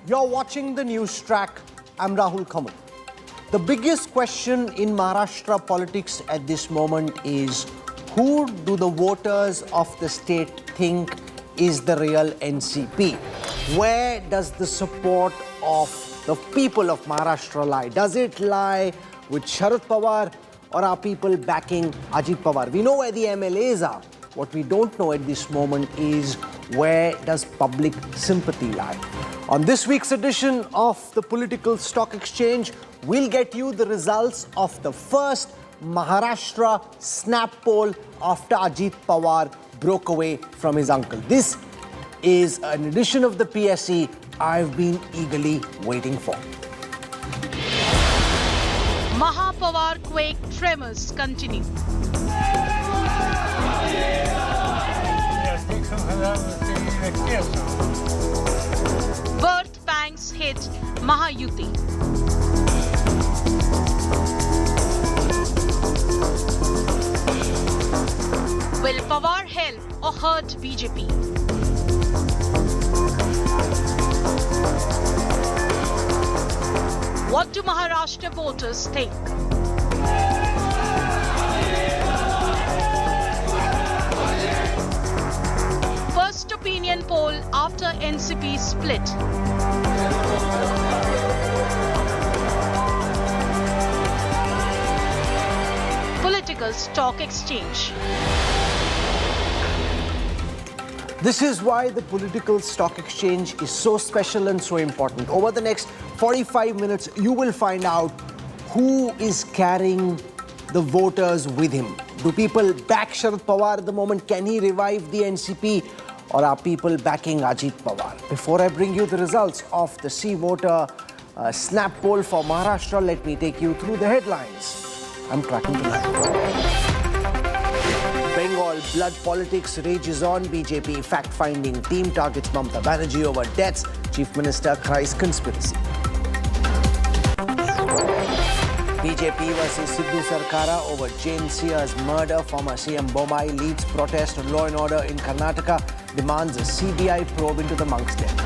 You're watching the Newstrack. I'm RahulKanwal. The biggest question in Maharashtra politics at this moment is who do the voters of the state think is the real NCP? Where does the support of the people of Maharashtra lie? Does it lie with Sharad Pawar or are people backing Ajit Pawar? We know where the MLAs are. What we don't know at this moment is where does public sympathy lie? On this week's edition of the Political Stock Exchange, we'll get you the results of the first Maharashtra snap poll after Ajit Pawar broke away from his uncle. This is an edition of the PSE I've been eagerly waiting for. Mahapawar quake tremors continue. Birth pangs hit Mahayuti. Will Pawar help or hurt BJP? What do Maharashtra voters think? First opinion poll after NCP split. Political Stock Exchange. This is why the Political Stock Exchange is so special and so important. Over the next 45 minutes, you will find out who is carrying the voters with him. Do people back Sharad Pawar at the moment? Can he revive the NCP? Or are people backing Ajit Pawar? Before I bring you the results of the C Voter snap poll for Maharashtra, let me take you through the headlines. I'm tracking tonight. Bengal blood politics rages on. BJP fact-finding team targets Mamata Banerjee over deaths. Chief Minister cries conspiracy. BJP versus Sidhu Sarkara over Jain Seer's murder. Former CM Bommai leads protest on law and order in Karnataka. Demands a CBI probe into the monk's death.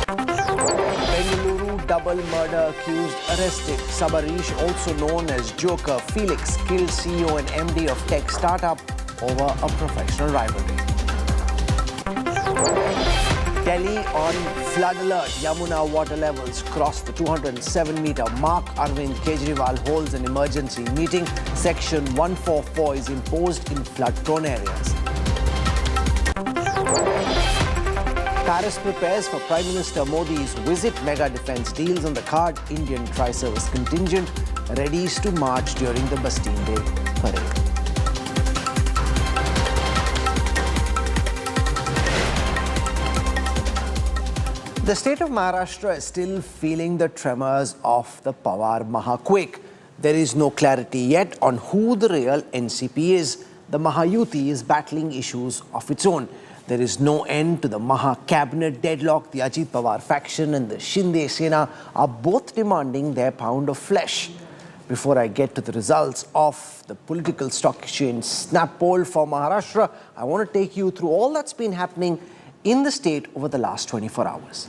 Bengaluru double murder accused arrested. Sabarish, also known as Joker Felix, killed CEO and MD of tech startup over a professional rivalry. Delhi on flood alert. Yamuna water levels crossed the 207-meter mark. Arvind Kejriwal holds an emergency meeting. Section 144 is imposed in flood-prone areas. Paris prepares for Prime Minister Modi's visit. Mega defense deals on the card. Indian tri-service contingent readies to march during the Bastille Day parade. The state of Maharashtra is still feeling the tremors of the Pawar Mahaquake. There is no clarity yet on who the real NCP is. The Mahayuti is battling issues of its own. There is no end to the Maha-cabinet deadlock. The Ajit Pawar faction and the Shinde Sena are both demanding their pound of flesh. Before I get to the results of the Political Stock Exchange snap poll for Maharashtra, I want to take you through all that's been happening in the state over the last 24 hours.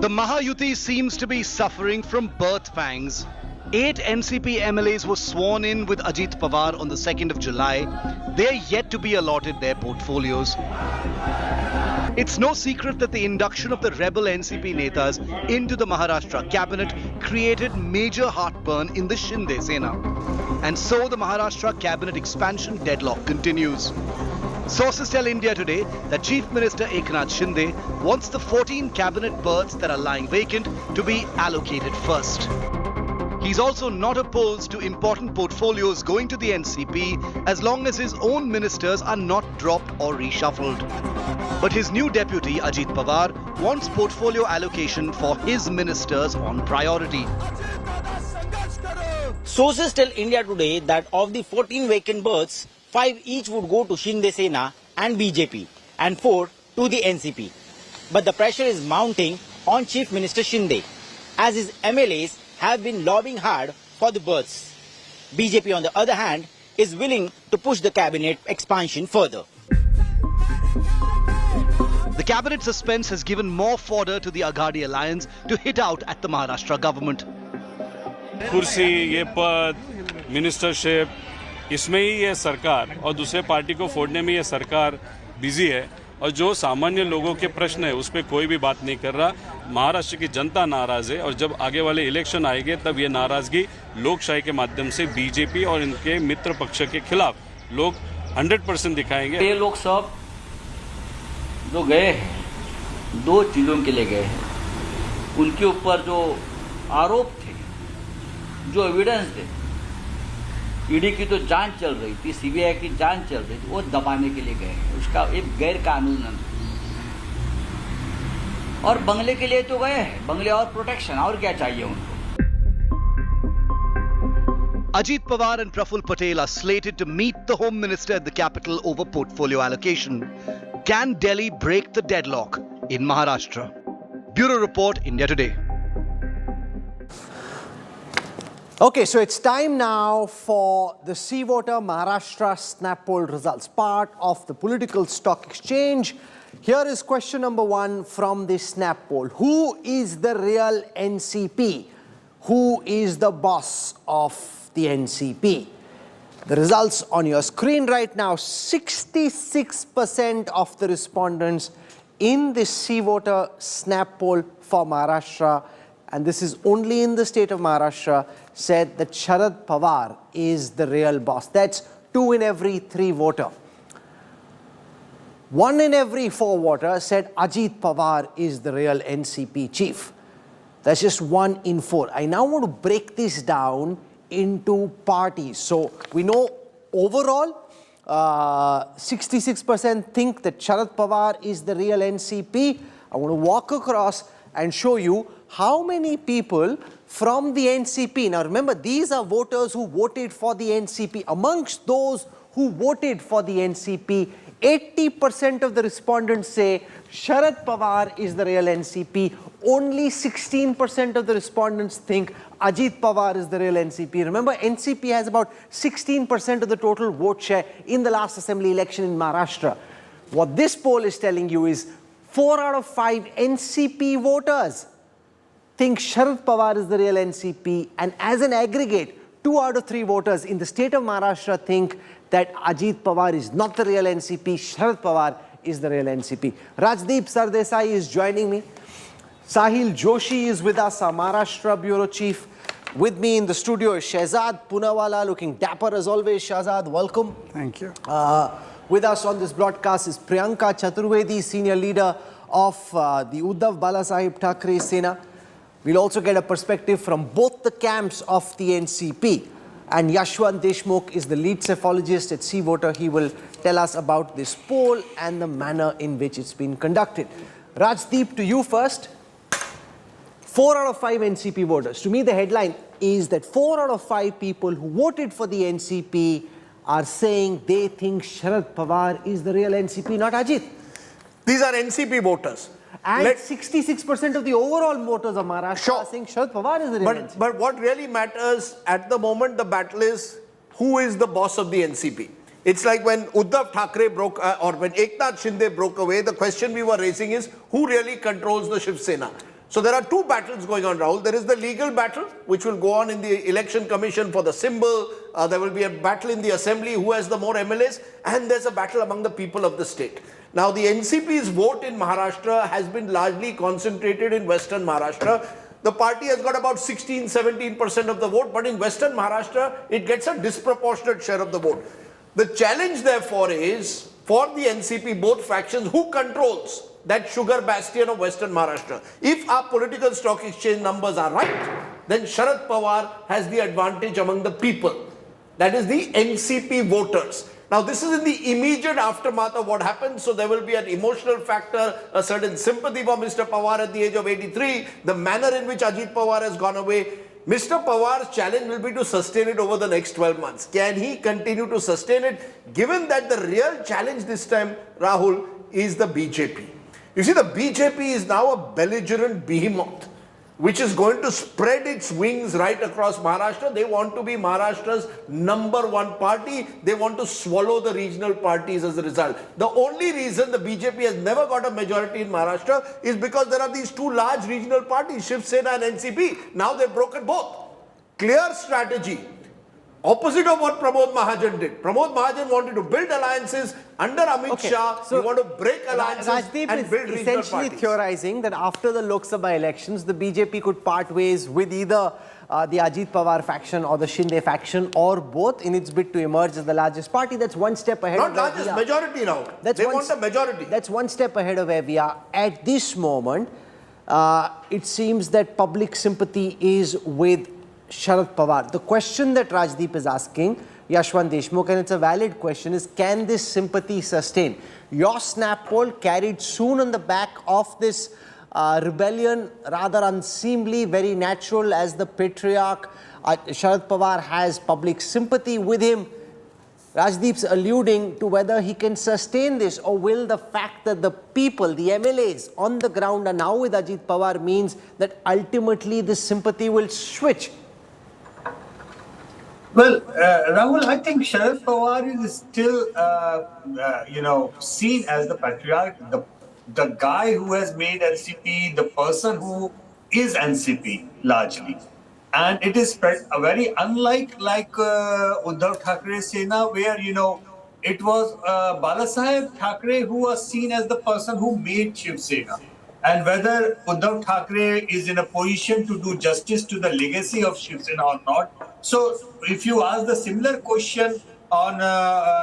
The Mahayuti seems to be suffering from birth pangs. 8 NCP MLAs were sworn in with Ajit Pawar on the 2nd of July. They are yet to be allotted their portfolios. It's no secret that the induction of the rebel NCP netas into the Maharashtra cabinet created major heartburn in the Shinde Sena. And so the Maharashtra cabinet expansion deadlock continues. Sources tell India Today that Chief Minister Eknath Shinde wants the 14 cabinet berths that are lying vacant to be allocated first. He's also not opposed to important portfolios going to the NCP as long as his own ministers are not dropped or reshuffled. But his new deputy, Ajit Pawar, wants portfolio allocation for his ministers on priority. Sources tell India Today that of the 14 vacant berths, 5 each would go to Shinde Sena and BJP and 4 to the NCP. But the pressure is mounting on Chief Minister Shinde, as his MLAs have been lobbying hard for the berths. BJP, on the other hand, is willing to push the cabinet expansion further. The cabinet suspense has given more fodder to the Aghadi alliance to hit out at the Maharashtra government. कुर्सी, ये पद, ministership, इसमें ही ये सरकार और दूसरे party को फोड़ने में ये सरकार बिजी है और जो सामान्य लोगों के प्रश्न है उस पर कोई भी बात नहीं कर रहा। महाराष्ट्र की जनता नाराज है और जब आगे वाले इलेक्शन आएंगे तब ये नाराजगी लोकशाही के माध्यम से बीजेपी और इनके मित्र पक्ष के खिलाफ लोग 100% दिखाएंगे। ये लोग सब जो गए हैं दो चीज़ों के लिए गए हैं। उनके ऊपर जो आरोप थे, जो एविडेंस थे, ईडी की तो जांच चल रही थी, सीबीआई की जांच चल रही थी, वो दबाने के लिए गए हैं। उसका एक गैर कानूनन और बंगले के लिए तो गए हैं, बंगले और प्रोटेक्शन, और क्या चाहिए उनको। Ajit Pawar and Praful Patel are slated to meet the Home Minister at the capital over portfolio allocation. Can Delhi break the deadlock in Maharashtra? Bureau Report, India Today. Okay, so it's time now for the Sea Voter Maharashtra snap poll results, part of the political stock exchange. Here is question number 1 from the snap poll. Who is the real NCP? Who is the boss of the NCP? The results on your screen right now. 66% of the respondents in the Sea Voter snap poll for Maharashtra, and this is only in the state of Maharashtra, said that Sharad Pawar is the real boss. That's 2 in every 3 voter. 1 in every 4 voter said Ajit Pawar is the real NCP chief. That's just 1 in 4. I now want to break this down into parties. So we know overall 66% think that Sharad Pawar is the real NCP. I want to walk across and show you how many people from the NCP. Now remember, these are voters who voted for the NCP. Amongst those who voted for the NCP, 80% of the respondents say Sharad Pawar is the real NCP. Only 16% of the respondents think Ajit Pawar is the real NCP. Remember, NCP has about 16% of the total vote share in the last assembly election in Maharashtra. What this poll is telling you is 4 out of 5 NCP voters think Sharad Pawar is the real NCP, and as an aggregate, 2 out of 3 voters in the state of Maharashtra think that Ajit Pawar is not the real NCP, Sharad Pawar is the real NCP. Rajdeep Sardesai is joining me. Sahil Joshi is with us, our Maharashtra Bureau Chief. With me in the studio is Shehzad Poonawala, looking dapper as always. Shehzad, welcome. Thank you. With us on this broadcast is Priyanka Chaturvedi, senior leader of the Uddhav Balasaheb Thackeray Sena. We'll also get a perspective from both the camps of the NCP. And Yashwant Deshmukh is the lead cephalogist at Sea Voter. He will tell us about this poll and the manner in which it's been conducted. Rajdeep, to you first. 4 out of 5 NCP voters. To me, the headline is that 4 out of 5 people who voted for the NCP are saying they think Sharad Pawar is the real NCP, not Ajit. These are NCP voters. And 66% of the overall voters of Maharashtra are saying Sharad Pawar is the real NCP. But what really matters at the moment, the battle is who is the boss of the NCP. It's like when Uddhav Thackeray broke, or when Eknath Shinde broke away, the question we were raising is who really controls the Shiv Sena. So there are 2 battles going on, Rahul. There is the legal battle, which will go on in the election commission for the symbol. There will be a battle in the assembly, who has the more MLAs, and there's a battle among the people of the state. Now, the NCP's vote in Maharashtra has been largely concentrated in Western Maharashtra. The party has got about 16-17% of the vote, but in Western Maharashtra, it gets a disproportionate share of the vote. The challenge, therefore, is for the NCP, both factions, who controls that sugar bastion of Western Maharashtra. If our political stock exchange numbers are right, then Sharad Pawar has the advantage among the people. That is the NCP voters. Now, this is in the immediate aftermath of what happened, so there will be an emotional factor, a certain sympathy for Mr. Pawar at the age of 83, the manner in which Ajit Pawar has gone away. Mr. Pawar's challenge will be to sustain it over the next 12 months. Can he continue to sustain it, given that the real challenge this time, Rahul, is the BJP? You see, the BJP is now a belligerent behemoth. which is going to spread its wings right across Maharashtra. They want to be Maharashtra's #1 party. They want to swallow the regional parties as a result. The only reason the BJP has never got a majority in Maharashtra is because there are these two large regional parties, Shiv Sena and NCP. Now they've broken both. Clear strategy. Opposite of what Pramod Mahajan did. Pramod Mahajan wanted to build alliances under Amit Shah. You want to break alliances Rajdeep and is build regional essentially parties. theorizing that after the Lok Sabha elections, the BJP could part ways with either the Ajit Pawar faction or the Shinde faction, or both, in its bid to emerge as the largest party. That's one step ahead. Not largest, majority now. They want a majority. That's one step ahead of where we are. At this moment, it seems that public sympathy is with Sharad Pawar. The question that Rajdeep is asking, Yashwant Deshmukh, and it's a valid question, is can this sympathy sustain? Your snap poll carried soon on the back of this rebellion, rather unseemly, very natural, as the patriarch Sharad Pawar has public sympathy with him. Rajdeep's alluding to whether he can sustain this, or will the fact that the people, the MLAs on the ground are now with Ajit Pawar means that ultimately this sympathy will switch? Well, Rahul, I think Sharad Pawar is still, seen as the patriarch, the guy who has made NCP, the person who is NCP largely. And it is very unlike Uddhav Thackeray Sena, where, it was Balasaheb Thackeray who was seen as the person who made Shiv Sena. And whether Uddhav Thackeray is in a position to do justice to the legacy of Shiv Sena or not. So, if you ask the similar question on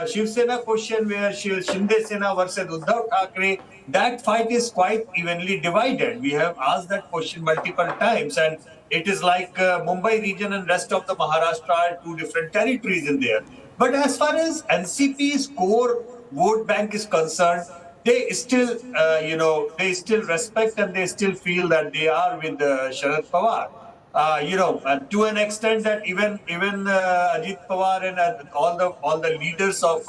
Shiv Sena question, where Shinde Sena versus Uddhav Thackeray, that fight is quite evenly divided. We have asked that question multiple times, and it is like Mumbai region and rest of the Maharashtra are two different territories in there. But as far as NCP's core vote bank is concerned, they still, they still respect and they still feel that they are with Sharad Pawar. To an extent that even Ajit Pawar and all the leaders of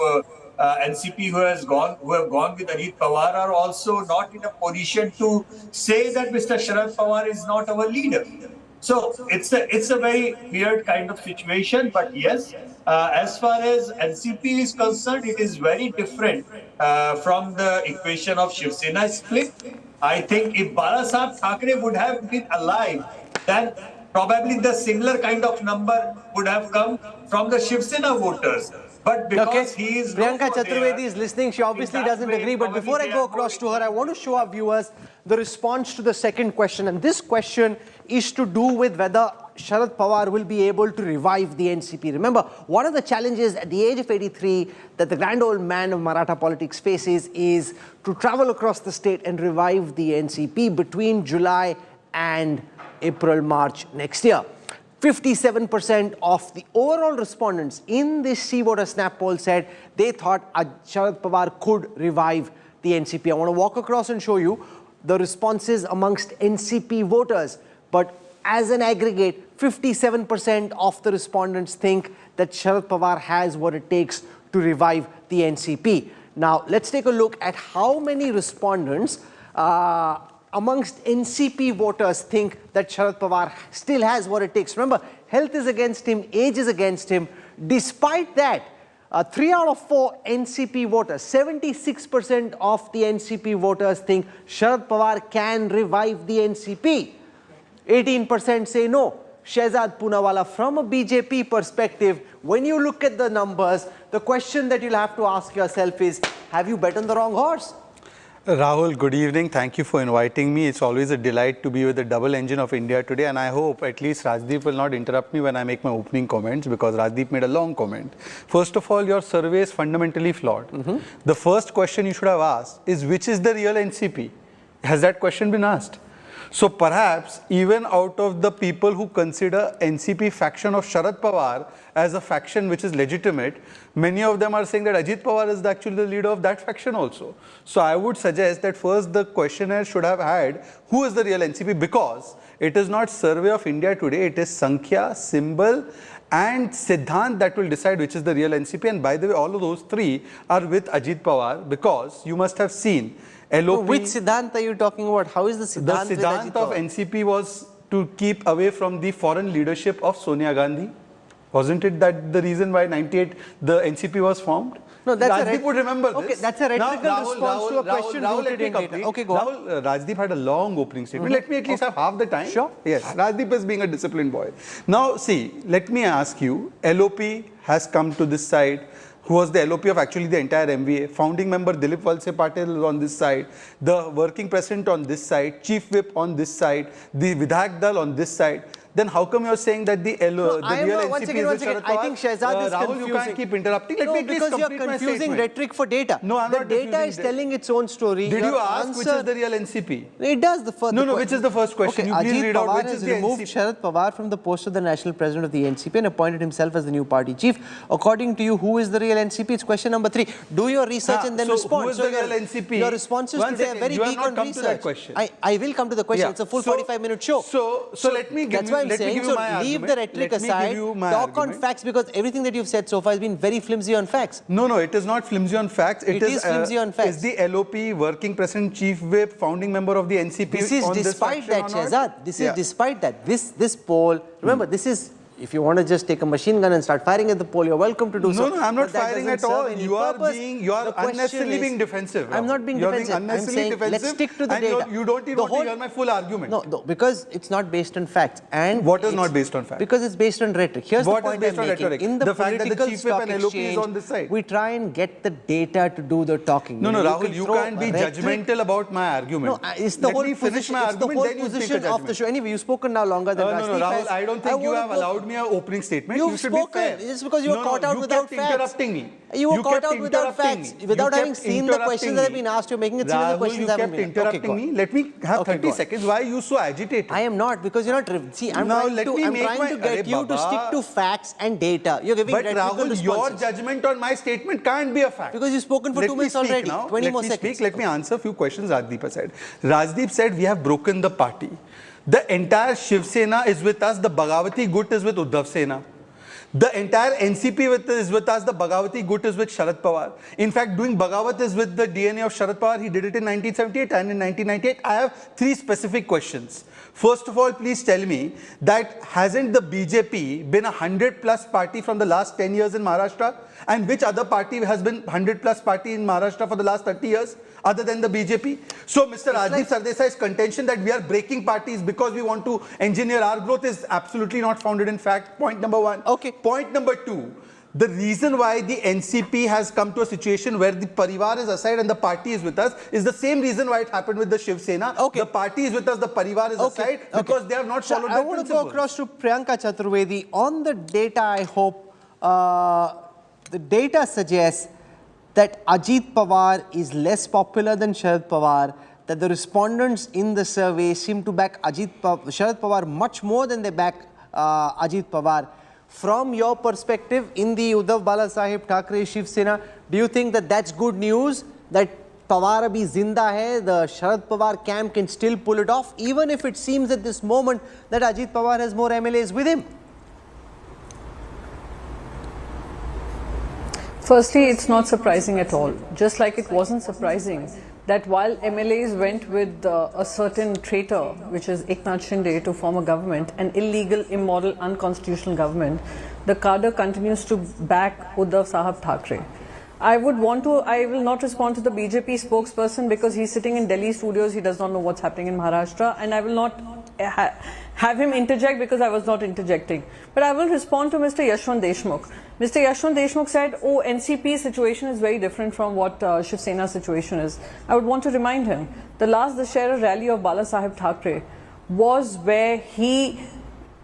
NCP who have gone with Ajit Pawar are also not in a position to say that Mr. Sharad Pawar is not our leader. So it's a very weird kind of situation. But yes, as far as NCP is concerned, it is very different from the equation of Shiv Sena split. I think if Balasaheb Thackeray would have been alive, then probably the similar kind of number would have come from the Shiv Sena voters. But because he is Priyanka Chaturvedi is listening. She obviously doesn't agree. But before I go across to her, I want to show our viewers the response to the second question. And this question is to do with whether Sharad Pawar will be able to revive the NCP. Remember, one of the challenges at the age of 83 that the grand old man of Maratha politics faces is to travel across the state and revive the NCP between July and April, March next year. 57% of the overall respondents in this Sea Voter Snap poll said they thought Sharad Pawar could revive the NCP. I want to walk across and show you the responses amongst NCP voters. But as an aggregate, 57% of the respondents think that Sharad Pawar has what it takes to revive the NCP. Now, let's take a look at how many respondents amongst NCP voters think that Sharad Pawar still has what it takes. Remember, health is against him, age is against him. Despite that, 3 out of 4 NCP voters, 76% of the NCP voters think Sharad Pawar can revive the NCP. 18% say no. Shehzad Poonawalla, from a BJP perspective, when you look at the numbers, the question that you'll have to ask yourself is, have you bet on the wrong horse? Rahul, good evening. Thank you for inviting me. It's always a delight to be with the double engine of India today, and I hope at least Rajdeep will not interrupt me when I make my opening comments, because Rajdeep made a long comment. First of all, your survey is fundamentally flawed. The first question you should have asked is, which is the real NCP? Has that question been asked? So perhaps even out of the people who consider NCP faction of Sharad Pawar as a faction which is legitimate, many of them are saying that Ajit Pawar is actually the leader of that faction also. So I would suggest that first the questionnaire should have had who is the real NCP, because it is not Survey of India today, it is Sankhya, Symbol and Siddhant that will decide which is the real NCP. And by the way, all of those three are with Ajit Pawar, because you must have seen LOP. Which Siddhant are you talking about? How is the Siddhant? The Siddhant of NCP was to keep away from the foreign leadership of Sonia Gandhi? Wasn't it that the reason why 98 the NCP was formed? No, that's Rajdeep would remember this. Okay, that's a rhetorical response to a question rooted in data. Okay, go on. Rahul, Rajdeep had a long opening statement. Let me at least have half the time. Sure. Yes, Rajdeep is being a disciplined boy. Now, see, let me ask you, LOP has come to this side, who was the LOP of actually the entire MVA. Founding member Dilip Valse Patel is on this side, the working president on this side, chief whip on this side, the Vidhayak Dal on this side. Then how come you're saying that the real NCP is Sharad Pawar? I think Shehzad is Rahul, confusing. you can't keep interrupting. Let me at least because you're complete my confusing statement. rhetoric for data. No, I'm the not data is telling its own story. Did Your you ask answer, which is the real NCP? It does. No, which is the first question? Okay, You please Ajit read out Pawar which is has the removed NCP. Sharad Pawar from the post of the national president of the NCP and appointed himself as the new party chief. According to you, who is the real NCP? It's question number 3. Do your research and then respond. Who is the real NCP? Your responses today are very weak on research. To that question. I will come to the question. It's a full 45-minute show. So let me give that's why I'm saying. So leave the rhetoric aside. Talk on facts, because everything that you've said so far has been very flimsy on facts. No, it is not flimsy on facts. It is flimsy on facts. Is the LOP working president, chief whip, founding member of the NCP? This is despite that, Shehzad. This is despite that. This poll. Remember, this is. If you want to just take a machine gun and start firing at the poll, you're welcome to do so. No, I'm not firing at all. You are unnecessarily being defensive. I'm not being defensive. I'm saying let's stick to the data. You don't even want to hear my full argument. No, because it's not based on facts. And what is not based on facts? Because it's based on rhetoric. Here's the point I'm making. In the fact that the chief whip and LOP is on this side. We try and get the data to do the talking. No, Rahul, you can't be judgmental about my argument. No, it's the whole position. It's the whole position of the show. Anyway, you've spoken now longer than Rajdeep. No, Rahul, I don't think you have allowed me an opening statement. You've spoken. It's because you were caught out without facts. Interrupting me. You were caught out without facts. Without having seen the questions that have been asked, you're making it seem that the questions haven't been. You kept interrupting me. Let me have 30 seconds. Why are you so agitated? I am not, because you're not. See, I'm trying to get you to stick to facts and data. You're giving rhetorical responses. Your judgment on my statement can't be a fact. Because you've spoken for 2 minutes already. 20 more seconds. Let me answer a few questions Rajdeep said. Rajdeep said we have broken the party. The entire Shiv Sena is with us. The Bagawati Gut is with Uddhav Sena. The entire NCP is with us. The Bagawati Gut is with Sharad Pawar. In fact, doing Bagavat is with the DNA of Sharad Pawar. He did it in 1978 and in 1998. I have 3 specific questions. First of all, please tell me that hasn't the BJP been a 100+ party from the last 10 years in Maharashtra? And which other party has been 100+ party in Maharashtra for the last 30 years other than the BJP? So Mr. Rajdeep Sardesai's contention that we are breaking parties because we want to engineer our growth is absolutely not founded in fact. Point number 1. Okay. Point number 2. The reason why the NCP has come to a situation where the Parivar is aside and the party is with us is the same reason why it happened with the Shiv Sena. Okay. The party is with us, the Parivar is aside because they have not followed their principles. I want to go across to Priyanka Chaturvedi. On the data, I hope the data suggests that Ajit Pawar is less popular than Sharad Pawar, that the respondents in the survey seem to back Sharad Pawar much more than they back Ajit Pawar. From your perspective, in the Uddhav Balasaheb Thackeray Shiv Sena, do you think that that's good news? That Pawar abhi zinda hai, the Sharad Pawar camp can still pull it off, even if it seems at this moment that Ajit Pawar has more MLAs with him? Firstly, it's not surprising at all. Just like it wasn't surprising that while MLAs went with a certain traitor, which is Eknath Shinde, to form a government, an illegal, immoral, unconstitutional government, the cadre continues to back Uddhav Sahab Thackeray. I will not respond to the BJP spokesperson because he's sitting in Delhi studios, he does not know what's happening in Maharashtra, and I will not have him interject because I was not interjecting. But I will respond to Mr. Yashwant Deshmukh. Mr. Yashwant Deshmukh said, oh, NCP's situation is very different from what Shiv Sena's situation is. I would want to remind him, the last Dussehra rally of Balasaheb Thackeray was where he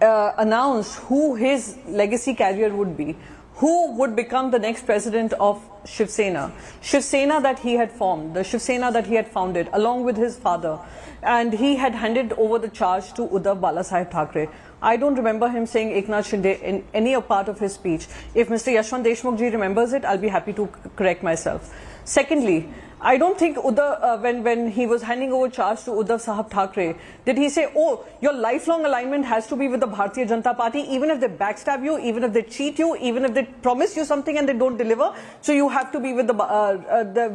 announced who his legacy carrier would be, who would become the next president of Shiv Sena. Shiv Sena that he had formed, the Shiv Sena that he had founded along with his father, and he had handed over the charge to Uddhav Balasaheb Thackeray. I don't remember him saying Eknath Shinde in any part of his speech. If Mr. Yashwant Deshmukh ji remembers it, I'll be happy to correct myself. Secondly, I don't think when he was handing over charge to Uddhav Sahab Thackeray, did he say, oh, your lifelong alignment has to be with the Bharatiya Janata Party, even if they backstab you, even if they cheat you, even if they promise you something and they don't deliver, so you have to be with the Bharatiya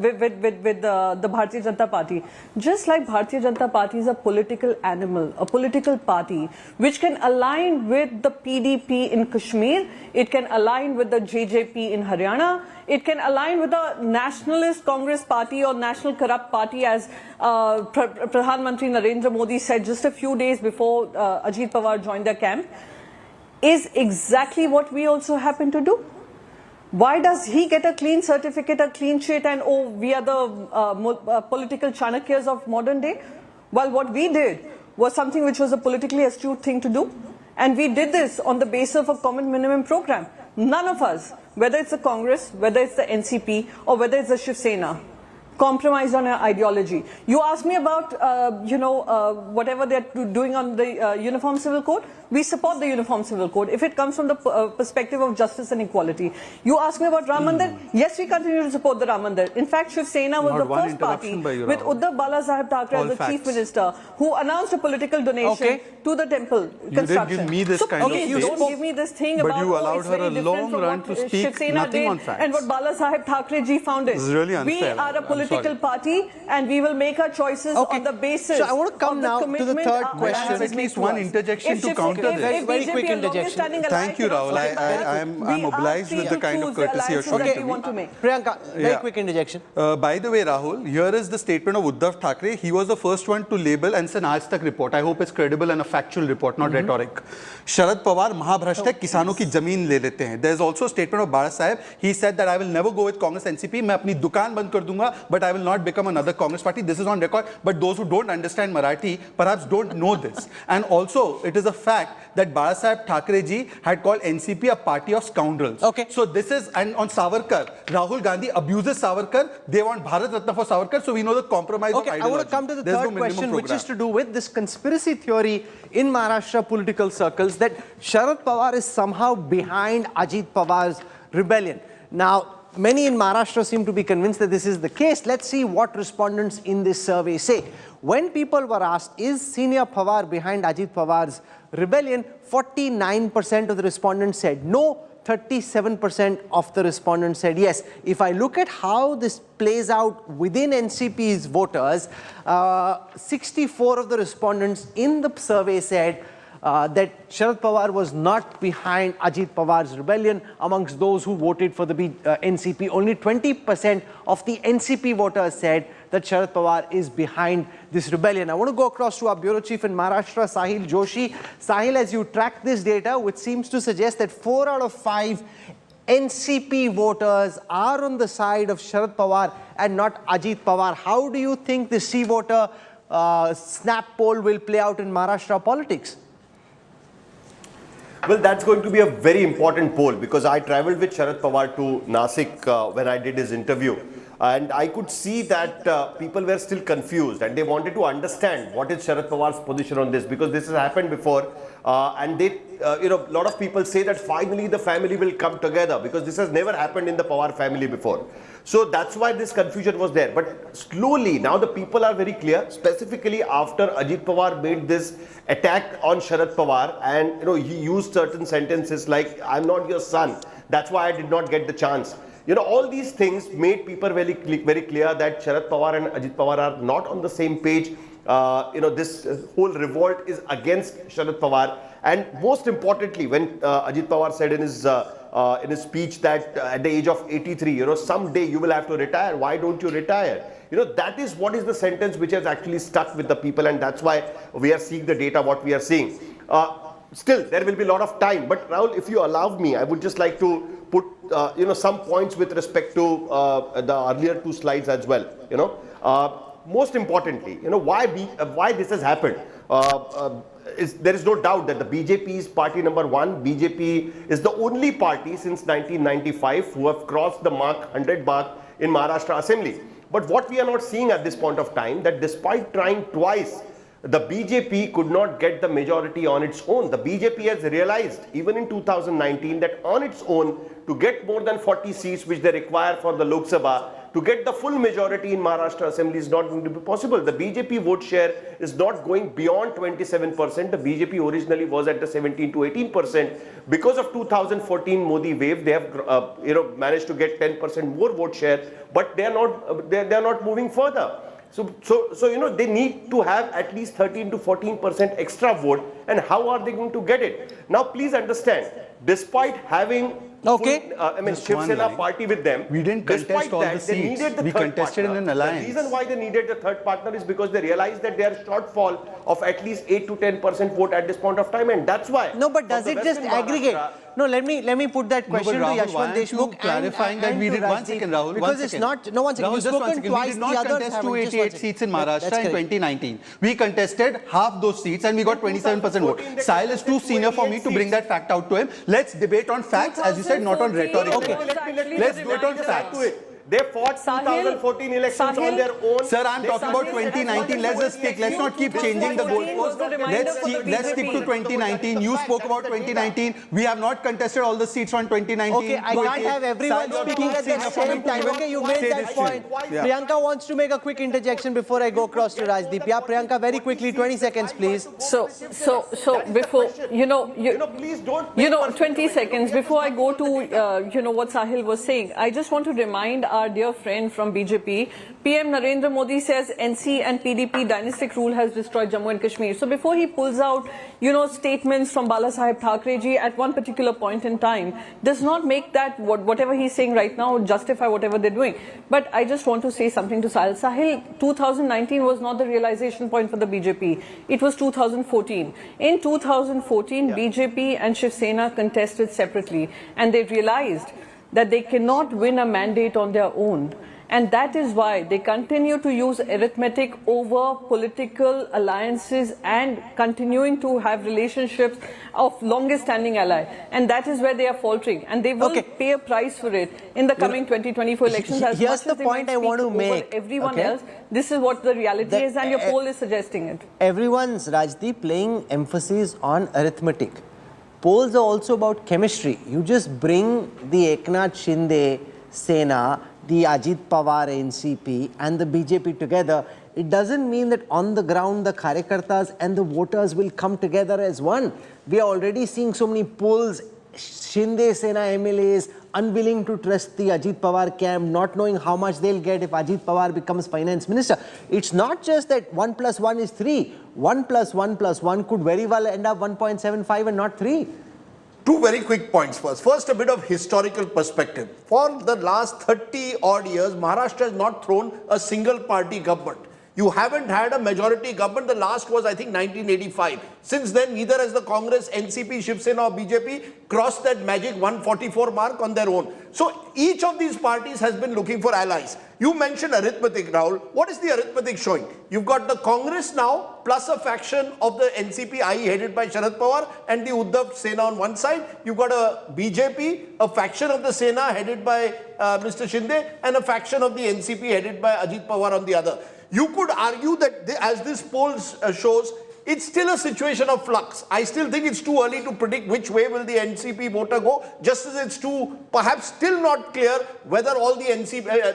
Janata Party. Just like Bharatiya Janata Party is a political animal, a political party, which can align with the PDP in Kashmir, it can align with the JJP in Haryana, it can align with the Nationalist Congress Party or National Corrupt Party, as Pradhan Mantri Narendra Modi said just a few days before Ajit Pawar joined their camp, is exactly what we also happen to do. Why does he get a clean certificate, a clean sheet, and oh, we are the political Chanakyas of modern day? Well, what we did was something which was a politically astute thing to do. And we did this on the basis of a common minimum program. None of us, whether it's the Congress, whether it's the NCP, or whether it's the Shiv Sena, compromised on our ideology. You asked me about, whatever they're doing on the Uniform Civil Code. We support the Uniform Civil Code if it comes from the perspective of justice and equality. You asked me about Ram Mandir. Yes, we continue to support the Ram Mandir. In fact, Shiv Sena was the first party with Uddhav Sahab Thackeray as the Chief Minister who announced a political donation to the temple construction. You did give me this kind of you don't give me this thing but about you allowed her a long run to speak nothing on facts. And what Bala Sahib Thackeray ji founded. This is really unfair. We are a political party and we will make our choices on the basis. So I want to come now to the third question. At least one interjection to counter this. Very quick interjection. Thank you, Rahul. I'm obliged with the kind of courtesy you're showing to me. Priyanka, very quick interjection. By the way, Rahul, here is the statement of Uddhav Thackeray. He was the first one to label, and it's an Aaj Tak report. I hope it's credible and a factual report, not rhetoric. Sharad Pawar, Mahabharashtra, किसानों की जमीन ले लेते हैं. There's also a statement of Bala Sahib. He said that I will never go with Congress NCP. मैं अपनी दुकान बंद कर दूंगा, but I will not become another Congress party. This is on record. But those who don't understand Marathi perhaps don't know this. And also, it is a fact that Bala Sahib Thackeray ji had called NCP a party of scoundrels. Okay. So this is, and on Savarkar, Rahul Gandhi abuses Savarkar. They want Bharat Ratna for Savarkar. So we know the compromise of ideology. I want to come to the third question, which is to do with this conspiracy theory in Maharashtra political circles that Sharad Pawar is somehow behind Ajit Pawar's rebellion. Now, many in Maharashtra seem to be convinced that this is the case. Let's see what respondents in this survey say. When people were asked, is Senior Pawar behind Ajit Pawar's rebellion, 49% of the respondents said no, 37% of the respondents said yes. If I look at how this plays out within NCP's voters, 64 of the respondents in the survey said that Sharad Pawar was not behind Ajit Pawar's rebellion. Amongst those who voted for the NCP, only 20% of the NCP voters said that Sharad Pawar is behind this rebellion. I want to go across to our bureau chief in Maharashtra, Sahil Joshi. Sahil, as you track this data, which seems to suggest that 4 out of 5 NCP voters are on the side of Sharad Pawar and not Ajit Pawar. How do you think the C voter snap poll will play out in Maharashtra politics? Well, that's going to be a very important poll because I traveled with Sharad Pawar to Nasik when I did his interview. And I could see that people were still confused and they wanted to understand what is Sharad Pawar's position on this, because this has happened before. And they, a lot of people say that finally the family will come together because this has never happened in the Pawar family before. So that's why this confusion was there. But slowly, now the people are very clear, specifically after Ajit Pawar made this attack on Sharad Pawar and he used certain sentences like, I'm not your son, that's why I did not get the chance. All these things made people very clear that Sharad Pawar and Ajit Pawar are not on the same page. This whole revolt is against Sharad Pawar. And most importantly, when Ajit Pawar said in his speech that at the age of 83, someday you will have to retire. Why don't you retire? That is what is the sentence which has actually stuck with the people, and that's why we are seeing the data, what we are seeing. Still, there will be a lot of time. But Rahul, if you allow me, I would just like to put some points with respect to the earlier 2 slides as well. Most importantly, why this has happened. There is no doubt that the BJP is party number 1. BJP is the only party since 1995 who have crossed the 100 mark in Maharashtra Assembly. But what we are not seeing at this point of time, that despite trying twice, the BJP could not get the majority on its own. The BJP has realized, even in 2019, that on its own, to get more than 40 seats which they require for the Lok Sabha, to get the full majority in Maharashtra Assembly is not going to be possible. The BJP vote share is not going beyond 27%. The BJP originally was at the 17 to 18%. Because of 2014 Modi wave, they have managed to get 10% more vote share, but they are not moving further. So they need to have at least 13 to 14% extra vote, and how are they going to get it? Now, please understand, despite having Shiv Sena party with them, we didn't contest all the seats. We contested in an alliance. The reason why they needed the third partner is because they realized that they are shortfall of at least 8 to 10% vote at this point of time, and that's why. No, but does it just aggregate? No, let me put that question to Yashwant Deshmukh. Clarifying that we did 1 second, Rahul. Because it's not. No, 1 second. You've spoken twice. We did not contest 288 seats in Maharashtra in 2019. We contested half those seats and we got 27% vote. Sahil is too senior for me to bring that fact out to him. Let's debate on facts, as you said, not on rhetoric. Okay, let's do it on facts. They fought 2014 elections on their own. Sir, I'm talking about 2019. Let's just stick. Let's not keep changing the goalposts. Let's stick to 2019. You spoke about 2019. We have not contested all the seats on 2019. Okay, I can't have everyone speaking at the same time. Okay, you made that point. Priyanka wants to make a quick interjection before I go across to Rajdeep. Yeah, Priyanka, very quickly, 20 seconds, please. So before, please don't. 20 seconds before I go to, what Sahil was saying, I just want to remind our dear friend from BJP, PM Narendra Modi says NC and PDP dynastic rule has destroyed Jammu and Kashmir. So before he pulls out, statements from Balasaheb Thackeray ji at one particular point in time, does not make that whatever he's saying right now justify whatever they're doing. But I just want to say something to Sahil. Sahil, 2019 was not the realization point for the BJP. It was 2014. In 2014, BJP and Shiv Sena contested separately, and they realized that they cannot win a mandate on their own. And that is why they continue to use arithmetic over political alliances and continuing to have relationships of longest standing ally. And that is where they are faltering. And they will pay a price for it in the coming 2024 elections. As here's the point I want to make. Everyone else, this is what the reality is, and your poll is suggesting it. Everyone's, Rajdeep, playing emphasis on arithmetic. Polls are also about chemistry. You just bring the Eknath Shinde Sena, the Ajit Pawar NCP and the BJP together. It doesn't mean that on the ground the Karyakartas and the voters will come together as one. We are already seeing so many polls, Shinde Sena MLAs unwilling to trust the Ajit Pawar camp, not knowing how much they'll get if Ajit Pawar becomes finance minister. It's not just that 1 plus 1 is 3. 1 plus 1 plus 1 could very well end up 1.75 and not 3. Two very quick points first. First, a bit of historical perspective. For the last 30 odd years, Maharashtra has not thrown a single party government. You haven't had a majority government. The last was, I think, 1985. Since then, neither has the Congress, NCP, Shiv Sena or BJP crossed that magic 144 mark on their own. So each of these parties has been looking for allies. You mentioned arithmetic, Rahul. What is the arithmetic showing? You've got the Congress now plus a faction of the NCP, i.e. headed by Sharad Pawar, and the Uddhav Sena on one side. You've got a BJP, a faction of the Sena headed by Mr. Shinde, and a faction of the NCP headed by Ajit Pawar on the other. You could argue that as this poll shows, it's still a situation of flux. I still think it's too early to predict which way will the NCP voter go, just as it's perhaps still not clear whether all the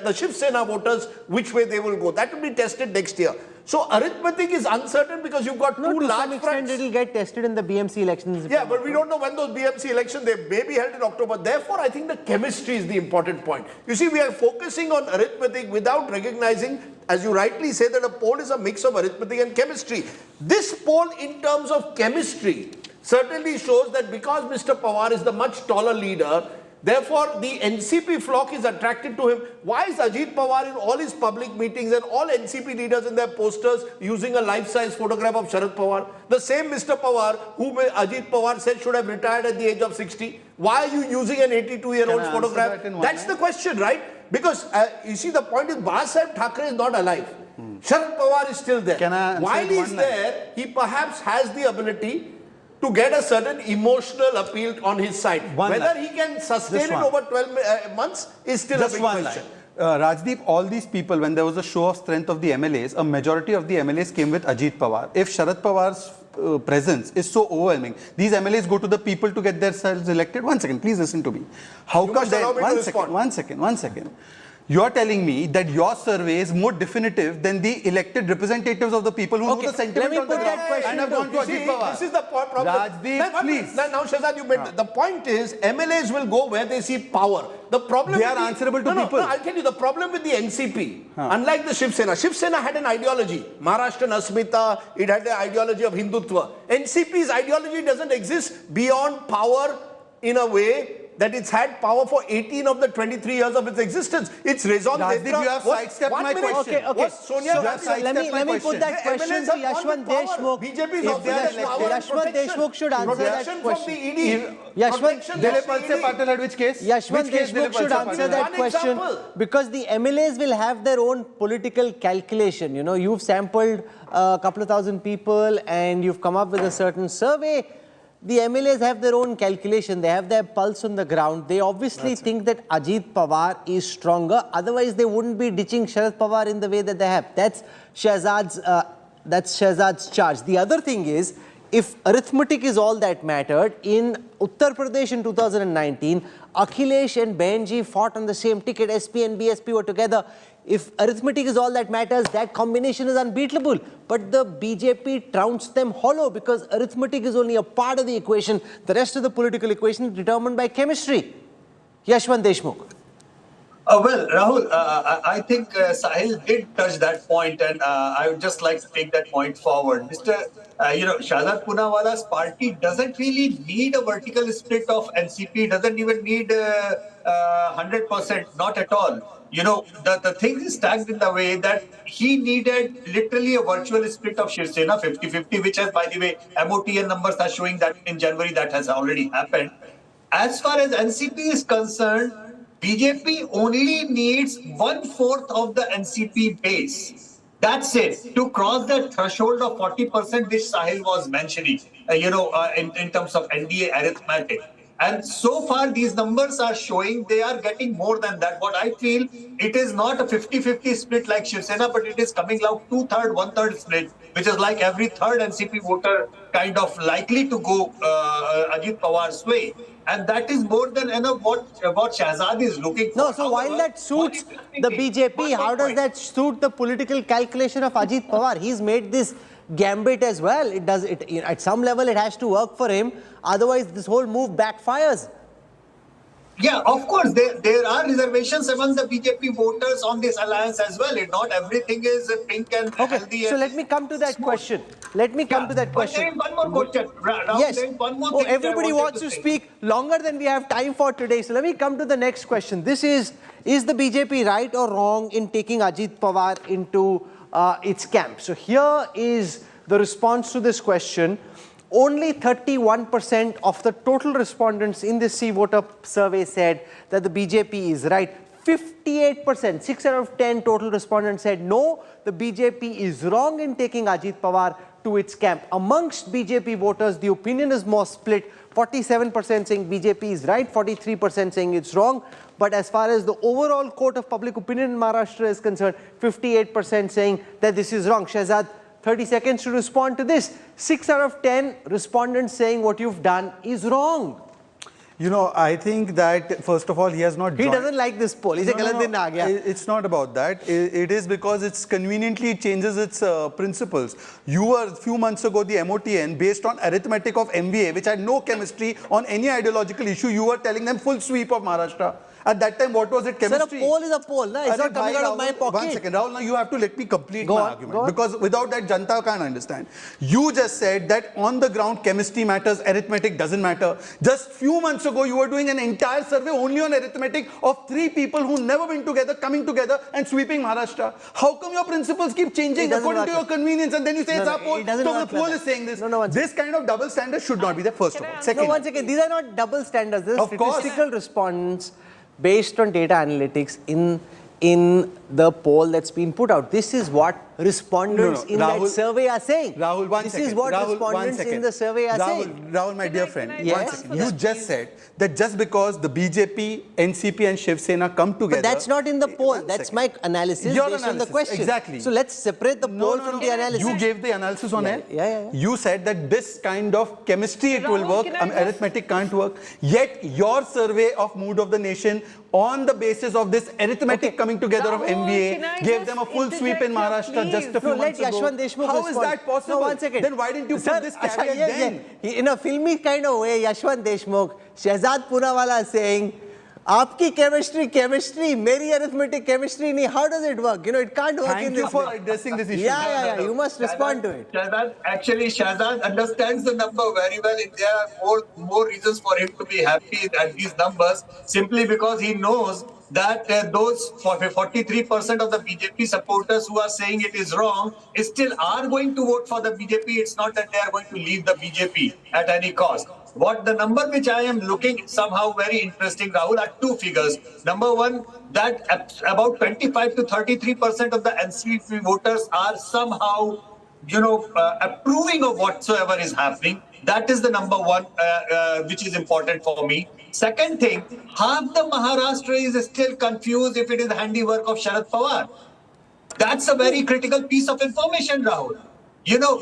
the Shiv Sena voters, which way they will go. That will be tested next year. So arithmetic is uncertain because you've got two large fronts. It will get tested in the BMC elections. Yeah, but we don't know when those BMC elections, they may be held in October. Therefore, I think the chemistry is the important point. You see, we are focusing on arithmetic without recognizing, as you rightly say, that a poll is a mix of arithmetic and chemistry. This poll, in terms of chemistry, certainly shows that because Mr. Pawar is the much taller leader, therefore, the NCP flock is attracted to him. Why is Ajit Pawar in all his public meetings and all NCP leaders in their posters using a life-size photograph of Sharad Pawar? The same Mr. Pawar, whom Ajit Pawar said should have retired at the age of 60. Why are you using an 82-year-old photograph? That's the question, right? Because, you see, the point is, Balasaheb Thackeray is not alive. Sharad Pawar is still there. While he's there, he perhaps has the ability to get a certain emotional appeal on his side. Whether he can sustain it over 12 months is still a big question. Rajdeep, all these people, when there was a show of strength of the MLAs, a majority of the MLAs came with Ajit Pawar. If Sharad Pawar's presence is so overwhelming, these MLAs go to the people to get themselves elected. 1 second, please listen to me. How come then? 1 second. You're telling me that your survey is more definitive than the elected representatives of the people who know the sentiment on the ground and have gone to Ajit Pawar. This is the problem. Rajdeep, please. Now, Shahzad, you made the point is MLAs will go where they see power. The problem They are answerable to people. No, I'll tell you the problem with the NCP. Unlike the Shiv Sena had an ideology. Maharashtra Asmita, it had the ideology of Hindutva. NCP's ideology doesn't exist beyond power in a way that it's had power for 18 of the 23 years of its existence. It's raison d'etre. Rajdeep, you have sidestepped my question. Okay. Sonia Let me put that question to Yashwant Deshmukh. BJP is If they are elected, Yashwant Deshmukh should answer that question. Which case? Yashwant Deshmukh should answer that question because the MLAs will have their own political calculation. You know, you've sampled a couple of thousand people and you've come up with a certain survey. The MLAs have their own calculation. They have their pulse on the ground. They obviously think that Ajit Pawar is stronger. Otherwise, they wouldn't be ditching Sharad Pawar in the way that they have. That's Shahzad's charge. The other thing is, if arithmetic is all that mattered, in Uttar Pradesh in 2019, Akhilesh and Benji fought on the same ticket. SP and BSP were together. If arithmetic is all that matters, that combination is unbeatable. But the BJP trounced them hollow because arithmetic is only a part of the equation. The rest of the political equation is determined by chemistry. Yashwant Deshmukh. Well, Rahul, I think Sahil did touch that point, and I would just like to take that point forward. Shahzad Poonawala's party doesn't really need a vertical split of NCP, doesn't even need 100%, not at all. The thing is stacked in the way that he needed literally a virtual split of Shiv Sena 50-50, which has, by the way, MOTN numbers are showing that in January that has already happened. As far as NCP is concerned, BJP only needs 1/4 of the NCP base. That's it. To cross that threshold of 40%, which Sahil was mentioning, in terms of NDA arithmetic. And so far, these numbers are showing they are getting more than that. What I feel, it is not a 50-50 split like Shiv Sena, but it is coming like 2/3, 1/3 split, which is like every third NCP voter kind of likely to go Ajit Pawar's way. And that is more than enough what Shahzad is looking for. No, so while that suits the BJP, how does that suit the political calculation of Ajit Pawar? He's made this gambit as well. At some level it has to work for him, otherwise this whole move backfires. Yeah, of course, there are reservations among the BJP voters on this alliance as well. Not everything is pink and healthy. So let me come to that question. One more question. Yes. Everybody wants to speak longer than we have time for today. So let me come to the next question. This is the BJP right or wrong in taking Ajit Pawar into its camp? So here is the response to this question. Only 31% of the total respondents in this C-voter survey said that the BJP is right. 58%, 6 out of 10 total respondents said no, the BJP is wrong in taking Ajit Pawar to its camp. Amongst BJP voters, the opinion is more split. 47% saying BJP is right, 43% saying it's wrong. But as far as the overall court of public opinion in Maharashtra is concerned, 58% saying that this is wrong. Shahzad, 30 seconds to respond to this. 6 out of 10 respondents saying what you've done is wrong. I think that, first of all, he has not... He doesn't like this poll. It's not about that. It is because it's conveniently changes its principles. You were, a few months ago, the MOTN, based on arithmetic of MBA, which had no chemistry on any ideological issue, you were telling them full sweep of Maharashtra. At that time, what was it? Chemistry? Sir, a poll is a poll. No? It's not coming out of my pocket. 1 second, Rahul, now you have to let me complete my argument. Because without that, Janta can't understand. You just said that on the ground, chemistry matters, arithmetic doesn't matter. Just few months ago, you were doing an entire survey only on arithmetic of 3 people who never been together, coming together and sweeping Maharashtra. How come your principles keep changing according to your convenience and then you say it's our poll? So the poll is saying this. This kind of double standard should not be there, first of all. Second. No, 1 second. These are not double standards. These are statistical respondents based on data analytics in the poll that's been put out. This is what respondents in that Rahul, survey are saying. Rahul, one this second. is what Rahul, respondents in the survey are saying. Rahul, my dear friend, Yes. one second. You just said that just because the BJP, NCP and Shiv Sena come together... But that's not in the poll. That's my analysis Your based on the analysis, question. exactly. So let's separate the poll from the analysis. You gave the analysis on air. Yeah. You said that this kind of chemistry it will work, arithmetic can't work. Yet your survey of mood of the nation on the basis of this arithmetic coming together of MBA gave them a full sweep in Maharashtra just a few months ago. Yashwant Deshmukh How is that possible? No, 1 second. Then why didn't you put this caveat then? In a filmy kind of way, Yashwant Deshmukh, Shehzad Poonawala is saying, Aapki chemistry, meri arithmetic chemistry nahi. How does it work? It can't work in this way. Thank you for addressing this issue. Yeah. You must respond to it. Shahzad understands the number very well. There are more reasons for him to be happy at these numbers, simply because he knows that those 43% of the BJP supporters who are saying it is wrong still are going to vote for the BJP. It's not that they are going to leave the BJP at any cost. What the number which I am looking somehow very interesting, Rahul, are two figures. Number one, that about 25 to 33% of the NCP voters are somehow, approving of whatsoever is happening. That is the number one, which is important for me. Second thing, half the Maharashtra is still confused if it is the handiwork of Sharad Pawar. That's a very critical piece of information, Rahul.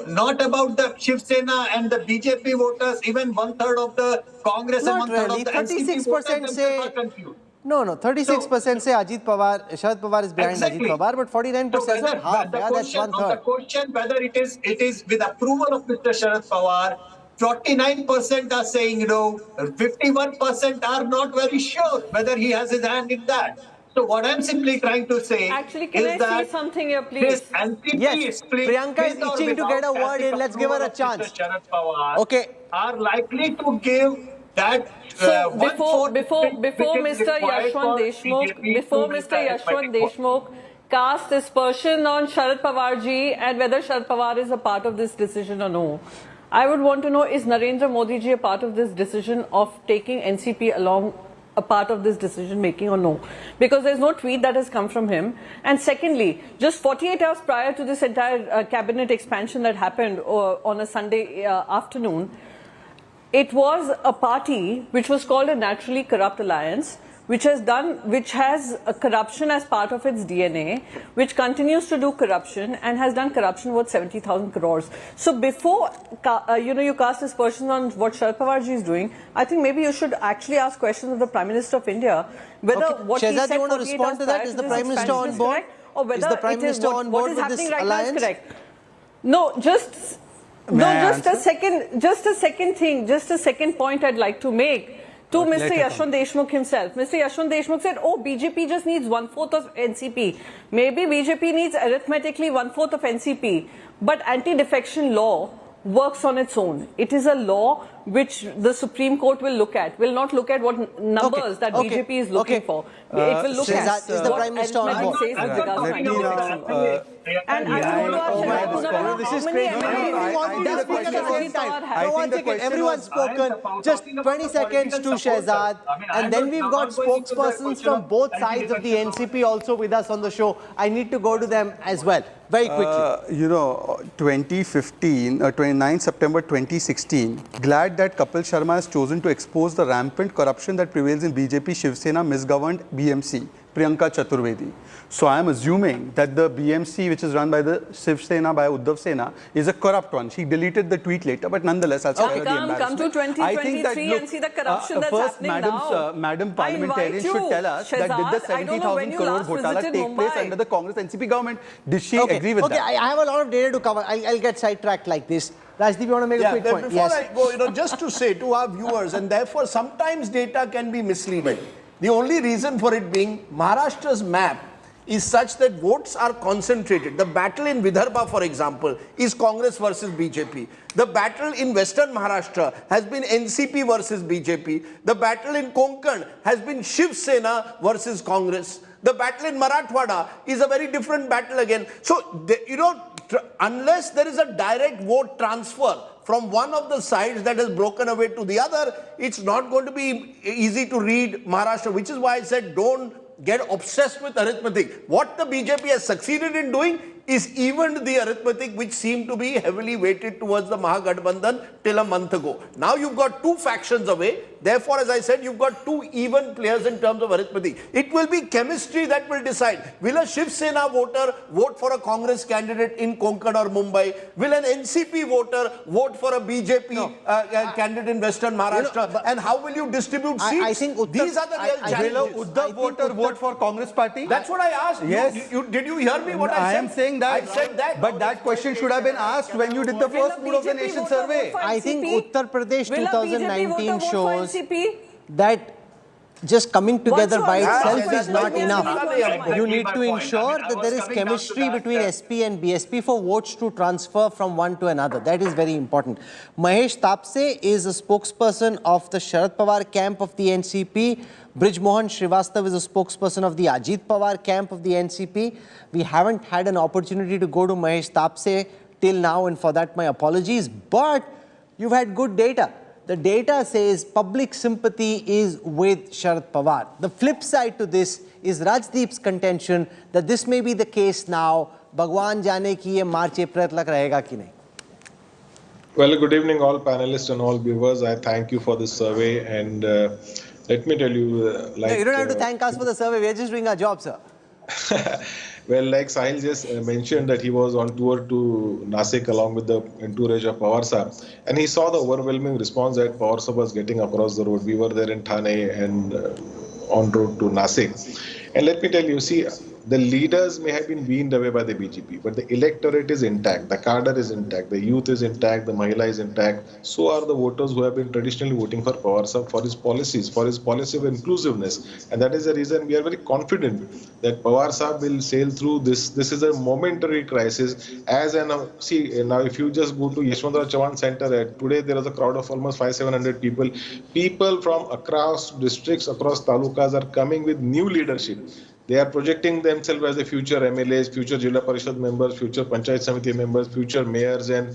Not about the Shiv Sena and the BJP voters, even 1/3 of the Congress and 1/3 of the NCP voters are confused. No, 36% say Ajit Pawar, Sharad Pawar is behind Ajit Pawar, but 49% is not half. That's 1/3. The question whether it is with approval of Mr. Sharad Pawar, 49% are saying no, 51% are not very sure whether he has his hand in that. So what I'm simply trying to say can is I that say something here, please? this NCP Yes, split, Priyanka is with or itching to without get a word in. tacit Let's give her a approval of chance. Mr. Sharad Pawar Okay. are likely to give that So before which is Mr. required for BJP to reach the arithmetic vote. Deshmukh cast aspersion on Sharad Pawar ji and whether Sharad Pawar is a part of this decision or no, I would want to know, is Narendra Modi ji a part of this decision of taking NCP along a part of this decision making or no? Because there's no tweet that has come from him. And secondly, just 48 hours prior to this entire cabinet expansion that happened on a Sunday afternoon, it was a party which was called a naturally corrupt alliance, which has a corruption as part of its DNA, which continues to do corruption and has done corruption worth 70,000 crores. So before you cast aspersions on what Sharad Pawar ji is doing, I think maybe you should actually ask questions of the Prime Minister of India whether what he Shehzad, said you want to 48 respond hours to that? prior Is the this Prime Minister expansion on is board? correct, or whether Is the Prime it is Minister on what board is with happening this right alliance? now is correct. No, just a second point I'd like to make to Mr. Yashwant Deshmukh himself. Mr. Yashwant Deshmukh said, BJP just needs 1/4 of NCP. Maybe BJP needs arithmetically 1/4 of NCP, but anti-defection law works on its own. It is a law which the Supreme Court will look at, will not look at what numbers that BJP is looking for. It will look at is the Prime Minister on board? says with regards to anti-defection law. And I want to ask Shehzad Poonawala, This how is many crazy. MLAs Everyone does speak at the Mr. same time. Ajit Pawar have? No, one second. Everyone's spoken. Just 20 seconds to Shehzad. And then we've got spokespersons from both sides of the NCP also with us on the show. I need to go to them as well. Very quickly. 29 September 2016, glad that Kapil Sharma has chosen to expose the rampant corruption that prevails in BJP, Shiv Sena, misgoverned BMC, Priyanka Chaturvedi. So I am assuming that the BMC, which is run by the Shiv Sena, by Uddhav Sena, is a corrupt one. She deleted the tweet later, but nonetheless, I'll spare her the embarrassment. Come to 2023 and see the corruption that's happening now. Madam Parliamentarian should tell us that did the 70,000 crore ghotala take place under the Congress NCP government? Did she agree with that? Okay, I have a lot of data to cover. I'll get sidetracked like this. Rajdeep, you want to make a quick point? Before I go, just to say to our viewers, and therefore sometimes data can be misleading. The only reason for it being Maharashtra's map is such that votes are concentrated. The battle in Vidarbha, for example, is Congress versus BJP. The battle in Western Maharashtra has been NCP versus BJP. The battle in Konkan has been Shiv Sena versus Congress. The battle in Marathwada is a very different battle again. So, unless there is a direct vote transfer from one of the sides that has broken away to the other, it's not going to be easy to read Maharashtra, which is why I said don't get obsessed with arithmetic. What the BJP has succeeded in doing is evened the arithmetic which seemed to be heavily weighted towards the Mahagathbandhan till a month ago. Now you've got two factions away. Therefore, as I said, you've got two even players in terms of arithmetic. It will be chemistry that will decide. Will a Shiv Sena voter vote for a Congress candidate in Konkan or Mumbai? Will an NCP voter vote for a BJP candidate in Western Maharashtra? And how will you distribute seats? I think these are the real challenges. Will a Uddhav voter vote for Congress party? That's what I asked. Yes. Did you hear me? What I said? I am saying that. I said that. But that question should have been asked when you did the first Mood of the Nation survey. I think Uttar Pradesh Will a BJP 2019 voter vote for shows NCP? that just coming together What's by your itself answer? is not Yes, enough. yes, You yes. need to ensure that there is chemistry between SP and BSP for votes to transfer from one to another. That is very important. Mahesh Tapse is a spokesperson of the Sharad Pawar camp of the NCP. Brij Bhushan Singh is a spokesperson of the Ajit Pawar camp of the NCP. We haven't had an opportunity to go to Mahesh Tapse till now, and for that my apologies. But you've had good data. The data says public sympathy is with Sharad Pawar. The flip side to this is Rajdeep's contention that this may be the case now. Bhagwan jane ki ye March April tak rahega ki nahi. Well, good evening all panelists and all viewers. I thank you for this survey, and let me tell you, like... No, you don't have to thank us for the survey. We're just doing our job, sir. Well, like Sahil just mentioned that he was on tour to Nasik along with the entourage of Pawar Saab, and he saw the overwhelming response that Pawar Saab was getting across the road. We were there in Thane and on road to Nasik. And let me tell you, see, the leaders may have been weaned away by the BJP, but the electorate is intact, the cadre is intact, the youth is intact, the Mahila is intact. So are the voters who have been traditionally voting for Pawar Saab for his policies, for his policy of inclusiveness. And that is the reason we are very confident that Pawar Saab will sail through this. This is a momentary crisis. See, now if you just go to Yashwantrao Chavan Center, today there is a crowd of almost 500-700 people. People from across districts, across talukas are coming with new leadership. They are projecting themselves as the future MLAs, future Jilla Parishad members, future Panchayat Samiti members, future mayors and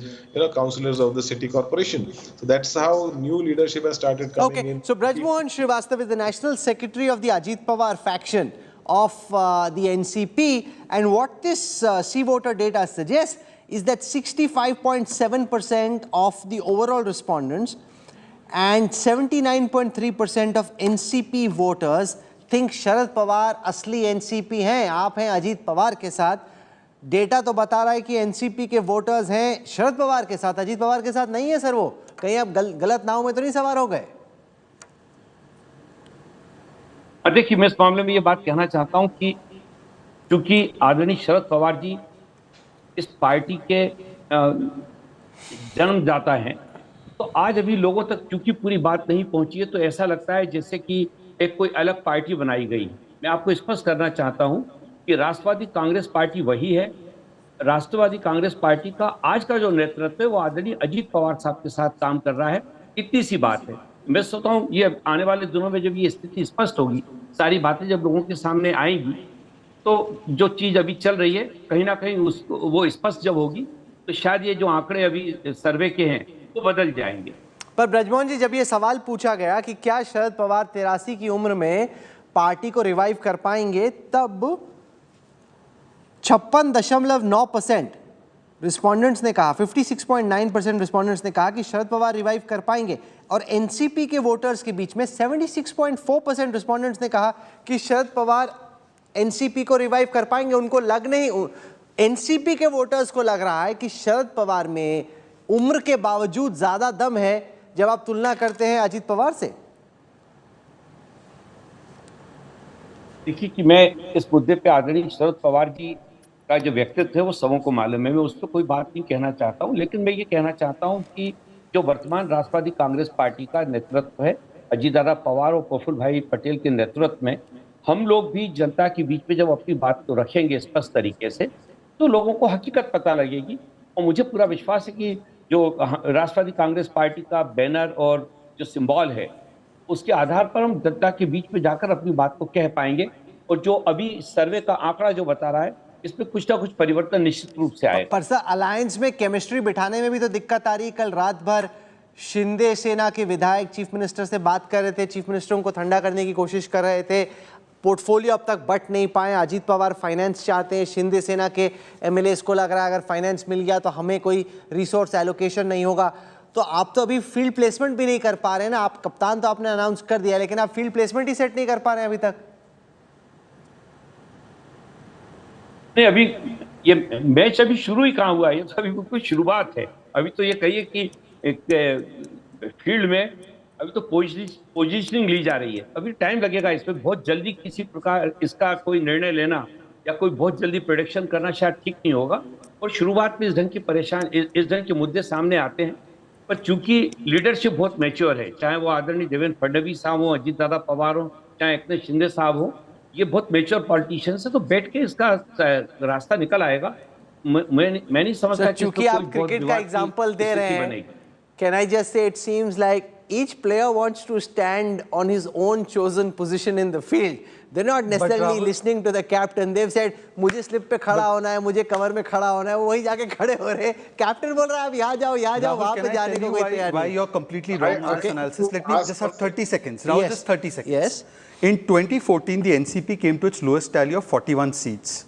councillors of the city corporation. So that's how new leadership has started coming in. So Brij Bhushan Singh is the National Secretary of the Ajit Pawar faction of the NCP, and what this C-voter data suggests is that 65.7% of the overall respondents and 79.3% of NCP voters think Sharad Pawar असली NCP हैं, आप हैं अजीत पवार के साथ. Data तो बता रहा है कि एनसीपी के वोटर्स हैं शरद पवार के साथ, अजीत पवार के साथ नहीं है सर. वो कहीं आप गलत नाव में तो नहीं सवार हो गए? देखिए, मैं इस मामले में ये बात कहना चाहता हूं कि चूंकि आदरणीय शरद पवार जी इस पार्टी के जन्मदाता हैं, तो आज अभी लोगों तक चूंकि पूरी बात नहीं पहुंची है, तो ऐसा लगता है जैसे कि एक कोई अलग पार्टी बनाई गई. मैं आपको स्पष्ट करना चाहता हूं कि राष्ट्रवादी कांग्रेस पार्टी वही है. राष्ट्रवादी कांग्रेस पार्टी का आज का जो नेतृत्व है वो आदरणीय अजीत पवार साहब के साथ काम कर रहा है. इतनी सी बात है. मैं सोचता हूं ये आने वाले दिनों में जब ये स्थिति स्पष्ट होगी, सारी बातें जब लोगों के सामने आएंगी, तो जो चीज अभी चल रही है कहीं ना कहीं वो स्पष्ट जब होगी, तो शायद ये जो आंकड़े अभी सर्वे के हैं वो बदल जाएंगे. पर ब्रज मोहन जी, जब ये सवाल पूछा गया कि क्या शरद पवार 83 की उम्र में पार्टी को रिवाइव कर पाएंगे, तब 56.9% रिस्पोंडेंट्स ने कहा, 56.9% रिस्पोंडेंट्स ने कहा कि शरद पवार रिवाइव कर पाएंगे. और एनसीपी के वोटर्स के बीच में 76.4% रिस्पोंडेंट्स ने कहा कि शरद पवार एनसीपी को रिवाइव कर पाएंगे. उनको लग नहीं, एनसीपी के वोटर्स को लग रहा है कि शरद पवार में उम्र के बावजूद ज्यादा दम है जब आप तुलना करते हैं अजीत पवार से. देखिए कि मैं इस मुद्दे पे आदरणीय शरद पवार जी का जो व्यक्तित्व है वो सबों को मालूम है, मैं उस पर कोई बात नहीं कहना चाहता हूं. लेकिन मैं ये कहना चाहता हूं कि जो वर्तमान राष्ट्रवादी कांग्रेस पार्टी का नेतृत्व है अजीत दादा पवार और प्रफुल्ल भाई पटेल के नेतृत्व में, हम लोग भी जनता के बीच में जब अपनी बात को रखेंगे स्पष्ट तरीके से, तो लोगों को हकीकत पता लगेगी. और मुझे पूरा विश्वास है कि जो राष्ट्रवादी कांग्रेस पार्टी का बैनर और जो सिंबल है उसके आधार पर हम जनता के बीच में जाकर अपनी बात को कह पाएंगे. और जो अभी सर्वे का आंकड़ा जो बता रहा है, इसमें कुछ ना कुछ परिवर्तन निश्चित रूप से आएगा. पर सर, अलायंस में केमिस्ट्री बिठाने में भी तो दिक्कत आ रही. कल रात भर शिंदे सेना के विधायक चीफ मिनिस्टर से बात कर रहे थे, चीफ मिनिस्टर को ठंडा करने की कोशिश कर रहे थे. पोर्टफोलियो अब तक बट नहीं पाए। अजीत पवार फाइनेंस चाहते हैं, शिंदे सेना के एमएलएस को लग रहा है अगर फाइनेंस मिल गया तो हमें कोई रिसोर्स एलोकेशन नहीं होगा। तो आप तो अभी फील्ड प्लेसमेंट भी नहीं कर पा रहे हैं ना। आप कप्तान तो आपने अनाउंस कर दिया, लेकिन आप फील्ड प्लेसमेंट ही सेट नहीं कर पा रहे हैं अभी तक। नहीं, अभी ये मैच अभी शुरू ही कहाँ हुआ है, ये तो अभी बिल्कुल शुरुआत है। अभी तो ये कहिए कि एक फील्ड में अभी तो पोजीशनिंग ली जा रही है, अभी टाइम लगेगा इसमें। बहुत जल्दी किसी प्रकार इसका कोई निर्णय लेना या कोई बहुत जल्दी प्रेडिक्शन करना शायद ठीक नहीं होगा। और शुरुआत में इस ढंग की इस ढंग के मुद्दे सामने आते हैं, पर चूंकि लीडरशिप बहुत मैच्योर है, चाहे वो आदरणीय देवेंद्र फडणवीस साहब हो, अजीत दादा पवार हो, चाहे एकनाथ शिंदे साहब हो, ये बहुत मैच्योर पॉलिटिशियंस है, तो बैठ के इसका रास्ता निकल आएगा। मैं नहीं समझता कि चूंकि आप क्रिकेट का एग्जांपल दे रहे हैं, can I just say it seems like each player wants to stand on his own chosen position in the field. They're not necessarily listening to the captain. They've said मुझे slip पे खड़ा होना है, मुझे cover में खड़ा होना है, वो वही जाके खड़े हो रहे हैं। कैप्टन बोल रहा है आप यहाँ जाओ, वहाँ पे जाने को कोई तैयार नहीं। Why you're completely wrong on this analysis? Let me just have 30 seconds. Rahul, just 30 seconds. Yes. In 2014, the NCP came to its lowest tally of 41 seats.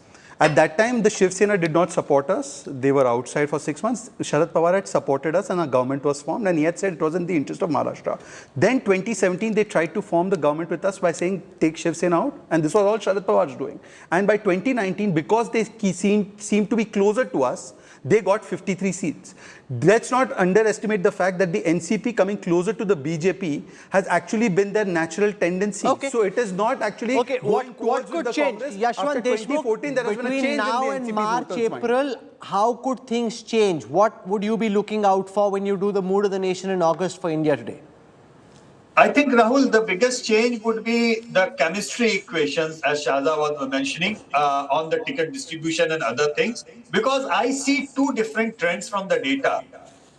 At that time, the Shiv Sena did not support us. They were outside for 6 months. Sharad Pawar had supported us and our government was formed, and he had said it was in the interest of Maharashtra. Then 2017, they tried to form the government with us by saying take Shiv Sena out, and this was all Sharad Pawar's doing. And by 2019, because they seemed to be closer to us, they got 53 seats. Let's not underestimate the fact that the NCP coming closer to the BJP has actually been their natural tendency. Okay. So it is not actually going what could change? Yashwant Deshmukh, between now and March, April, how could things change? What would you be looking out for when you do the Mood of the Nation in August for India Today? I think, Rahul, the biggest change would be the chemistry equations, as Shahza was mentioning, on the ticket distribution and other things, because I see two different trends from the data.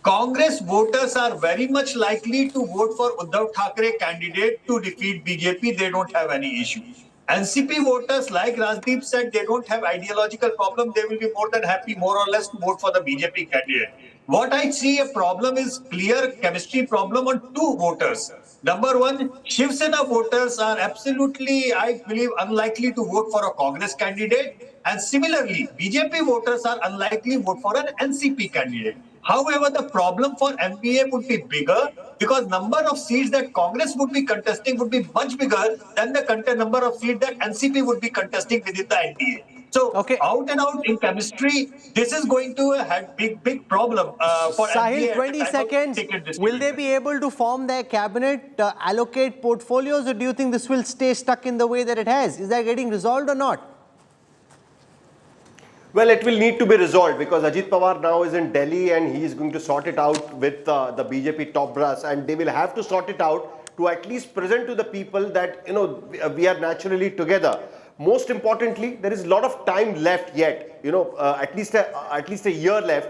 Congress voters are very much likely to vote for Uddhav Thackeray candidate to defeat BJP. They don't have any issue. NCP voters, like Rajdeep said, they don't have ideological problem. They will be more than happy, more or less, to vote for the BJP candidate. What I see a problem is clear chemistry problem on two voters. Number one, Shiv Sena voters are absolutely, I believe, unlikely to vote for a Congress candidate. And similarly, BJP voters are unlikely to vote for an NCP candidate. However, the problem for MPA would be bigger because number of seats that Congress would be contesting would be much bigger than the number of seats that NCP would be contesting within the NDA. So, out and out in chemistry, this is going to have big problem for Sahil, NDA 20 seconds. Will they be able to form their cabinet, allocate portfolios, or do you think this will stay stuck in the way that it has? Is that getting resolved or not? Well, it will need to be resolved because Ajit Pawar now is in Delhi and he is going to sort it out with the BJP top brass, and they will have to sort it out to at least present to the people that, you know, we are naturally together. Most importantly, there is a lot of time left yet, you know, at least a year left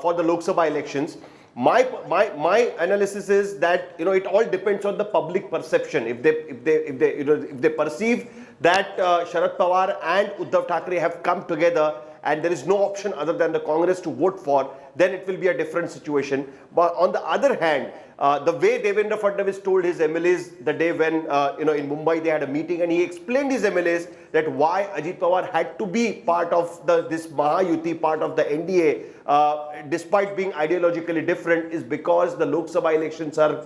for the Lok Sabha elections. My analysis is that, you know, it all depends on the public perception. If they perceive that Sharad Pawar and Uddhav Thackeray have come together and there is no option other than the Congress to vote for, then it will be a different situation. But on the other hand, the way Devendra Fadnavis told his MLAs the day when, you know, in Mumbai they had a meeting, and he explained his MLAs that why Ajit Pawar had to be part of this Mahayuti, part of the NDA, despite being ideologically different, is because the Lok Sabha elections are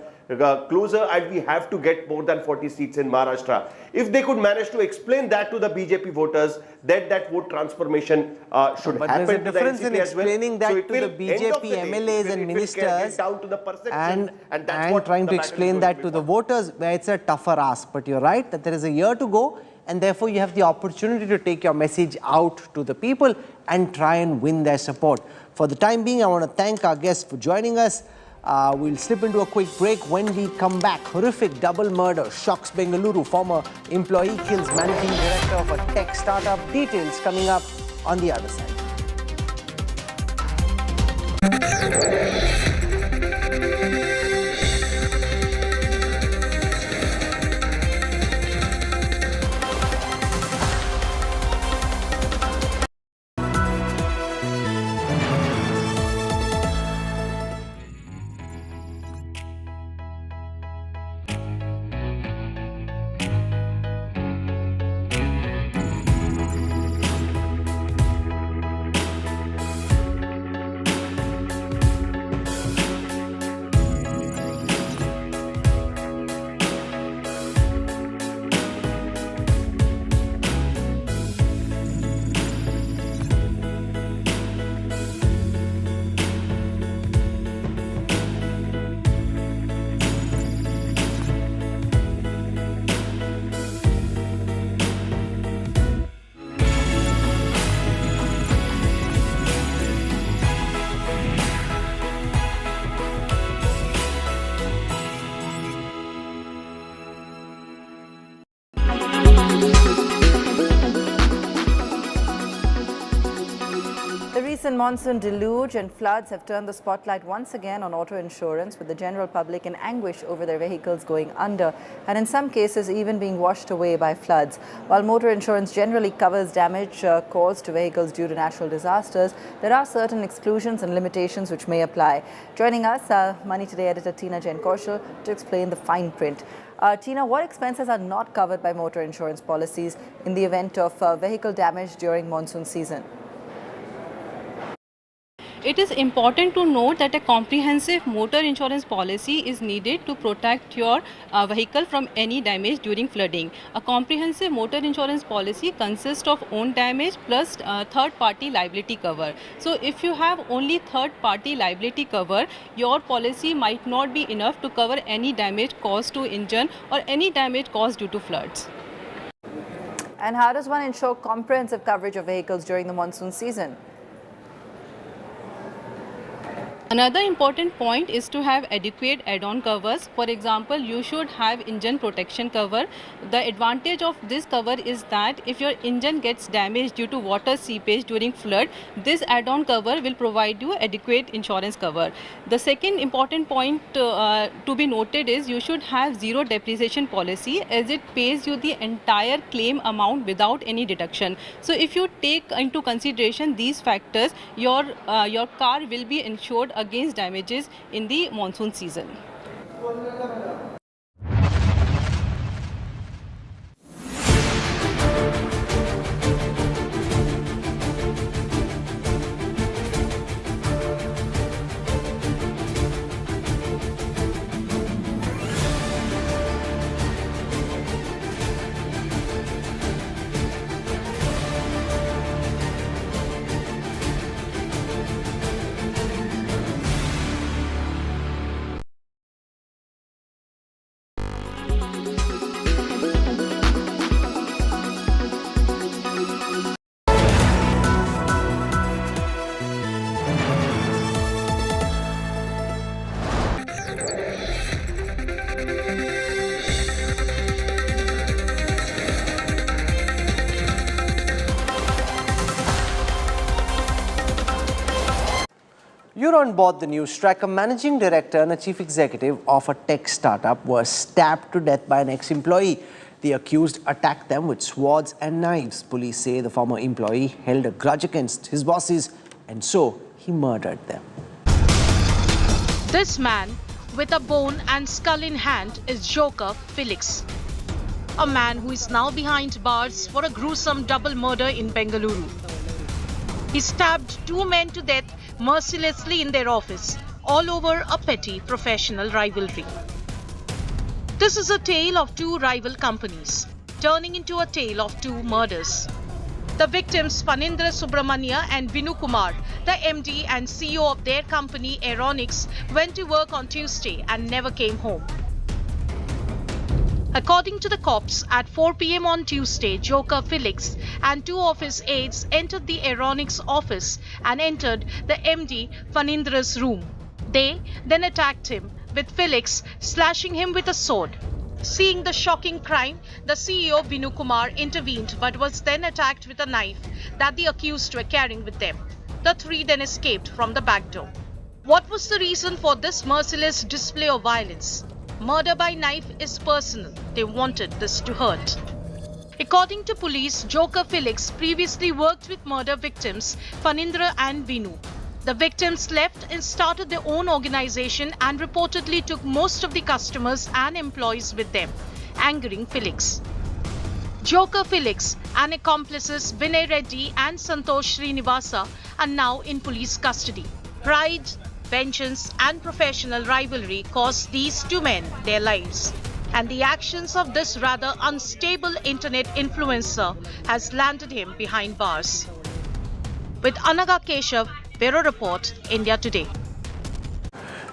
closer and we have to get more than 40 seats in Maharashtra. If they could manage to explain that to the BJP voters, then that vote transformation should but happen. There's a difference to the NCP in explaining well. that to the BJP MLAs and ministers and trying to explain that to the voters. It's a tougher ask, but you're right that there is a year to go, and therefore you have the opportunity to take your message out to the people and try and win their support. For the time being, I want to thank our guests for joining us. We'll slip into a quick break. When we come back, horrific double murder shocks Bengaluru. Former employee kills managing director of a tech startup. Details coming up on the other side. The recent monsoon deluge and floods have turned the spotlight once again on auto insurance, with the general public in anguish over their vehicles going under and in some cases even being washed away by floods. While motor insurance generally covers damage caused to vehicles due to natural disasters, there are certain exclusions and limitations which may apply. Joining us, Money Today editor Tina Jain to explain the fine print. Tina, what expenses are not covered by motor insurance policies in the event of vehicle damage during monsoon season? It is important to note that a comprehensive motor insurance policy is needed to protect your vehicle from any damage during flooding. A comprehensive motor insurance policy consists of own damage plus third-party liability cover. So if you have only third-party liability cover, your policy might not be enough to cover any damage caused to engine or any damage caused due to floods. And how does one ensure comprehensive coverage of vehicles during the monsoon season? Another important point is to have adequate add-on covers. For example, you should have engine protection cover. The advantage of this cover is that if your engine gets damaged due to water seepage during flood, this add-on cover will provide you adequate insurance cover. The second important point to be noted is you should have zero depreciation policy, as it pays you the entire claim amount without any deduction. So if you take into consideration these factors, your car will be insured against damages in the monsoon season. You're on board the Newstrack. A managing director and a chief executive of a tech startup were stabbed to death by an ex-employee. The accused attacked them with swords and knives. Police say the former employee held a grudge against his bosses and so he murdered them. This man, with a bone and skull in hand, is Joker Felix, a man who is now behind bars for a gruesome double murder in Bengaluru. He stabbed two men to death mercilessly in their office, all over a petty professional rivalry. This is a tale of two rival companies, turning into a tale of two murders. The victims, Phanindra Subramania and Vinu Kumar, the MD and CEO of their company Aeronix, went to work on Tuesday and never came home. According to the cops, at 4 p.m. on Tuesday, Joker Felix and two of his aides entered the Aeronix office and entered the MD Phanindra's room. They then attacked him, with Felix slashing him with a sword. Seeing the shocking crime, the CEO Vinu Kumar intervened but was then attacked with a knife that the accused were carrying with them. The three then escaped from the back door. What was the reason for this merciless display of violence? Murder by knife is personal. They wanted this to hurt. According to police, Joker Felix previously worked with murder victims Phanindra and Vinu. The victims left and started their own organization and reportedly took most of the customers and employees with them, angering Felix. Joker Felix and accomplices Vinay Reddy and Santosh Srinivasa are now in police custody. Pride, vengeance and professional rivalry cost these two men their lives. And the actions of this rather unstable internet influencer has landed him behind bars. With Anaga Keshav, Bureau Report, India Today.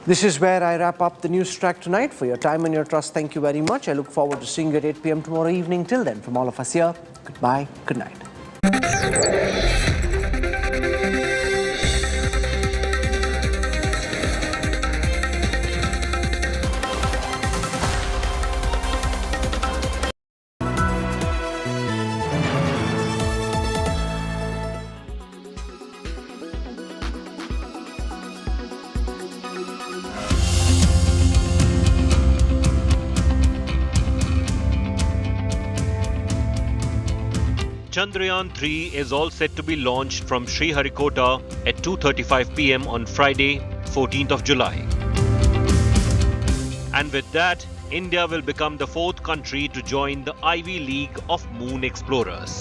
This is where I wrap up the Newstrack tonight. For your time and your trust, thank you very much. I look forward to seeing you at 8 p.m. tomorrow evening. Till then, from all of us here, goodbye, good night. Chandrayaan 3 is all set to be launched from Sriharikota at 2:35 pm on Friday, 14th of July. And with that, India will become the fourth country to join the Ivy League of Moon Explorers.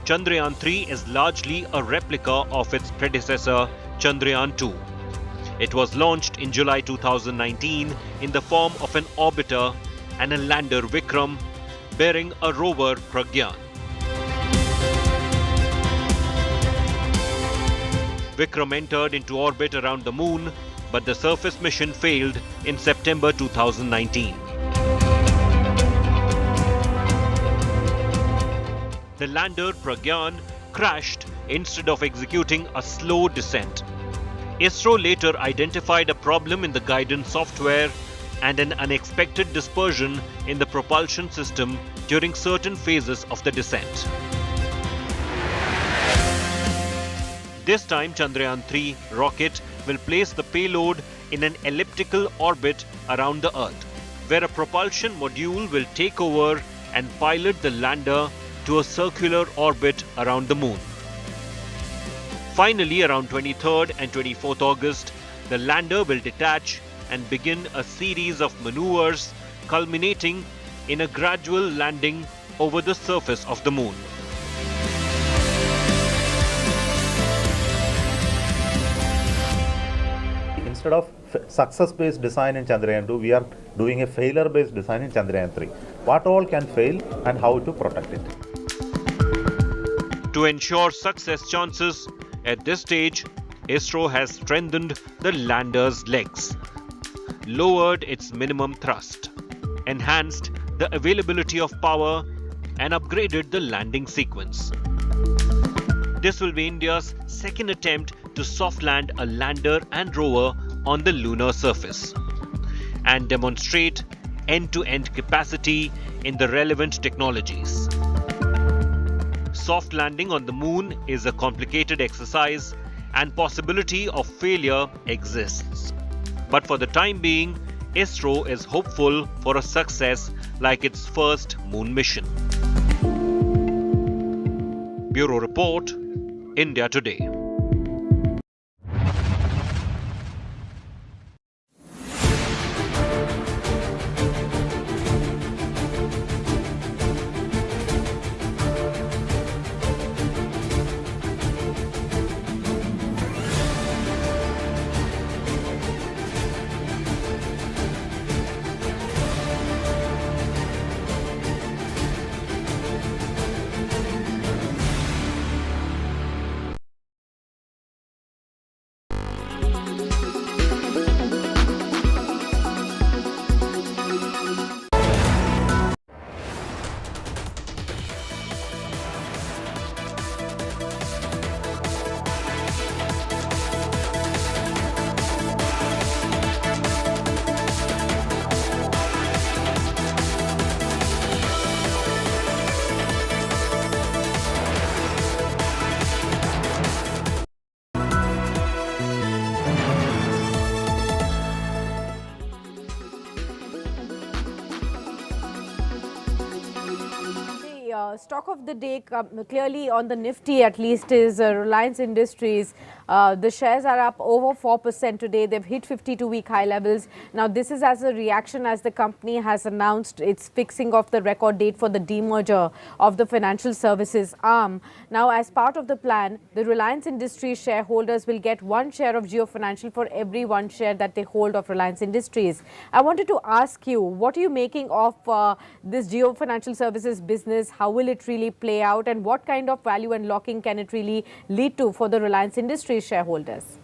Chandrayaan 3 is largely a replica of its predecessor, Chandrayaan 2. It was launched in July 2019 in the form of an orbiter and a lander Vikram bearing a rover Pragyan. Vikram entered into orbit around the moon, but the surface mission failed in September 2019. The lander Pragyan crashed instead of executing a slow descent. ISRO later identified a problem in the guidance software and an unexpected dispersion in the propulsion system during certain phases of the descent. This time, Chandrayaan 3 rocket will place the payload in an elliptical orbit around the Earth, where a propulsion module will take over and pilot the lander to a circular orbit around the moon. Finally, around 23rd and 24th August, the lander will detach and begin a series of maneuvers, culminating in a gradual landing over the surface of the moon. Instead of success-based design in Chandrayaan 2, we are doing a failure-based design in Chandrayaan 3. What all can fail and how to protect it. To ensure success chances, at this stage, ISRO has strengthened the lander's legs, lowered its minimum thrust, enhanced the availability of power, and upgraded the landing sequence. This will be India's second attempt to soft land a lander and rover on the lunar surface and demonstrate end-to-end capacity in the relevant technologies. Soft landing on the moon is a complicated exercise and possibility of failure exists. But for the time being, ISRO is hopeful for a success like its first moon mission. Bureau Report, India Today. Stock of the day clearly on the Nifty at least is Reliance Industries. The shares are up over 4% today. They've hit 52-week high levels. Now this is as a reaction as the company has announced its fixing of the record date for the demerger of the financial services arm. Now as part of the plan, the Reliance Industries shareholders will get 1 share of Jio Financial for every 1 share that they hold of Reliance Industries. I wanted to ask you, what are you making of this Jio Financial Services business? How will it really play out, and what kind of value unlocking can it really lead to for the Reliance Industries shareholders?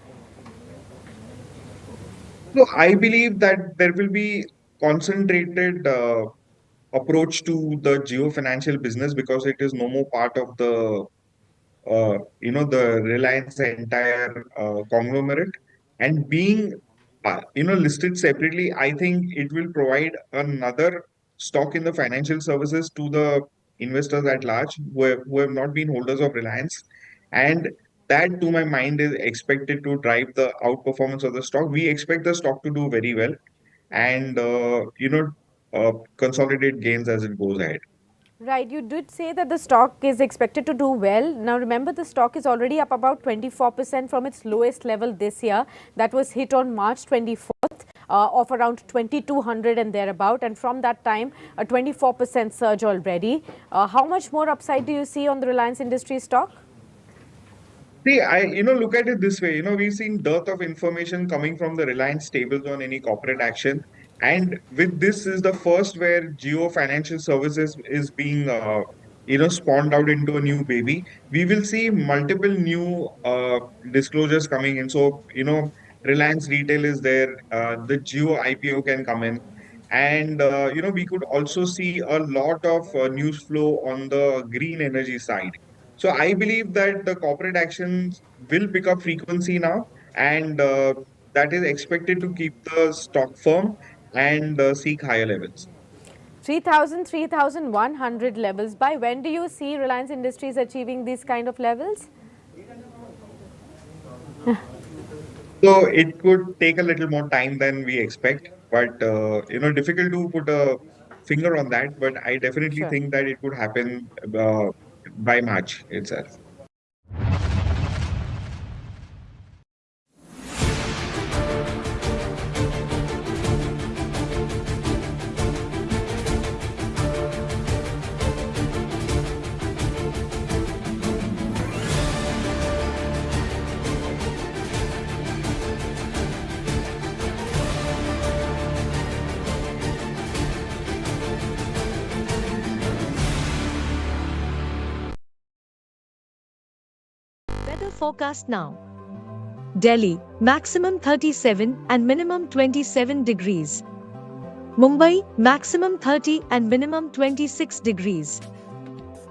So I believe that there will be concentrated approach to the Jio Financial business because it is no more part of the the Reliance entire conglomerate, and being listed separately, I think it will provide another stock in the financial services to the investors at large who have not been holders of Reliance, and that to my mind is expected to drive the outperformance of the stock. We expect the stock to do very well and consolidate gains as it goes ahead. Right, you did say that the stock is expected to do well. Now remember, the stock is already up about 24% from its lowest level this year. That was hit on March 24th of around 2200 and thereabout, and from that time a 24% surge already. How much more upside do you see on the Reliance Industries stock? See, look at it this way. We've seen dearth of information coming from the Reliance tables on any corporate action. And with this is the first where Geo Financial Services is being, spawned out into a new baby. We will see multiple new disclosures coming in. So, Reliance Retail is there. The Geo IPO can come in. And, we could also see a lot of news flow on the green energy side. So I believe that the corporate actions will pick up frequency now, and that is expected to keep the stock firm and seek higher levels. 3,000, 3,100 levels. By when do you see Reliance Industries achieving these kind of levels? So it could take a little more time than we expect, but difficult to put a finger on that. But I definitely think that it could happen by March itself. Weather forecast now. Delhi, maximum 37 and minimum 27 degrees. Mumbai, maximum 30 and minimum 26 degrees.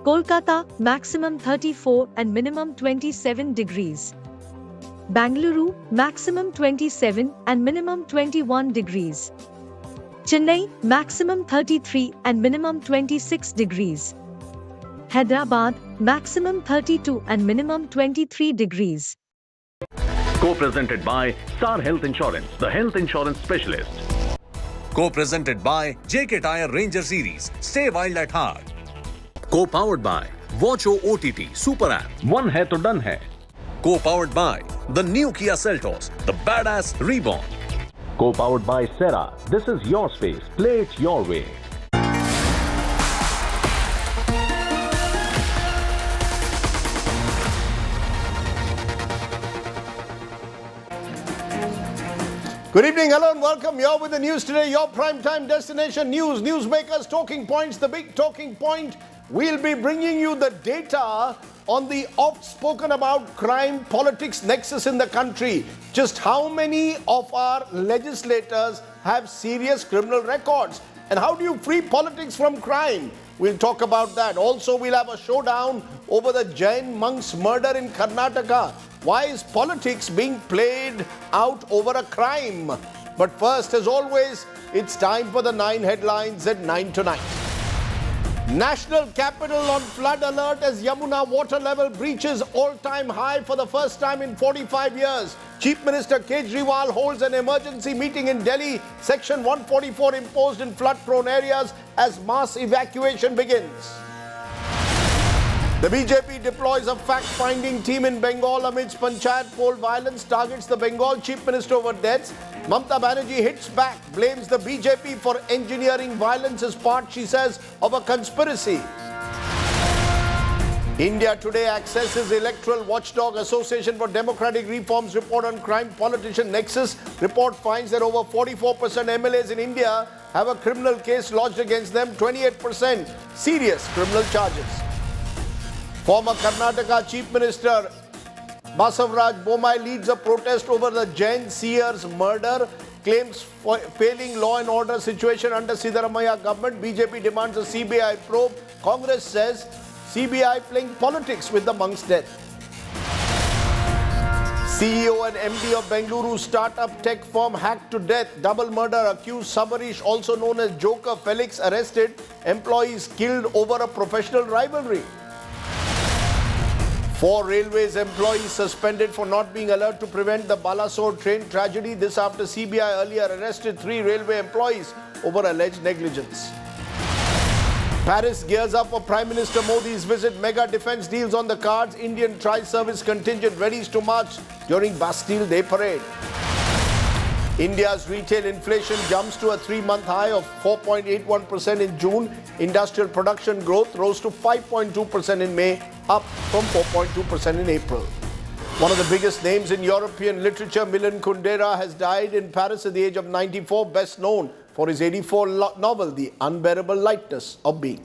Kolkata, maximum 34 and minimum 27 degrees. Bengaluru, maximum 27 and minimum 21 degrees. Chennai, maximum 33 and minimum 26 degrees. Hyderabad, maximum 32 and minimum 23 degrees. Co-presented by Star Health Insurance, the health insurance specialist. Co-presented by JK Tyre Ranger Series, stay wild at heart. Co-powered by Watcho OTT Super App. One hai to done hai. Co-powered by the new Kia Seltos, the badass reborn. Co-powered by Sera, this is your space, play it your way. Good evening, hello and welcome. You're with the news today, your primetime destination news. Newsmakers, talking points, the big talking point. We'll be bringing you the data on the oft-spoken about crime politics nexus in the country. Just how many of our legislators have serious criminal records? And how do you free politics from crime? We'll talk about that. Also, we'll have a showdown over the Jain monk's murder in Karnataka. Why is politics being played out over a crime? But first, as always, it's time for the 9 headlines at 9 tonight. National capital on flood alert as Yamuna water level breaches all-time high for the first time in 45 years. Chief Minister Kejriwal holds an emergency meeting in Delhi. Section 144 imposed in flood-prone areas as mass evacuation begins. The BJP deploys a fact-finding team in Bengal amidst panchayat poll violence, targets the Bengal Chief Minister over deaths. Mamata Banerjee hits back, blames the BJP for engineering violence as part, she says, of a conspiracy. India Today accesses Electoral Watchdog Association for Democratic Reforms report on crime politician nexus. Report finds that over 44% MLAs in India have a criminal case lodged against them, 28% serious criminal charges. Former Karnataka Chief Minister Basavaraj Bommai leads a protest over the Jain Seer's murder, claims failing law and order situation under Siddaramaiah government. BJP demands a CBI probe. Congress says CBI playing politics with the monk's death. CEO and MD of Bengaluru startup tech firm hacked to death. Double murder accused Sabarish, also known as Joker Felix, arrested. Employees killed over a professional rivalry. 4 railways employees suspended for not being alert to prevent the Balasore train tragedy. This after CBI earlier arrested 3 railway employees over alleged negligence. Paris gears up for Prime Minister Modi's visit. Mega defense deals on the cards. Indian tri-service contingent ready to march during Bastille Day parade. India's retail inflation jumps to a 3-month high of 4.81% in June. Industrial production growth rose to 5.2% in May, up from 4.2% in April. One of the biggest names in European literature, Milan Kundera, has died in Paris at the age of 94, best known for his 84 novel, The Unbearable Lightness of Being.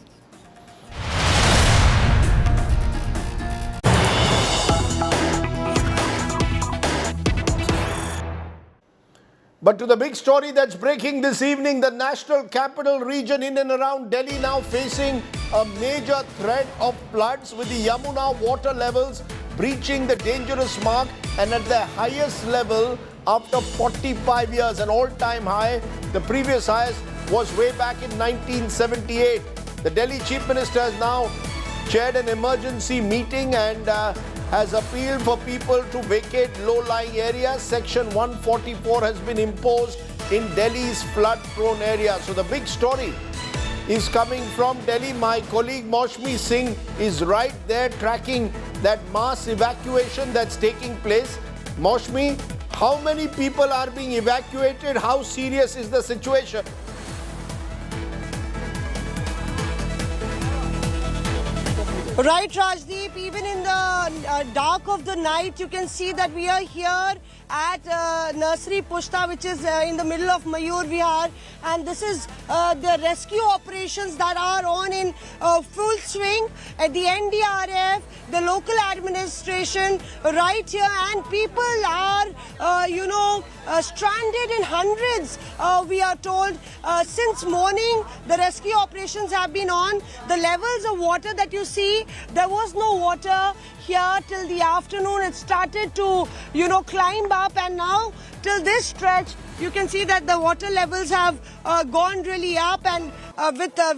But to the big story that's breaking this evening, the national capital region in and around Delhi now facing a major threat of floods, with the Yamuna water levels breaching the dangerous mark and at the highest level after 45 years, an all-time high. The previous highest was way back in 1978. The Delhi Chief Minister has now chaired an emergency meeting and has appealed for people to vacate low-lying areas. Section 144 has been imposed in Delhi's flood-prone area. So the big story is coming from Delhi. My colleague Maushmi Singh is right there tracking that mass evacuation that's taking place. Maushmi, how many people are being evacuated? How serious is the situation? Right, Rajdeep, even in the dark of the night, you can see that we are here at Nursery Pushta, which is in the middle of Mayur Vihar, and this is the rescue operations that are on in full swing at the NDRF, the local administration right here, and people are, stranded in hundreds, we are told. Since morning, the rescue operations have been on. The levels of water that you see, there was no water here till the afternoon. It started to, climb up, and now till this stretch, you can see that the water levels have gone really up, and with the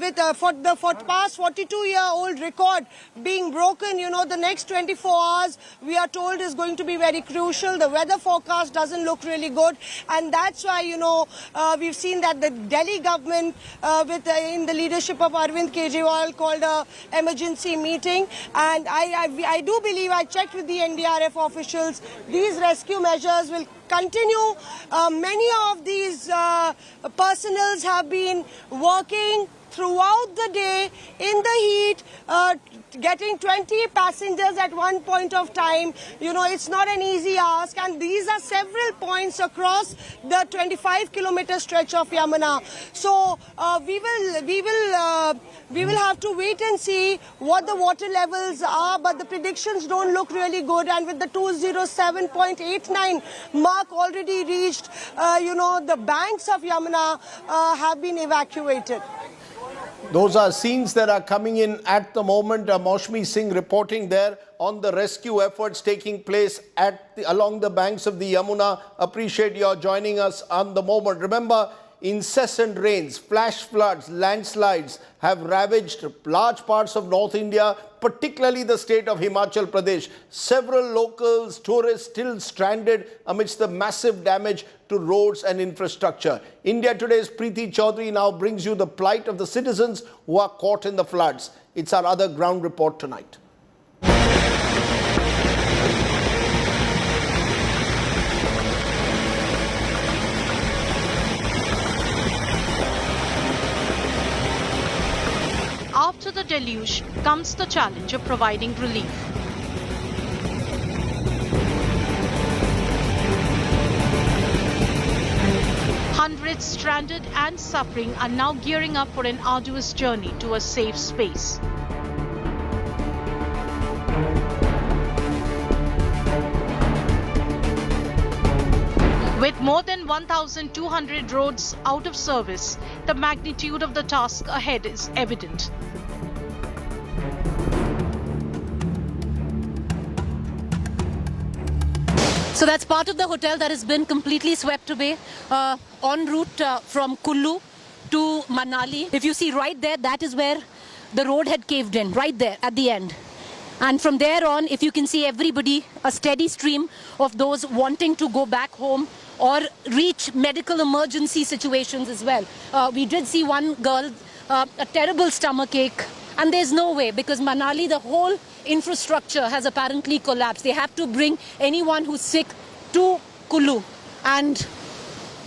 past 42-year-old record being broken, the next 24 hours, we are told, is going to be very crucial. The weather forecast doesn't look really good, and that's why, we've seen that the Delhi government, in the leadership of Arvind Kejriwal, called a emergency meeting, and I do believe, I checked with the NDRF officials, these rescue measures will continue. Many of these personnel have been working throughout the day in the heat, getting 20 passengers at one point of time. It's not an easy ask, and these are several points across the 25-kilometer stretch of Yamuna. So we will have to wait and see what the water levels are, but the predictions don't look really good, and with the 207.89 mark already reached, the banks of Yamuna have been evacuated. Those are scenes that are coming in at the moment. Maushmi Singh reporting there on the rescue efforts taking place along the banks of the Yamuna. Appreciate your joining us on the moment. Remember, incessant rains, flash floods, landslides have ravaged large parts of North India, particularly the state of Himachal Pradesh. Several locals, tourists still stranded amidst the massive damage to roads and infrastructure. India Today's Preeti Chaudhary now brings you the plight of the citizens who are caught in the floods. It's our other ground report tonight. After the deluge comes the challenge of providing relief. Hundreds stranded and suffering are now gearing up for an arduous journey to a safe space. With more than 1,200 roads out of service, the magnitude of the task ahead is evident. So that's part of the hotel that has been completely swept away en route from Kullu to Manali. If you see right there, that is where the road had caved in, right there at the end. And from there on, if you can see everybody, a steady stream of those wanting to go back home or reach medical emergency situations as well. We did see one girl a terrible stomachache. And there's no way, because Manali, the whole infrastructure has apparently collapsed. They have to bring anyone who's sick to Kullu. And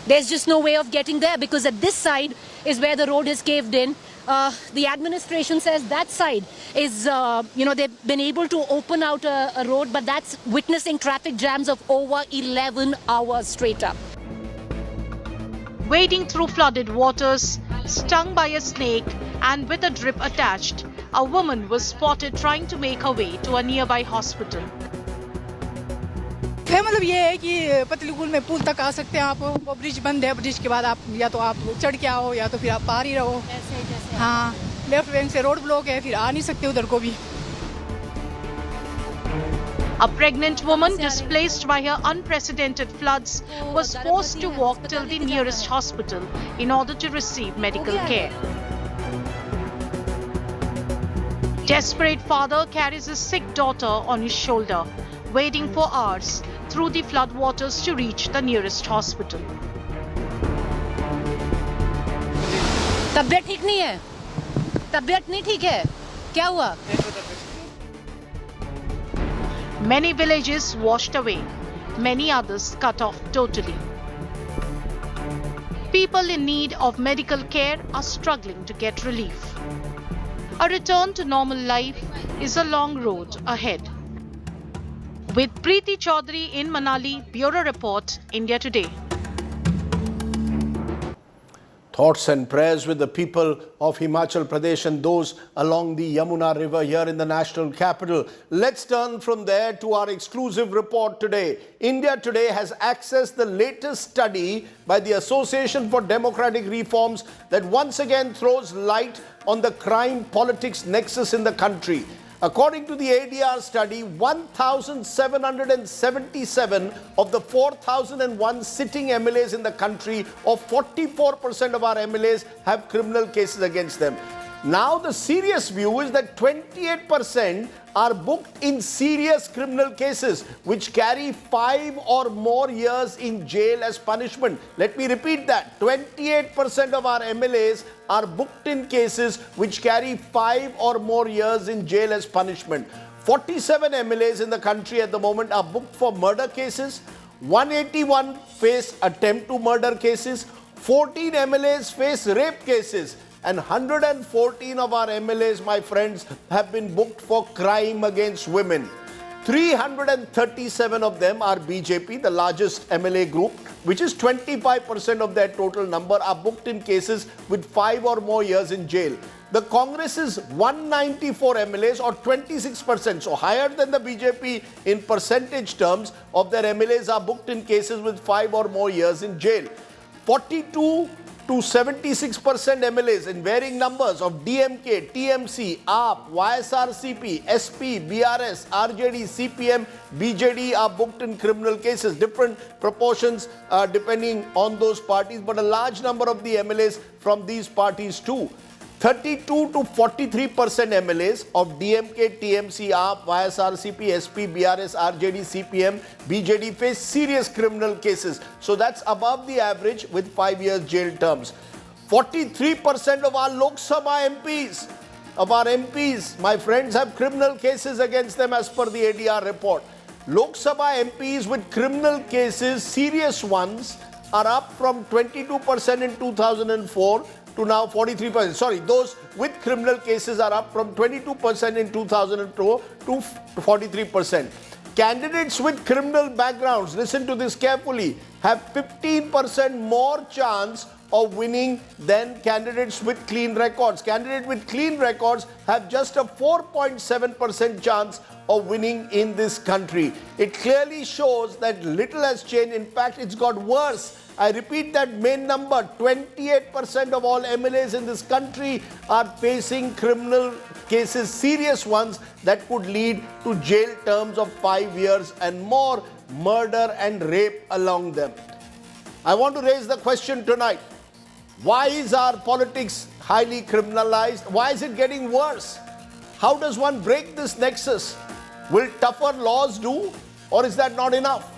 there's just no way of getting there, because at this side is where the road is caved in. The administration says that side is, they've been able to open out a road, but that's witnessing traffic jams of over 11 hours straight up. Wading through flooded waters, stung by a snake and with a drip attached, a woman was spotted trying to make her way to a nearby hospital. मतलब ये है कि पतलीपुल में पुल तक आ सकते हैं आप, वो ब्रिज बंद है, ब्रिज के बाद आप या तो आप चढ़ के आओ या तो फिर आप पार ही रहो। हाँ, लेफ्ट बैंक से रोड ब्लॉक है, फिर आ नहीं सकते उधर को भी। A pregnant woman displaced by her unprecedented floods was forced to walk till the nearest hospital in order to receive medical care. Desperate father carries his sick daughter on his shoulder, waiting for hours through the floodwaters to reach the nearest hospital. तबीयत ठीक नहीं है, तबीयत नहीं ठीक है, क्या हुआ? Many villages washed away, many others cut off totally. People in need of medical care are struggling to get relief. A return to normal life is a long road ahead. With Preeti Chaudhary in Manali, Bureau Report, India Today. Thoughts and prayers with the people of Himachal Pradesh and those along the Yamuna River here in the national capital. Let's turn from there to our exclusive report today. India Today has accessed the latest study by the Association for Democratic Reforms that once again throws light on the crime politics nexus in the country. According to the ADR study, 1,777 of the 4,001 sitting MLAs in the country, or 44% of our MLAs, have criminal cases against them. Now the serious view is that 28% are booked in serious criminal cases which carry 5 or more years in jail as punishment. Let me repeat that. 28% of our MLAs are booked in cases which carry 5 or more years in jail as punishment. 47 MLAs in the country at the moment are booked for murder cases. 181 face attempt to murder cases. 14 MLAs face rape cases. And 114 of our MLAs, my friends, have been booked for crime against women. 337 of them are BJP, the largest MLA group, which is 25% of their total number, are booked in cases with 5 or more years in jail. The Congress's 194 MLAs, or 26%, so higher than the BJP in percentage terms, of their MLAs are booked in cases with 5 or more years in jail. 42 to 76% MLAs in varying numbers of DMK, TMC, AAP, YSRCP, SP, BRS, RJD, CPM, BJD are booked in criminal cases. Different proportions depending on those parties, but a large number of the MLAs from these parties too. 32 to 43% MLAs of DMK, TMC, AAP, YSRCP, SP, BRS, RJD, CPM, BJD face serious criminal cases. So that's above the average with 5 years jail terms. 43% of our Lok Sabha MPs, my friends, have criminal cases against them as per the ADR report. Lok Sabha MPs with criminal cases, serious ones, are up from 22% in 2004 to now 43%. Sorry, those with criminal cases are up from 22% in 2002 to 43%. Candidates with criminal backgrounds, listen to this carefully, have 15% more chance of winning than candidates with clean records. Candidates with clean records have just a 4.7% chance of winning in this country. It clearly shows that little has changed. In fact, it's got worse. I repeat that main number, 28% of all MLAs in this country are facing criminal cases, serious ones that could lead to jail terms of 5 years and more, murder and rape along them. I want to raise the question tonight. Why is our politics highly criminalized? Why is it getting worse? How does one break this nexus? Will tougher laws do, or is that not enough?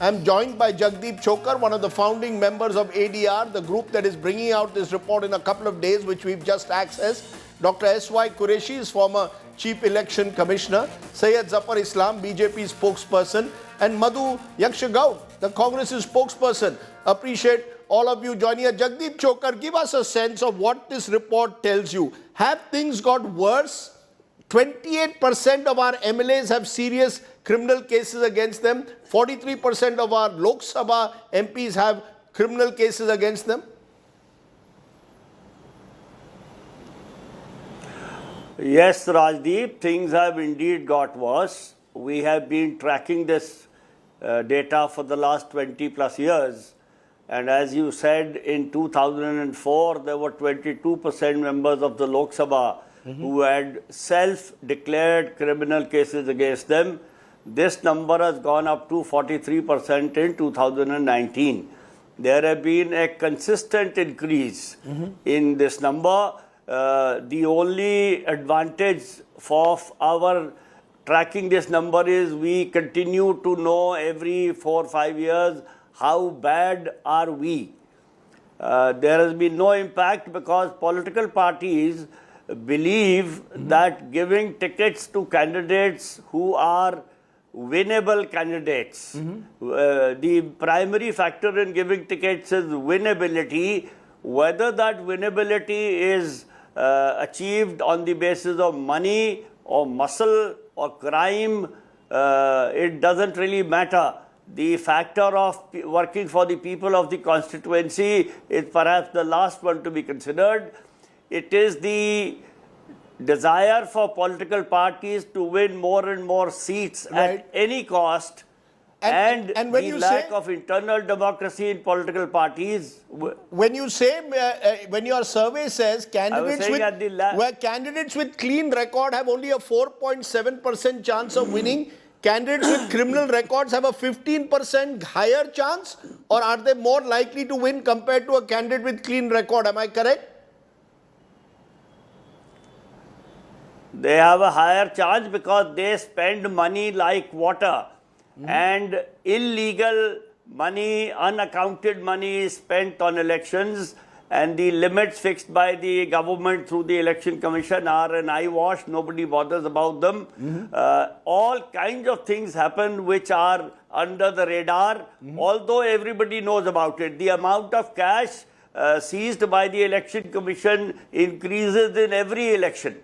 I'm joined by Jagdeep Chokar, one of the founding members of ADR, the group that is bringing out this report in a couple of days, which we've just accessed. Dr. S.Y. Qureshi is former Chief Election Commissioner. Syed Zafar Islam, BJP spokesperson. And Madhu Yakshagaon, the Congress spokesperson. Appreciate all of you joining us. Jagdeep Chokar, give us a sense of what this report tells you. Have things got worse? 28% of our MLAs have serious criminal cases against them. 43% of our Lok Sabha MPs have criminal cases against them. Yes, Rajdeep, things have indeed got worse. We have been tracking this data for the last 20 plus years. And as you said, in 2004, there were 22% members of the Lok Sabha who had self-declared criminal cases against them. This number has gone up to 43% in 2019. There have been a consistent increase in this number. The only advantage of our tracking this number is we continue to know every 4 or 5 years how bad are we. There has been no impact because political parties believe that giving tickets to candidates who are winnable candidates. The primary factor in giving tickets is winnability. Whether that winnability is achieved on the basis of money or muscle or crime, it doesn't really matter. The factor of working for the people of the constituency is perhaps the last one to be considered. It is the desire for political parties to win more and more seats at any cost, and when the you lack say, of internal democracy in political parties. When you say, when your survey says candidates with clean record have only a 4.7% chance of winning, candidates with criminal records have a 15% higher chance, or are they more likely to win compared to a candidate with clean record? Am I correct? They have a higher chance because they spend money like water, and illegal money, unaccounted money is spent on elections, and the limits fixed by the government through the Election Commission are an eyewash. Nobody bothers about them. All kinds of things happen which are under the radar, although everybody knows about it. The amount of cash seized by the Election Commission increases in every election.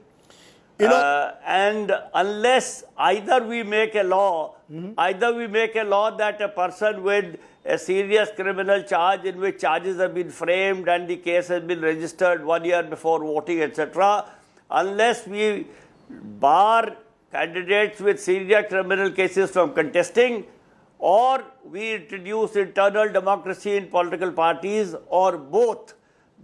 And unless either we make a law, that a person with a serious criminal charge in which charges have been framed and the case has been registered 1 year before voting, etc., unless we bar candidates with serious criminal cases from contesting, or we introduce internal democracy in political parties, or both,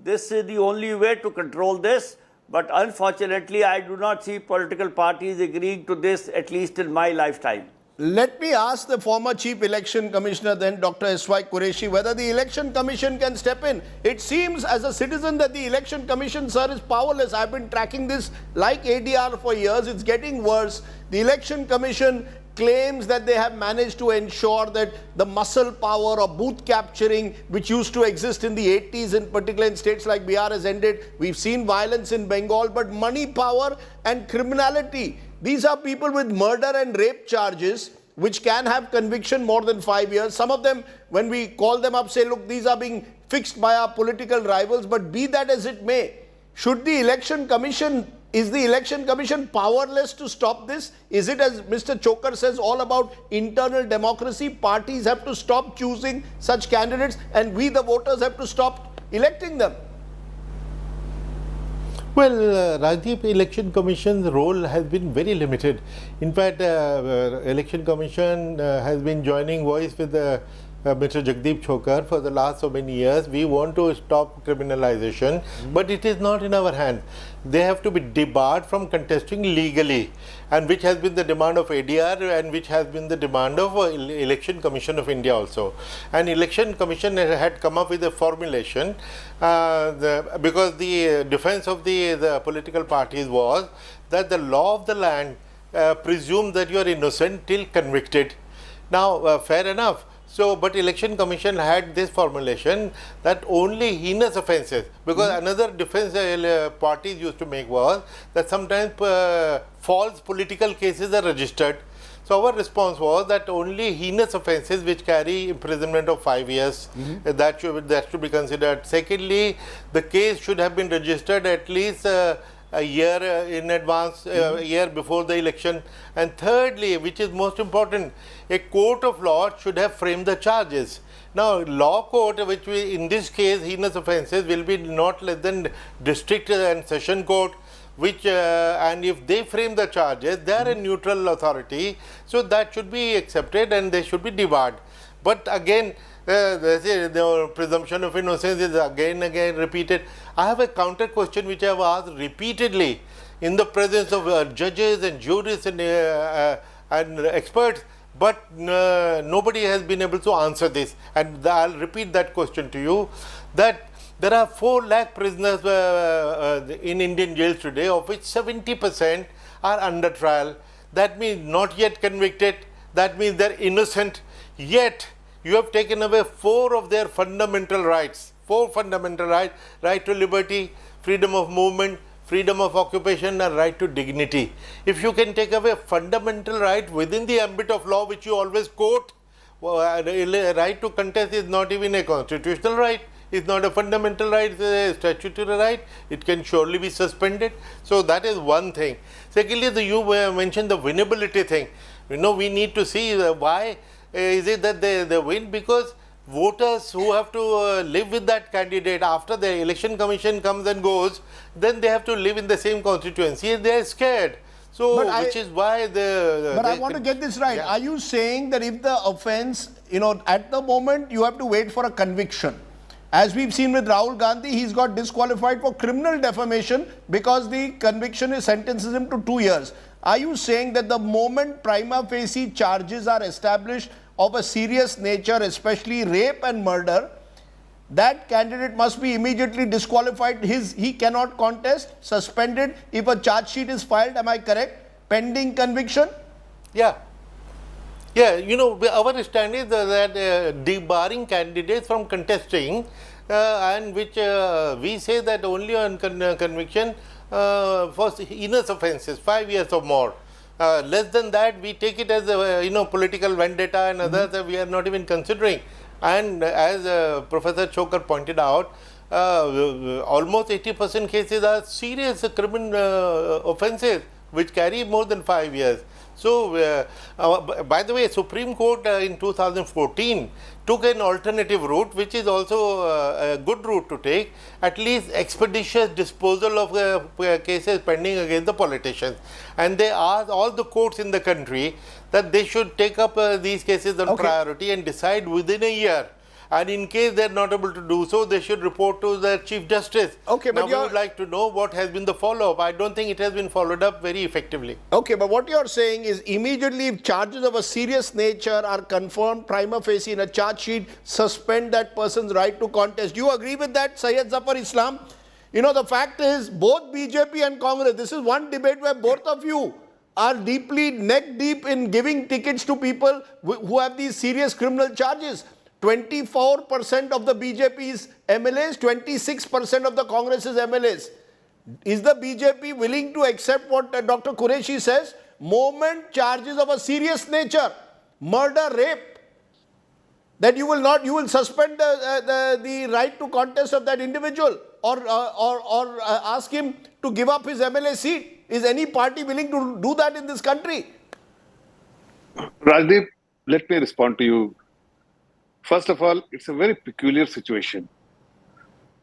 this is the only way to control this. But unfortunately, I do not see political parties agreeing to this, at least in my lifetime. Let me ask the former Chief Election Commissioner then, Dr. S.Y. Qureshi, whether the Election Commission can step in. It seems as a citizen that the Election Commission, sir, is powerless. I've been tracking this like ADR for years. It's getting worse. The Election Commission claims that they have managed to ensure that the muscle power or booth capturing, which used to exist in the 80s, in particular in states like Bihar, has ended. We've seen violence in Bengal, but money power and criminality. These are people with murder and rape charges, which can have conviction more than 5 years. Some of them, when we call them up, say, look, these are being fixed by our political rivals. But be that as it may, should the Election Commission, is the Election Commission powerless to stop this? Is it, as Mr. Chokar says, all about internal democracy? Parties have to stop choosing such candidates, and we, the voters, have to stop electing them. Well, Rajdeep, Election Commission's role has been very limited. In fact, Election Commission has been joining voice with Mr. Jagdeep Chokar for the last so many years. We want to stop criminalization, but it is not in our hands. They have to be debarred from contesting legally, and which has been the demand of ADR and which has been the demand of Election Commission of India also. And Election Commission had come up with a formulation because the defense of the political parties was that the law of the land presumes that you are innocent till convicted. Now, fair enough. So, but Election Commission had this formulation that only heinous offences, because another defence parties used to make was that sometimes false political cases are registered. So our response was that only heinous offences which carry imprisonment of 5 years, that should be considered. Secondly, the case should have been registered at least a year in advance, a year before the election. And thirdly, which is most important, a court of law should have framed the charges. Now, law court, which in this case, heinous offences will be not less than district and session court, which and if they frame the charges, they are a neutral authority, so that should be accepted and they should be debarred. But again, the presumption of innocence is again repeated. I have a counter question which I have asked repeatedly in the presence of judges and jurists and experts, but nobody has been able to answer this. And I'll repeat that question to you, that there are 4 lakh prisoners in Indian jails today, of which 70% are under trial. That means not yet convicted. That means they're innocent. Yet, you have taken away 4 of their fundamental rights. 4 fundamental rights: right to liberty, freedom of movement, freedom of occupation, and right to dignity. If you can take away fundamental right within the ambit of law, which you always quote, right to contest is not even a constitutional right. It's not a fundamental right, it's a statutory right. It can surely be suspended. So that is one thing. Secondly, you mentioned the winnability thing. We need to see why is it that they win, because voters who have to live with that candidate after the election commission comes and goes, then they have to live in the same constituency. They are scared. So, which is why But I want to get this right. Are you saying that if the offence, at the moment you have to wait for a conviction? As we've seen with Rahul Gandhi, he's got disqualified for criminal defamation because the conviction sentences him to 2 years. Are you saying that the moment prima facie charges are established of a serious nature, especially rape and murder, that candidate must be immediately disqualified? He cannot contest, suspended if a charge sheet is filed, am I correct? Pending conviction? Yeah. Yeah, our stand is that debarring candidates from contesting, and which we say that only on conviction for heinous offences, 5 years or more. Less than that, we take it as a political vendetta and others that we are not even considering. And as Professor Chokar pointed out, almost 80% cases are serious criminal offences which carry more than 5 years. So, by the way, Supreme Court in 2014 took an alternative route, which is also a good route to take, at least expeditious disposal of cases pending against the politicians. And they asked all the courts in the country that they should take up these cases on priority and decide within a year. And in case they are not able to do so, they should report to the Chief Justice. Okay, but now we would like to know what has been the follow-up. I don't think it has been followed up very effectively. Okay, but what you are saying is immediately if charges of a serious nature are confirmed prima facie in a charge sheet, suspend that person's right to contest. Do you agree with that, Syed Zafar Islam? The fact is both BJP and Congress, this is one debate where both of you are deeply neck deep in giving tickets to people who have these serious criminal charges. 24% of the BJP's MLAs, 26% of the Congress's MLAs. Is the BJP willing to accept what Dr. Qureshi says? Moment charges of a serious nature, murder, rape, that you will suspend the right to contest of that individual or ask him to give up his MLA seat. Is any party willing to do that in this country? Rajdeep, let me respond to you. First of all, it's a very peculiar situation.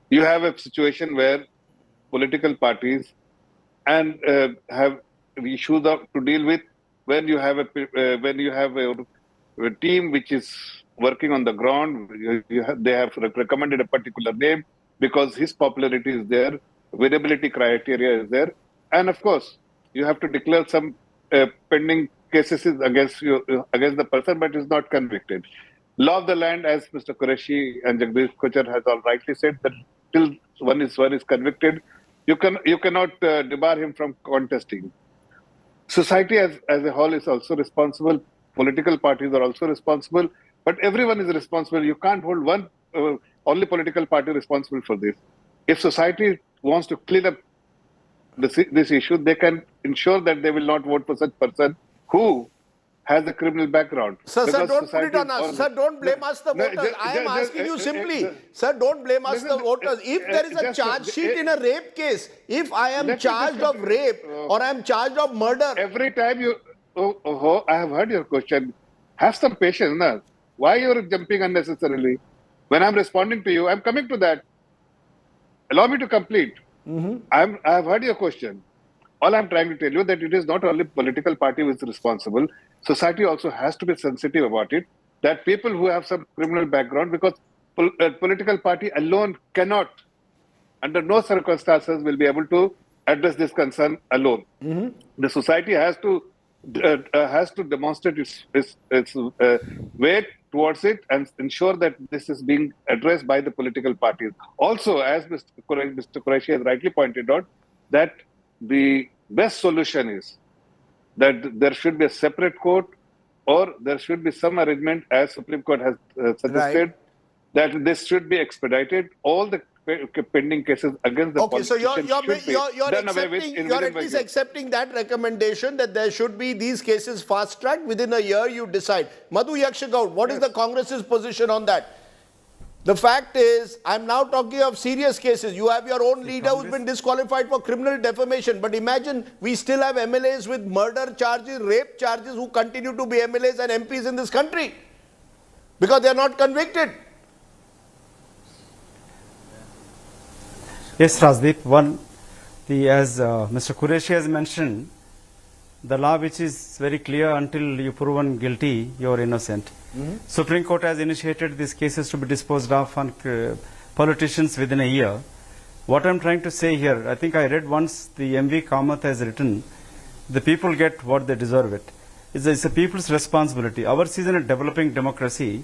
You have a situation where political parties and have issues to deal with when you have a team which is working on the ground. They have recommended a particular name because his popularity is there, winnability criteria is there, and of course you have to declare some pending cases against the person, but is not convicted. Law of the land, as Mr. Qureshi and Jagdish Kochar has all rightly said, that till one is convicted, you cannot debar him from contesting. Society as a whole is also responsible. Political parties are also responsible. But everyone is responsible. You can't hold one only political party responsible for this. If society wants to clean up this issue, they can ensure that they will not vote for such person who has a criminal background. Sir, Because don't put it society on us. Sir, don't blame us, the voters. I am asking you simply. Sir, don't blame us, the voters. If there is a charge sheet in a rape case, if I am charged of rape or I am charged of murder. Every time you... I have heard your question. Have some patience. Na? Why you are jumping unnecessarily? When I'm responding to you, I'm coming to that. Allow me to complete. I have heard your question. All I'm trying to tell you that it is not only political party which is responsible. Society also has to be sensitive about it. That people who have some criminal background, because political party alone cannot, under no circumstances, will be able to address this concern alone. The society has to demonstrate its weight towards it and ensure that this is being addressed by the political parties. Also, as Mr. Qureshi has rightly pointed out, that the best solution is that there should be a separate court, or there should be some arrangement, as Supreme Court has suggested, that this should be expedited. All the pending cases against the politicians you're at least accepting that recommendation that there should be these cases fast-tracked. Within a year, you decide. Madhu Yakshagaud, what is the Congress's position on that? The fact is, I'm now talking of serious cases. You have your own leader who's been disqualified for criminal defamation. But imagine we still have MLAs with murder charges, rape charges who continue to be MLAs and MPs in this country because they are not convicted. Yes, Rajdeep. As Mr. Qureshi has mentioned, the law which is very clear, until you proven guilty, you are innocent. Supreme Court has initiated these cases to be disposed of on politicians within a year. What I'm trying to say here, I think I read once the MV Kamath has written, the people get what they deserve it. It's a people's responsibility. Ours is in a developing democracy.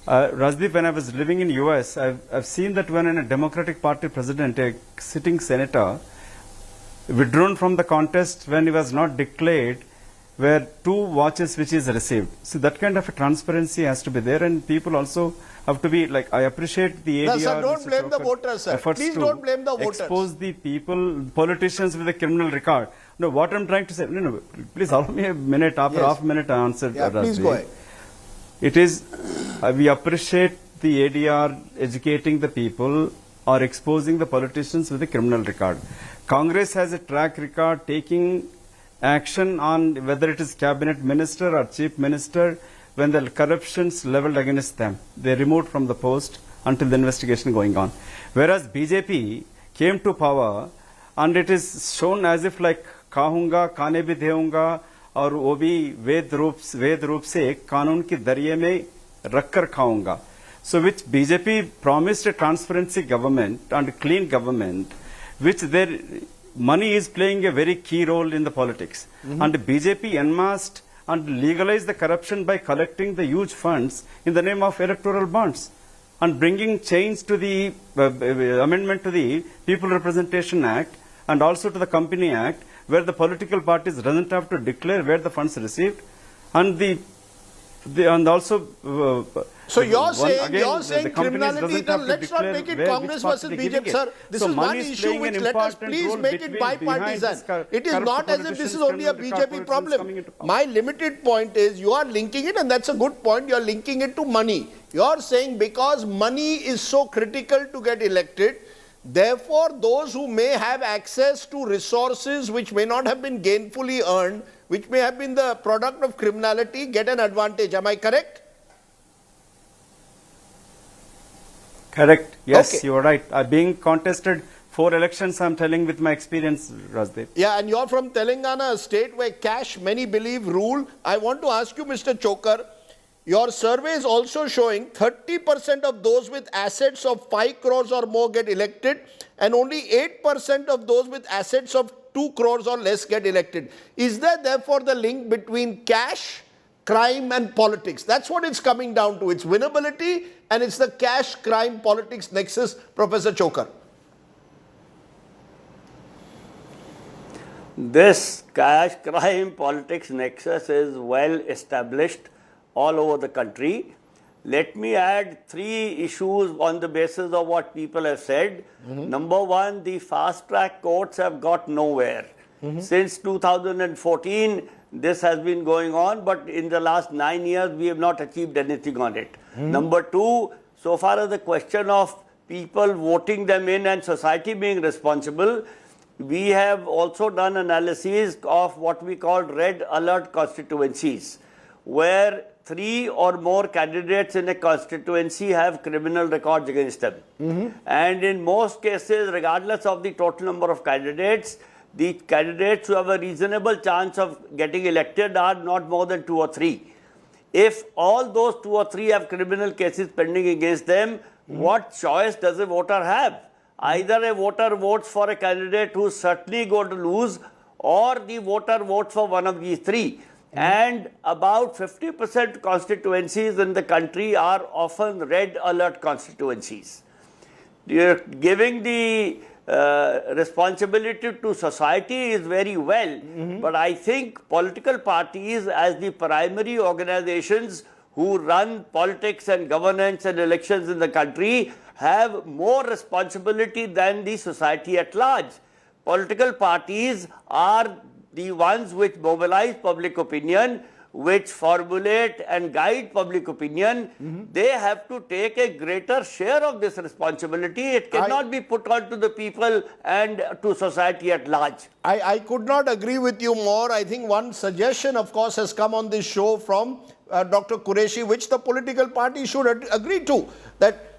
Rajdeep, when I was living in US, I've seen that when a Democratic Party president, a sitting senator, withdrawn from the contest when he was not declared, were 2 watches which is received. So that kind of a transparency has to be there, and people also have to be like, I appreciate the ADR. No, sir, don't blame the voters, sir. Please don't blame the voters. Expose the people, politicians with a criminal record. No, what I'm trying to say, no, please allow me a minute, after half a minute I answer. Yeah, please go ahead. It is, we appreciate the ADR educating the people or exposing the politicians with a criminal record. Congress has a track record taking action on whether it is cabinet minister or chief minister when the corruption's leveled against them. They removed from the post until the investigation going on. Whereas BJP came to power and it is shown as if like kahunga, kane bhi deunga, और वो भी वेद रूप से कानून की दरिये में रखकर खाऊंगा. So which BJP promised a transparency government and clean government, which their money is playing a very key role in the politics. And BJP enmasked and legalized the corruption by collecting the huge funds in the name of electoral bonds and bringing change to the amendment to the People Representation Act and also to the Company Act, where the political parties doesn't have to declare where the funds received, and and also. So you're saying criminality. Let's not make it Congress versus BJP, sir. This is one issue which let us please make it bipartisan. It is not as if this is only a BJP problem. My limited point is you are linking it, and that's a good point. You are linking it to money. You are saying because money is so critical to get elected, therefore those who may have access to resources which may not have been gainfully earned, which may have been the product of criminality, get an advantage. Am I correct? Correct. Yes, okay. You are right. Being contested 4 elections, I'm telling with my experience, Rajdeep. Yeah, and you're from Telangana, a state where cash, many believe, rule. I want to ask you, Mr. Chokar, your survey is also showing 30% of those with assets of 5 crores or more get elected, and only 8% of those with assets of 2 crores or less get elected. Is there therefore the link between cash, crime and politics? That's what it's coming down to. It's winnability and it's the cash, crime, politics nexus, Professor Chokar. This cash, crime, politics nexus is well established all over the country. Let me add 3 issues on the basis of what people have said. Number one, the fast track courts have got nowhere. Since 2014, this has been going on, but in the last 9 years, we have not achieved anything on it. Number two, so far as the question of people voting them in and society being responsible, we have also done analysis of what we call red alert constituencies, where 3 or more candidates in a constituency have criminal records against them. And in most cases, regardless of the total number of candidates, the candidates who have a reasonable chance of getting elected are not more than 2 or 3. If all those 2 or 3 have criminal cases pending against them, what choice does a voter have? Either a voter votes for a candidate who's certainly going to lose, or the voter votes for one of these 3. And about 50% constituencies in the country are often red alert constituencies. Giving the responsibility to society is very well, but I think political parties as the primary organizations who run politics and governance and elections in the country have more responsibility than the society at large. Political parties are the ones which mobilize public opinion, which formulate and guide public opinion. They have to take a greater share of this responsibility. It cannot be put on to the people and to society at large. I could not agree with you more. I think one suggestion, of course, has come on this show from Dr. Qureshi, which the political party should agree to, that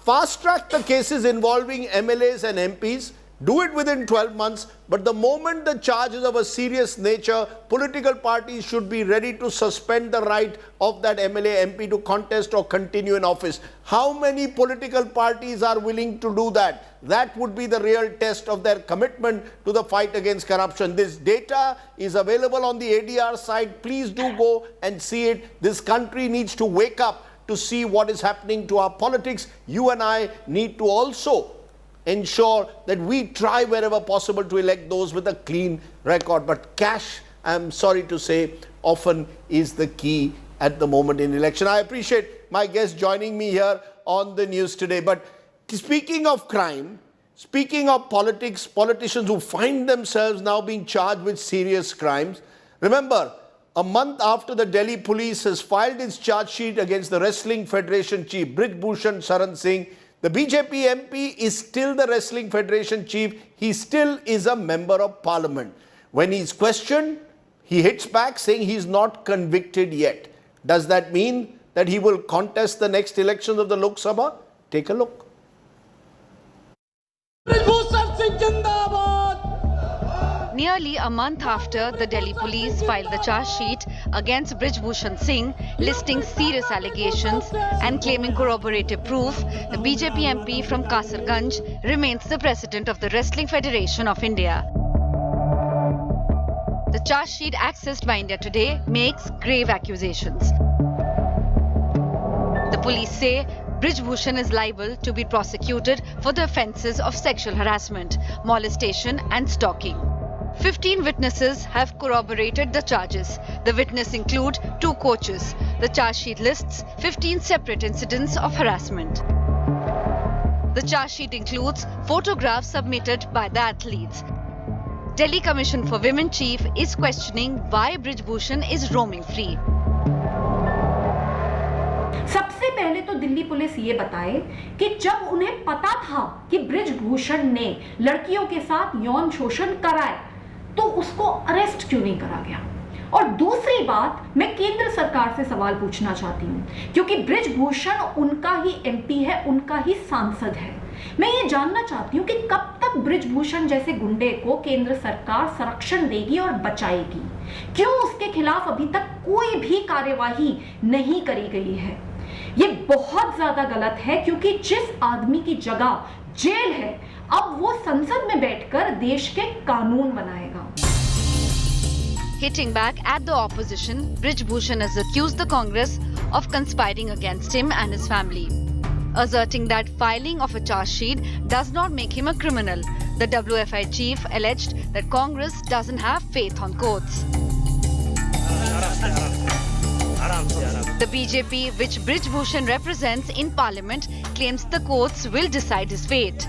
fast track the cases involving MLAs and MPs, do it within 12 months, but the moment the charge is of a serious nature, political parties should be ready to suspend the right of that MLA, MP to contest or continue in office. How many political parties are willing to do that? That would be the real test of their commitment to the fight against corruption. This data is available on the ADR site. Please do go and see it. This country needs to wake up to see what is happening to our politics. You and I need to also ensure that we try wherever possible to elect those with a clean record. But cash, I'm sorry to say, often is the key at the moment in election. I appreciate my guest joining me here on the news today. But speaking of crime, speaking of politics, politicians who find themselves now being charged with serious crimes, remember, a month after the Delhi police has filed its charge sheet against the Wrestling Federation chief, Brij Bhushan Singh, the BJP MP is still the Wrestling Federation chief. He still is a member of parliament. When he's questioned, he hits back saying he's not convicted yet. Does that mean that he will contest the next elections of the Lok Sabha? Take a look. Nearly a month after the Delhi police filed the charge sheet against Brij Bhushan Singh, listing serious allegations and claiming corroborative proof, the BJP MP from Kasarganj remains the president of the Wrestling Federation of India. The charge sheet accessed by India Today makes grave accusations. The police say Brij Bhushan is liable to be prosecuted for the offences of sexual harassment, molestation and stalking. 15 witnesses have corroborated the charges. The witnesses include 2 coaches. The charge sheet lists 15 separate incidents of harassment. The charge sheet includes photographs submitted by the athletes. Delhi Commission for Women Chief is questioning why Brij Bhushan is roaming free. सबसे पहले तो Delhi police ये बताए कि जब उन्हें पता था कि ब्रिज भूषण ने लड़कियों के साथ यौन शोषण कराए तो उसको अरेस्ट क्यों नहीं करा गया। और दूसरी बात, मैं केंद्र सरकार से सवाल पूछना चाहती हूं क्योंकि ब्रिज भूषण उनका ही एमपी है, उनका ही सांसद है। मैं ये जानना चाहती हूं कि कब तक ब्रिज भूषण जैसे गुंडे को केंद्र सरकार संरक्षण देगी और बचाएगी। क्यों उसके खिलाफ अभी तक कोई भी कार्यवाही नहीं करी गई है। ये बहुत ज्यादा गलत है क्योंकि जिस आदमी की जगह जेल है, अब वो संसद में बैठकर देश के कानून बनाएगा। Hitting back at the opposition, Brij Bhushan has accused the Congress of conspiring against him and his family, asserting that filing of a charge sheet does not make him a criminal. The WFI chief alleged that Congress doesn't have faith on courts. The BJP, which Brij Bhushan represents in parliament, claims the courts will decide his fate.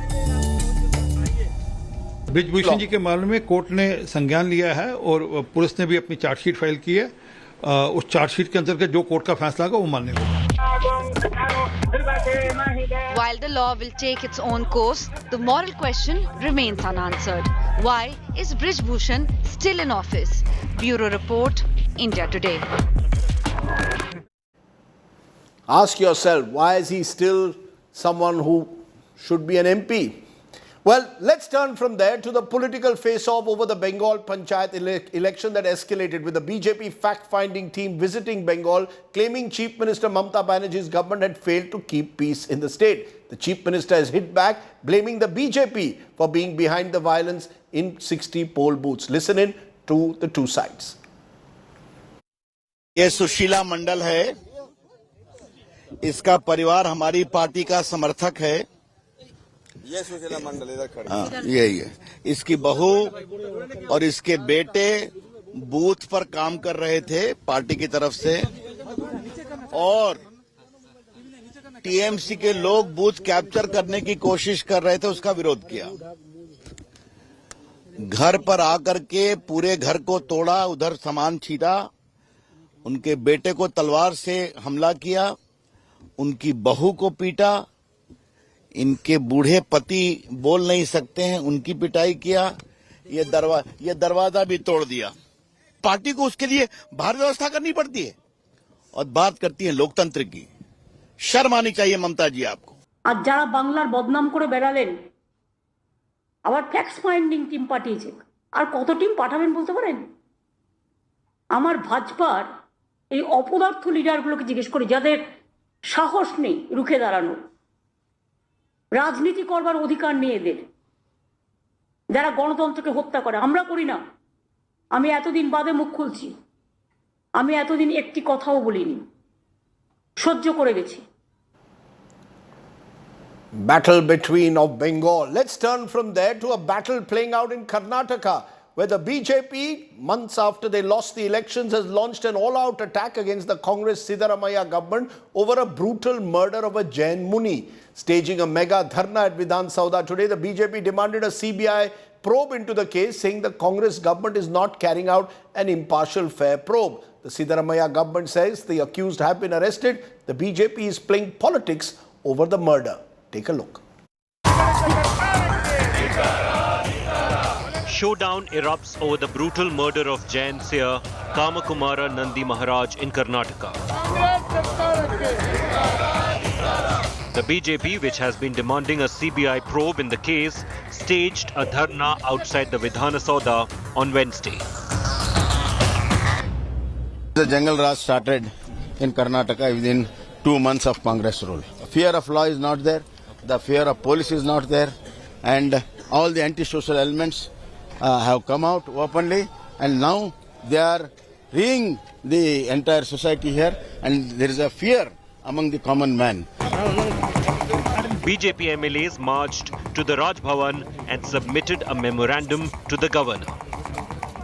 Brij Bhushan ji के मामले में court ने संज्ञान लिया है और police ने भी अपनी चार्जशीट फाइल की है। उस चार्जशीट के अंतर्गत जो कोर्ट का फैसला होगा वो मान्य होगा। While the law will take its own course, the moral question remains unanswered. Why is Brij Bhushan still in office? Bureau Report, India Today. Ask yourself, why is he still someone who should be an MP? Well, let's turn from there to the political face-off over the Bengal Panchayat election that escalated, with the BJP fact-finding team visiting Bengal, claiming Chief Minister Mamata Banerjee's government had failed to keep peace in the state. The Chief Minister has hit back, blaming the BJP for being behind the violence in 60 poll booths. Listen in to the two sides. ये सुशीला मंडल है, इसका परिवार हमारी party का समर्थक है। ये सुशीला मंडल इधर खड़ी है, यही है। इसकी बहू और इसके बेटे बूथ पर काम कर रहे थे पार्टी की तरफ से, और टीएमसी के लोग बूथ कैप्चर करने की कोशिश कर रहे थे, उसका विरोध किया। घर पर आकर के पूरे घर को तोड़ा, उधर सामान छीटा, उनके बेटे को तलवार से हमला किया, उनकी बहू को पीटा, इनके बूढ़े पति बोल नहीं सकते हैं उनकी पिटाई किया, ये दरवाजा भी तोड़ दिया। पार्टी को उसके लिए बाहर व्यवस्था करनी पड़ती है और बात करती है लोकतंत्र की। शर्म आनी चाहिए ममता जी आपको। आज যারা বাংলার বদনাম করে বেড়ালেন, আবার ফ্যাক্ট ফাইন্ডিং টিম পাঠিয়েছে। আর কত টিম পাঠাবেন বলতে পারেন? আমার ভাজপার এই অপদার্থ লিডারগুলোকে জিজ্ঞেস করি, যাদের সাহস নেই রুখে দাঁড়ানোর, রাজনীতি করবার অধিকার নেই এদের, যারা গণতন্ত্রকে হত্যা করে। আমরা করি না। আমি এতদিন বাদে মুখ খুলছি, আমি এতদিন একটি কথাও বলিনি, সহ্য করে গেছি। Battle between of Bengal. Let's turn from there to a battle playing out in Karnataka, where the BJP, months after they lost the elections, has launched an all-out attack against the Congress Siddaramaiah government over a brutal murder of a Jain Muni. Staging a mega dharna at Vidhan Sauda today, the BJP demanded a CBI probe into the case, saying the Congress government is not carrying out an impartial, fair probe. The Siddaramaiah government says the accused have been arrested. The BJP is playing politics over the murder. Take a look. Showdown erupts over the brutal murder of Jain Seer Kamakumara Nandi Maharaj in Karnataka. The BJP, which has been demanding a CBI probe in the case, staged a dharna outside the Vidhan Sauda on Wednesday. The Jungle Raj started in Karnataka within 2 months of Congress rule. Fear of law is not there, the fear of police is not there, and all the anti-social elements have come out openly, and now they are reeing the entire society here, and there is a fear among the common man. BJP MLAs marched to the Raj Bhavan and submitted a memorandum to the governor.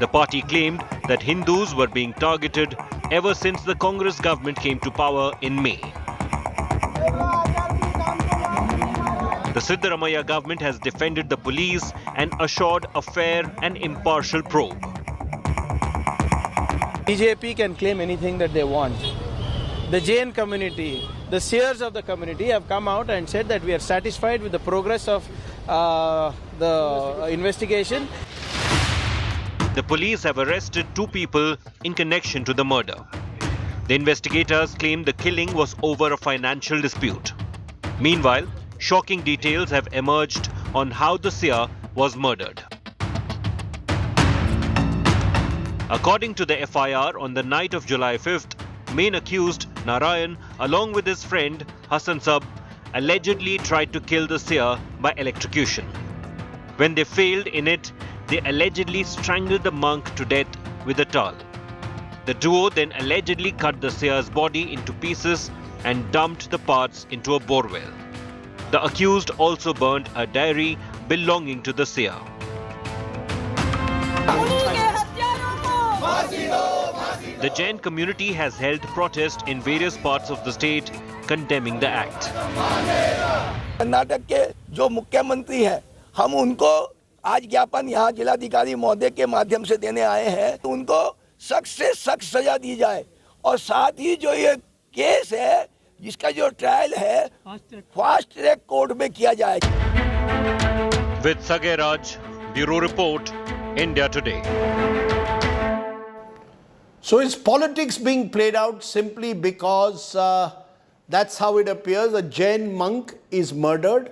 The party claimed that Hindus were being targeted ever since the Congress government came to power in May. The Siddaramaiah government has defended the police and assured a fair and impartial probe. BJP can claim anything that they want. The Jain community, the seers of the community have come out and said that we are satisfied with the progress of the investigation. The police have arrested 2 people in connection to the murder. The investigators claim the killing was over a financial dispute. Meanwhile, shocking details have emerged on how the seer was murdered. According to the FIR, on the night of July 5th, main accused Narayan, along with his friend Hassan Sab, allegedly tried to kill the seer by electrocution. When they failed in it, they allegedly strangled the monk to death with a towel. The duo then allegedly cut the seer's body into pieces and dumped the parts into a borewell. The accused also burned a diary belonging to the seer. The Jain community has held protest in various parts of the state condemning the act. Karnataka के जो मुख्यमंत्री है, हम उनको आज ज्ञापन यहाँ जिलाधिकारी महोदय के माध्यम से देने आए हैं, तो उनको सख्त से सख्त सजा दी जाए और साथ ही जो ये केस है जिसका जो ट्रायल है फास्ट ट्रैक कोर्ट में किया जाए. With Sage Raj, Bureau Report, India Today. So is politics being played out simply because that's how it appears? A Jain monk is murdered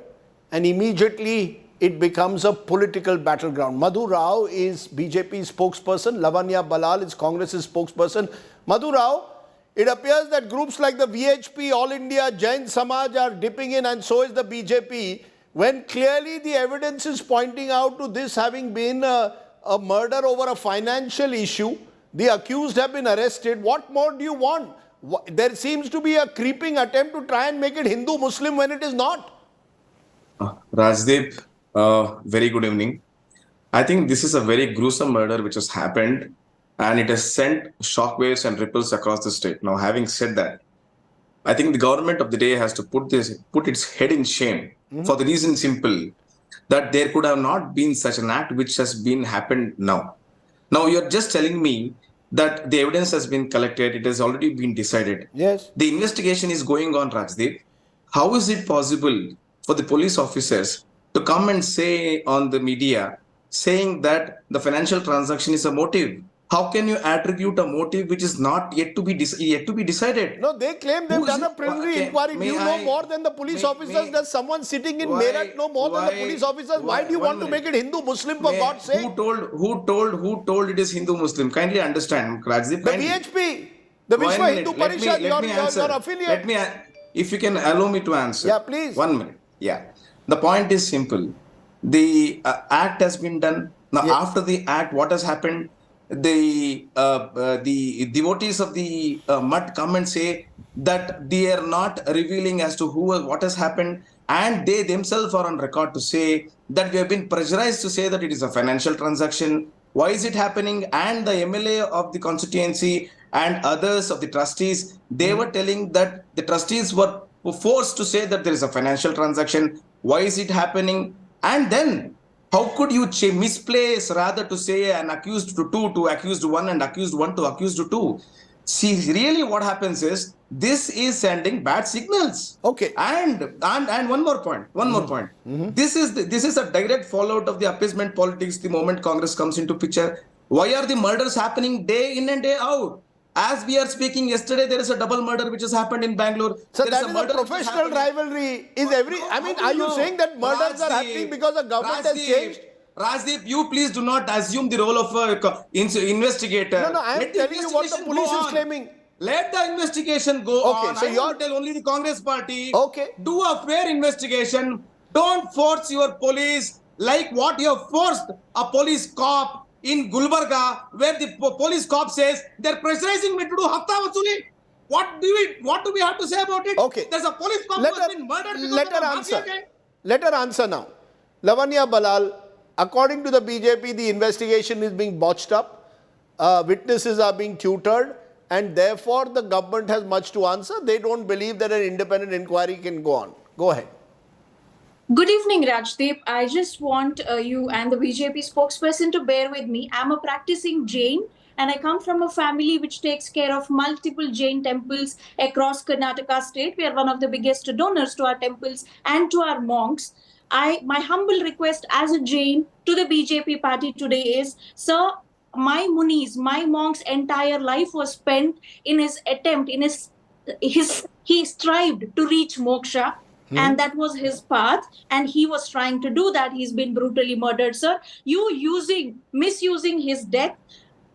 and immediately it becomes a political battleground. Madhu Rao is BJP spokesperson. Lavanya Balal is Congress's spokesperson. Madhu Rao, it appears that groups like the VHP, All India, Jain Samaj are dipping in, and so is the BJP, when clearly the evidence is pointing out to this having been a murder over a financial issue. The accused have been arrested. What more do you want? There seems to be a creeping attempt to try and make it Hindu-Muslim when it is not. Rajdeep, very good evening. I think this is a very gruesome murder which has happened, and it has sent shockwaves and ripples across the state. Now, having said that, I think the government of the day has to put its head in shame for the reason simple that there could have not been such an act which has been happened now. Now, you're just telling me that the evidence has been collected, it has already been decided. Yes. The investigation is going on, Rajdeep. How is it possible for the police officers to come and say on the media, saying that the financial transaction is a motive? How can you attribute a motive which is not yet to be decided? No, they claim they've done a preliminary inquiry. Do you know more than the police officers? Does someone sitting in Meerut know more than the police officers? Why do you want to make it Hindu-Muslim, for God's sake? Who told it is Hindu-Muslim? Kindly understand, Rajdeep. The VHP, the Vishwa Hindu Parishad, your affiliate. If you can allow me to answer. Yeah, please. 1 minute. Yeah. The point is simple. The act has been done. Now, after the act, what has happened? The devotees of the mutt come and say that they are not revealing as to what has happened, and they themselves are on record to say that we have been pressurized to say that it is a financial transaction. Why is it happening? And the MLA of the constituency and others of the trustees, they were telling that the trustees were forced to say that there is a financial transaction. Why is it happening? And then how could you misplace rather to say an accused to 2 to accused 1 and accused 1 to accused 2? See, really what happens is this is sending bad signals. Okay. And one more point. This is a direct fallout of the appeasement politics the moment Congress comes into picture. Why are the murders happening day in and day out? As we are speaking, yesterday there is a double murder which has happened in Bangalore. So that is a professional rivalry. Are you saying that murders are happening because the government has changed? Rajdeep, you please do not assume the role of investigator. No, I am telling you what the police is claiming. Let the investigation go on. So you tell only the Congress party. Okay. Do a fair investigation. Don't force your police like what you have forced a police cop in Gulbarga, where the police cop says they're pressurizing me to do hafta vasuli. What do we have to say about it? Okay. There's a police cop who has been murdered because of Let her answer now. Lavanya Balal, according to the BJP, the investigation is being botched up. Witnesses are being tutored, and therefore the government has much to answer. They don't believe that an independent inquiry can go on. Go ahead. Good evening, Rajdeep. I just want you and the BJP spokesperson to bear with me. I'm a practicing Jain, and I come from a family which takes care of multiple Jain temples across Karnataka state. We are one of the biggest donors to our temples and to our monks. My humble request as a Jain to the BJP party today is, sir, my munis, my monks' entire life was spent in his attempt, he strived to reach moksha. And that was his path, and he was trying to do that. He's been brutally murdered, sir. You misusing his death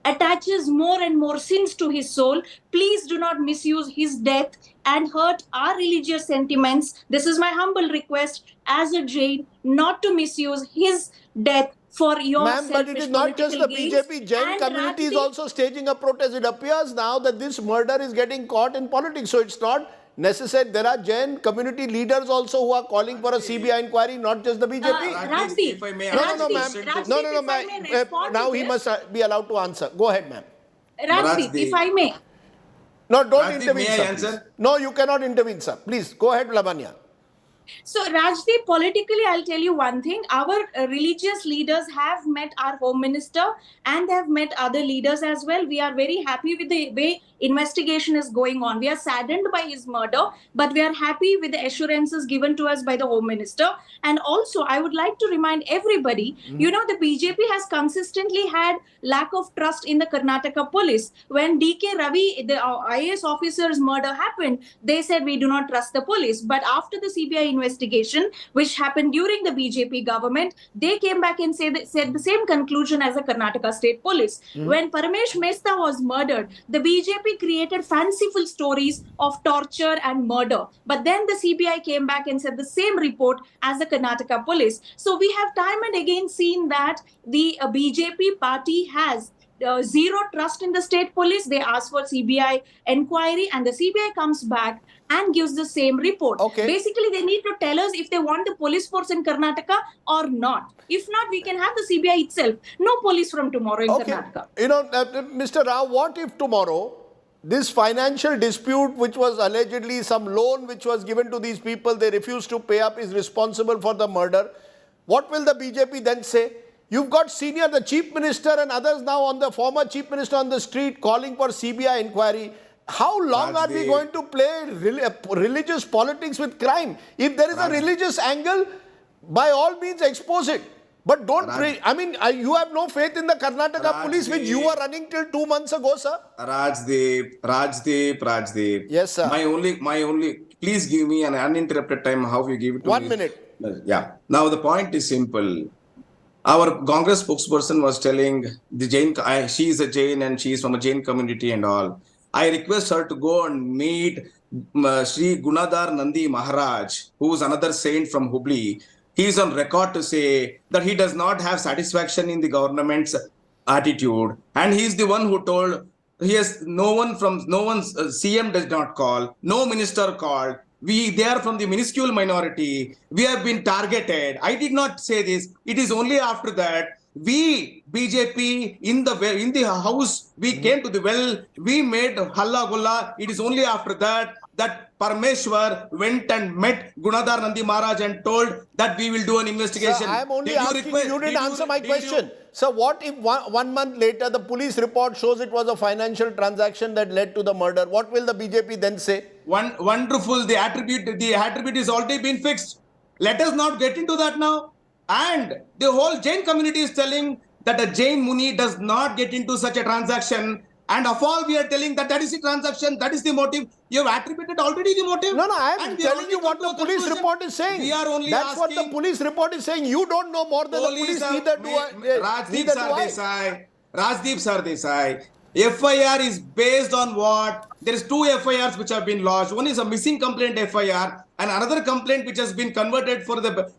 attaches more and more sins to his soul. Please do not misuse his death and hurt our religious sentiments. This is my humble request as a Jain, not to misuse his death for your selfish but it is not just the BJP. Jain And community is also staging a protest. It appears now that this murder is getting caught in politics. So it's not necessary. There are Jain community leaders also who are calling for a CBI inquiry, not just the BJP. Rajdeep, No, ma'am. No, ma'am. Now he must be allowed to answer. Go ahead, ma'am. Rajdeep, if I may. No, don't Rajdeep, intervene, may I sir. answer? Please. No, you cannot intervene, sir. Please, go ahead, Lavanya. So, Rajdeep, politically, I'll tell you one thing. Our religious leaders have met our Home Minister and they have met other leaders as well. We are very happy with the way investigation is going on. We are saddened by his murder, but we are happy with the assurances given to us by the Home Minister. And also, I would like to remind everybody, you know, the BJP has consistently had lack of trust in the Karnataka police. When DK Ravi, the IAS officer's murder happened, they said we do not trust the police. But after the CBI investigation, which happened during the BJP government, they came back and said the same conclusion as the Karnataka state police. When Paramesh Mehta was murdered, the BJP created fanciful stories of torture and murder. But then the CBI came back and said the same report as the Karnataka police. So we have time and again seen that the BJP party has zero trust in the state police. They ask for CBI inquiry and the CBI comes back and gives the same report. Okay. Basically, they need to tell us if they want the police force in Karnataka or not. If not, we can have the CBI itself. No police from tomorrow in Karnataka. You know, Mr. Rao, what if tomorrow this financial dispute, which was allegedly some loan which was given to these people, they refused to pay up, is responsible for the murder? What will the BJP then say? You've got the chief minister and others now on the former chief minister on the street calling for CBI inquiry. How long are we going to play religious politics with crime? If there is a religious angle, by all means expose it. But don't you have no faith in the Karnataka police, which you were running till 2 months ago, sir? Rajdeep. Yes, sir. My only, please give me an uninterrupted time. How you give it to me? 1 minute. Yeah. Now the point is simple. Our Congress spokesperson was telling the Jain, she is a Jain and she is from a Jain community and all. I request her to go and meet Sri Gunadhar Nandi Maharaj, who is another saint from Hubli. He is on record to say that he does not have satisfaction in the government's attitude. And he is the one who told, CM does not call, no minister called. They are from the minuscule minority. We have been targeted. I did not say this. It is only after that we, BJP, in the house, we came to the well, we made halla gulla. It is only after that Parameshwar went and met Gunadhar Nandi Maharaj and told that we will do an investigation. Sir, I am only asking you didn't answer my question. So what if 1 month later the police report shows it was a financial transaction that led to the murder? What will the BJP then say? Wonderful. The attribute is already been fixed. Let us not get into that now. And the whole Jain community is telling that a Jain Muni does not get into such a transaction. And of all, we are telling that is the transaction, that is the motive. You have attributed already the motive. No, I am telling you what the police report is saying. We are only That's what the police report is saying. You don't know more than the police, neither do I. Rajdeep Sardesai. FIR is based on what? There is 2 FIRs which have been lodged. One is a missing complaint FIR and another complaint which has been converted for the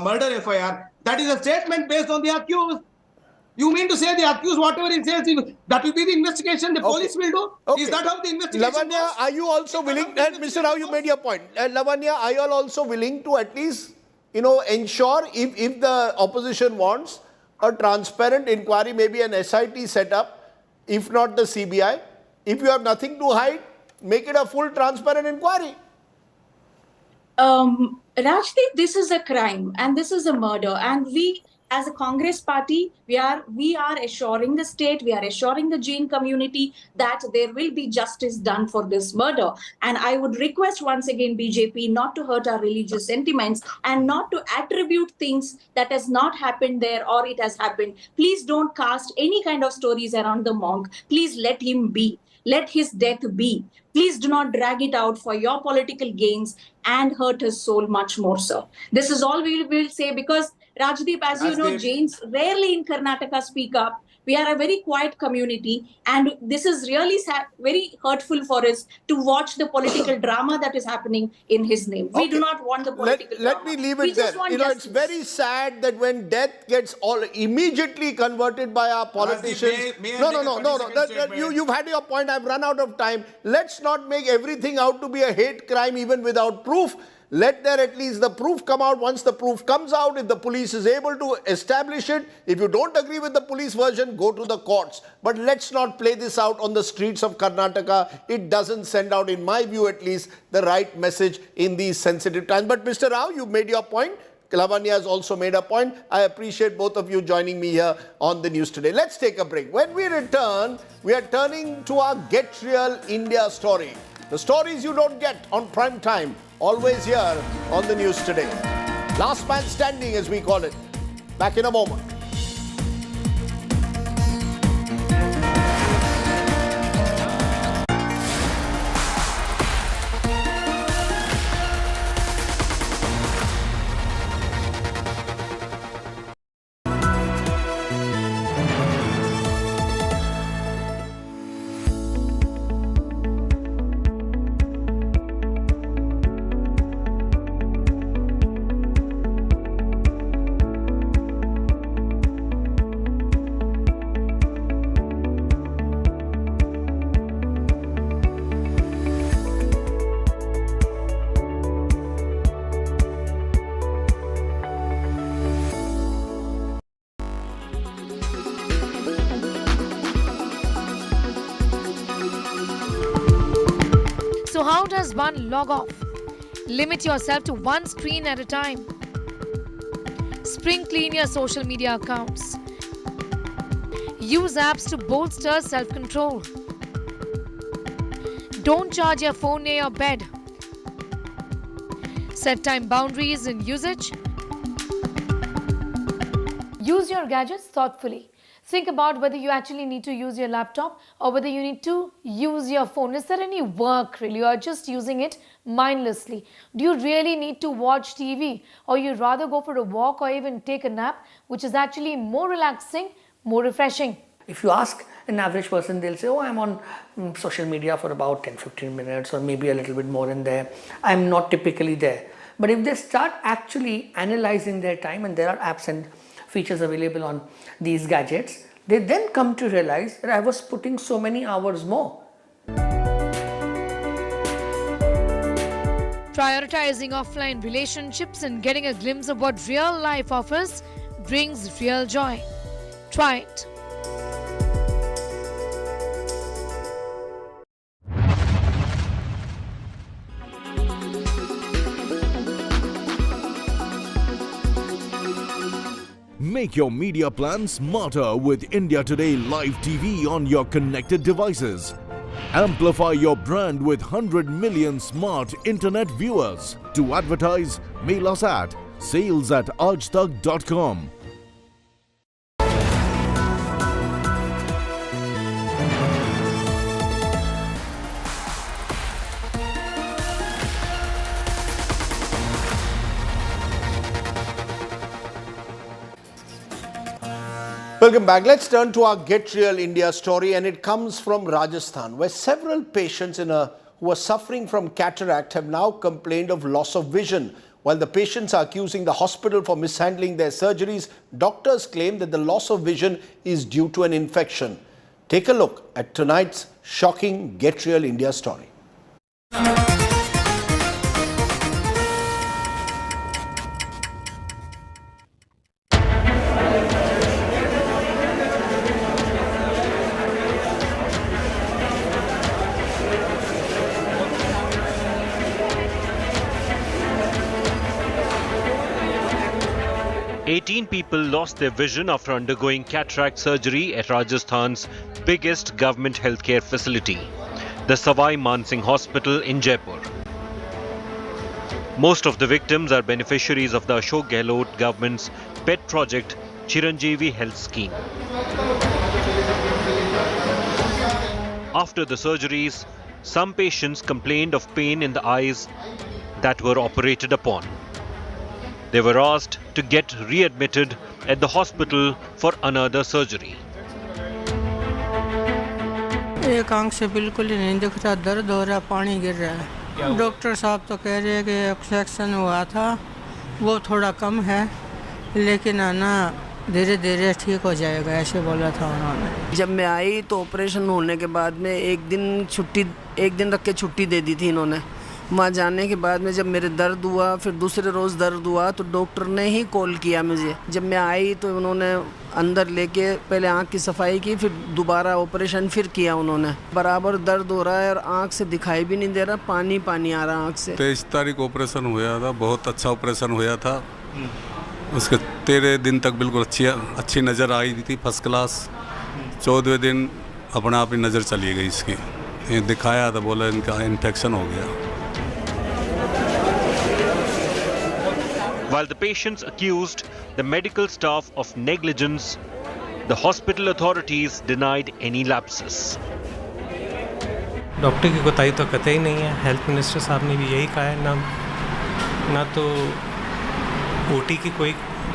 murder FIR. That is a statement based on the accused. You mean to say the accused, whatever he says, that will be the investigation the police will do? Okay. Is that how the investigation Lavanya, goes? are you also willing, Mr. Rao, you made your point. Lavanya, are you all also willing to at least, ensure if the opposition wants a transparent inquiry, maybe an SIT set up, if not the CBI, if you have nothing to hide, make it a full transparent inquiry. Rajdeep, this is a crime and this is a murder, and we, as a Congress party, we are assuring the state, we are assuring the Jain community that there will be justice done for this murder. And I would request once again BJP not to hurt our religious sentiments and not to attribute things that has not happened there or it has happened. Please don't cast any kind of stories around the monk. Please let him be. Let his death be. Please do not drag it out for your political gains and hurt his soul much more so. This is all we will say, because Rajdeep, as you know, Jains rarely in Karnataka speak up. We are a very quiet community, and this is really very hurtful for us to watch the political drama that is happening in his name. We do not want the political drama. Let me leave it there. It's very sad that when death gets immediately converted by our politicians. You've had your point. I've run out of time. Let's not make everything out to be a hate crime even without proof. Let there at least the proof come out. Once the proof comes out, if the police is able to establish it, if you don't agree with the police version, go to the courts. But let's not play this out on the streets of Karnataka. It doesn't send out, in my view at least, the right message in these sensitive times. But Mr. Rao, you made your point. Lavanya has also made a point. I appreciate both of you joining me here on the news today. Let's take a break. When we return, we are turning to our Get Real India story. The stories you don't get on prime time, always here on the news today. Last man standing, as we call it. Back in a moment. So how does one log off? Limit yourself to one screen at a time. Spring clean your social media accounts. Use apps to bolster self-control. Don't charge your phone near your bed. Set time boundaries in usage. Use your gadgets thoughtfully. Think about whether you actually need to use your laptop or whether you need to use your phone. Is there any work really, or just using it mindlessly? Do you really need to watch TV, or you'd rather go for a walk or even take a nap, which is actually more relaxing, more refreshing? If you ask an average person, they'll say, oh, I'm on social media for about 10-15 minutes or maybe a little bit more in there. I'm not typically there. But if they start actually analyzing their time, and there are apps and features available on these gadgets, they then come to realize that I was putting so many hours more. Prioritizing offline relationships and getting a glimpse of what real life offers brings real joy. Try it. Make your media plan smarter with India Today Live TV on your connected devices. Amplify your brand with 100 million smart internet viewers. To advertise, mail us at sales@aajtak.com. Welcome back. Let's turn to our Get Real India story, and it comes from Rajasthan, where several patients who are suffering from cataract have now complained of loss of vision. While the patients are accusing the hospital for mishandling their surgeries, doctors claim that the loss of vision is due to an infection. Take a look at tonight's shocking Get Real India story. Eighteen people lost their vision after undergoing cataract surgery at Rajasthan's biggest government healthcare facility, the Savai Man Singh Hospital in Jaipur. Most of the victims are beneficiaries of the Ashok Gehlot government's pet project Chiranjeevi Health Scheme. After the surgeries, some patients complained of pain in the eyes that were operated upon. They were asked to get readmitted at the hospital for another surgery. एक आंख से बिल्कुल ही नहीं दिख रहा, दर्द हो रहा, पानी गिर रहा है। डॉक्टर साहब तो कह रहे हैं कि एक्सेक्शन हुआ था, वो थोड़ा कम है, लेकिन आना धीरे धीरे ठीक हो जाएगा, ऐसे बोला था उन्होंने। जब मैं आई तो ऑपरेशन होने के बाद में एक दिन रख के छुट्टी दे दी थी इन्होंने। वहाँ जाने के बाद में जब मेरे दर्द हुआ, फिर दूसरे रोज़ दर्द हुआ, तो डॉक्टर ने ही कॉल किया मुझे। जब मैं आई तो उन्होंने अंदर लेके पहले आँख की सफाई की, फिर दोबारा ऑपरेशन फिर किया उन्होंने। बराबर दर्द हो रहा है और आँख से दिखाई भी नहीं दे रहा, पानी पानी आ रहा आँख से। 23 तारीख ऑपरेशन हुआ था, बहुत अच्छा ऑपरेशन हुआ था। उसके 13 दिन तक बिल्कुल अच्छी नज़र आई थी, फर्स्ट क्लास। 14वें दिन अपने आप ही नज़र चली गई इसकी। ये दिखाया था, बोला इनका इन्फेक्शन हो गया। While the patients accused the medical staff of negligence, the hospital authorities denied any lapses. Doctor की कोताही तो कतई नहीं है। हेल्थ मिनिस्टर साहब ने भी यही कहा है, ना तो ओटी की कोई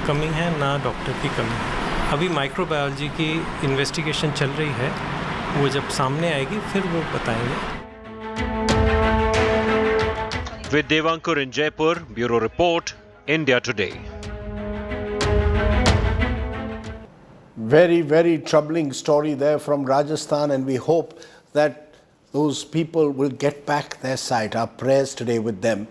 कमी है, ना डॉक्टर की कमी है। अभी माइक्रोबायोलॉजी की इन्वेस्टिगेशन चल रही है, वो जब सामने आएगी फिर वो बताएंगे। With Devankur in Jaipur, Bureau Report, India Today. Very, very troubling story there from Rajasthan, and we hope that those people will get back their sight. Our prayers today with them.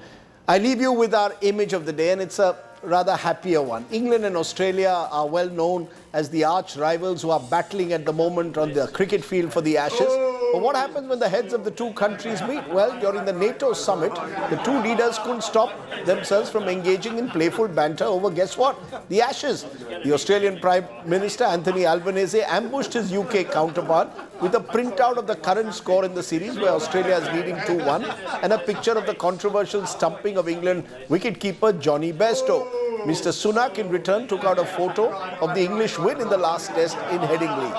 I leave you with our image of the day, and it's a rather happier one. England and Australia are well known as the arch rivals who are battling at the moment on the cricket field for the Ashes. But what happens when the heads of the two countries meet? Well, during the NATO summit, the two leaders couldn't stop themselves from engaging in playful banter over, guess what? The Ashes. The Australian Prime Minister Anthony Albanese ambushed his UK counterpart with a printout of the current score in the series, where Australia is leading 2-1, and a picture of the controversial stumping of England wicketkeeper Johnny Bairstow. Mr. Sunak in return took out a photo of the English win in the last test in Headingley.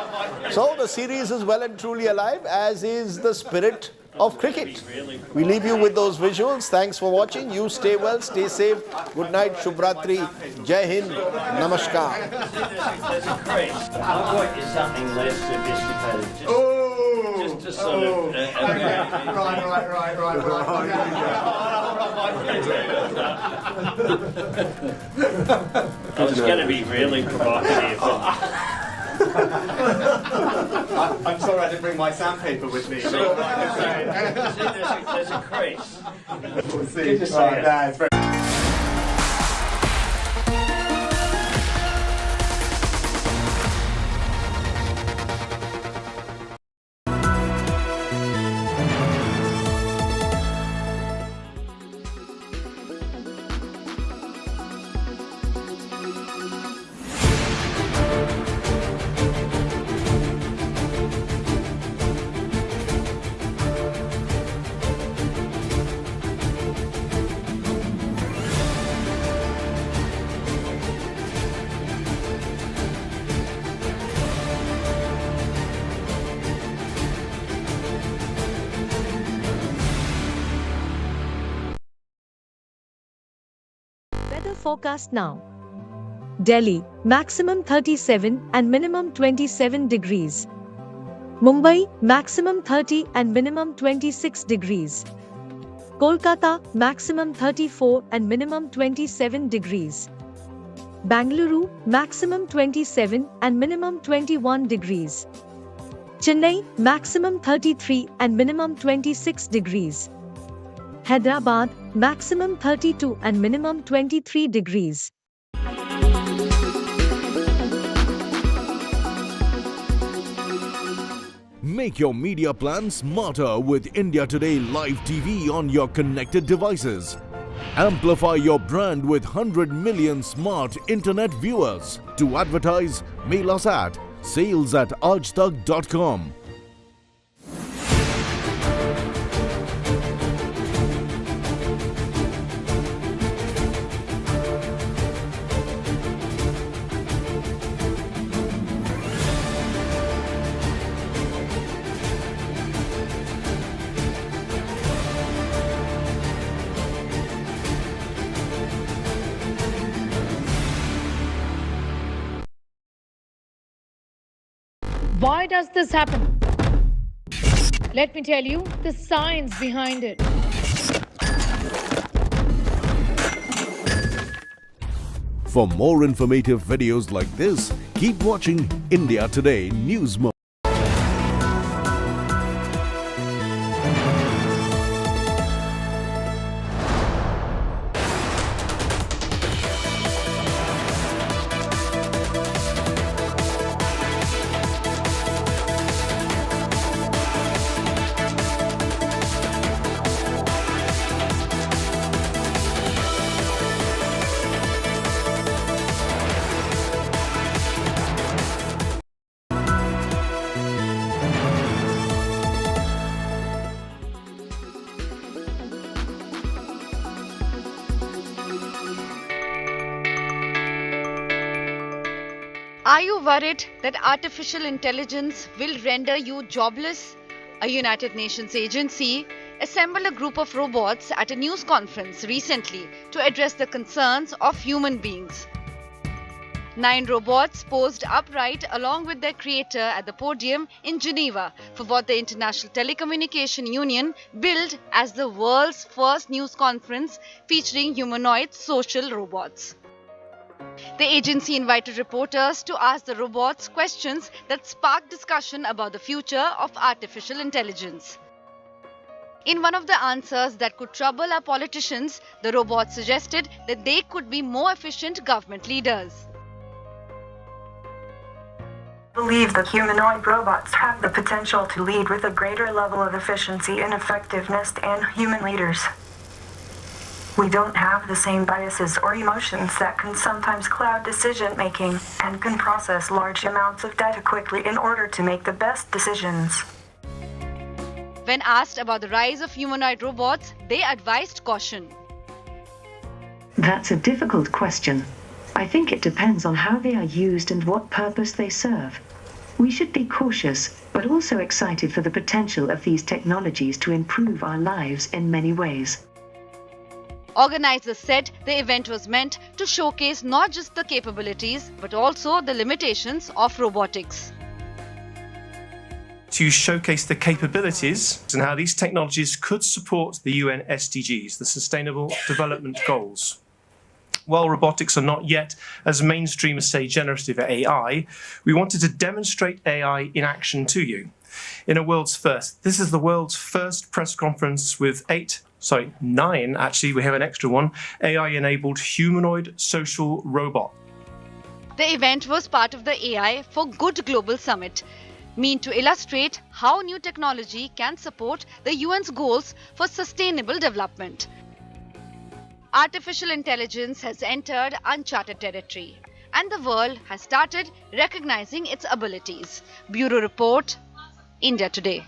So the series is well and truly alive, as is the spirit of cricket. We leave you with those visuals. Thanks for watching. You stay well, stay safe. Good night, Shubhratri, Jai Hind, Namaskar. I'll work you something less sophisticated. Just to sort of... I was going to be really provocative. I'm sorry I didn't bring my sandpaper with me. There's a crease. We'll see. Right, it's very Weather forecast now. Delhi, maximum 37 and minimum 27 degrees. Mumbai, maximum 30 and minimum 26 degrees. Kolkata, maximum 34 and minimum 27 degrees. Bengaluru, maximum 27 and minimum 21 degrees. Chennai, maximum 33 and minimum 26 degrees. Hyderabad, maximum 32 and minimum 23 degrees. Make your media plan smarter with India Today Live TV on your connected devices. Amplify your brand with 100 million smart internet viewers. To advertise, mail us at sales@aajtak.com. Why does this happen? Let me tell you the science behind it. For more informative videos like this, keep watching India Today News Mode. Are you worried that artificial intelligence will render you jobless? A United Nations agency assembled a group of robots at a news conference recently to address the concerns of human beings. 9 robots posed upright along with their creator at the podium in Geneva for what the International Telecommunication Union billed as the world's first news conference featuring humanoid social robots. The agency invited reporters to ask the robots questions that sparked discussion about the future of artificial intelligence. In one of the answers that could trouble our politicians, the robots suggested that they could be more efficient government leaders. I believe that humanoid robots have the potential to lead with a greater level of efficiency and effectiveness than human leaders. We don't have the same biases or emotions that can sometimes cloud decision-making and can process large amounts of data quickly in order to make the best decisions. When asked about the rise of humanoid robots, they advised caution. That's a difficult question. I think it depends on how they are used and what purpose they serve. We should be cautious, but also excited for the potential of these technologies to improve our lives in many ways. Organizers said the event was meant to showcase not just the capabilities, but also the limitations of robotics. To showcase the capabilities and how these technologies could support the UN SDGs, the Sustainable Development Goals. While robotics are not yet as mainstream as, say, generative AI, we wanted to demonstrate AI in action to you. In a world's first, this is the world's first press conference with 9, actually, we have an extra one, AI-enabled humanoid social robot. The event was part of the AI for Good Global Summit, meant to illustrate how new technology can support the UN's goals for sustainable development. Artificial intelligence has entered uncharted territory, and the world has started recognizing its abilities. Bureau Report, India Today.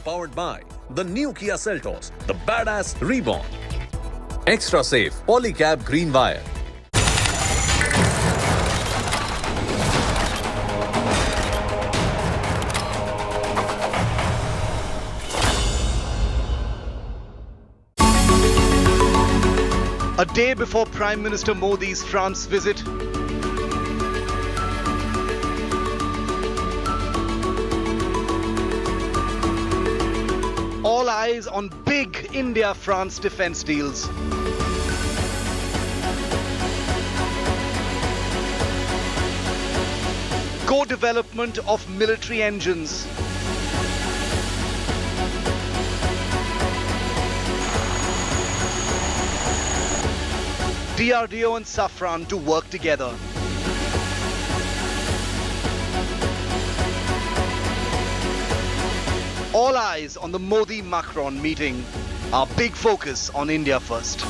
Powered by the new Kia Seltos, the badass reborn. Extra safe polycab green wire. A day before Prime Minister Modi's France visit, all eyes on big India-France defense deals. Co-development of military engines. DRDO and Safran to work together. All eyes on the Modi-Macron meeting. Our big focus on India first.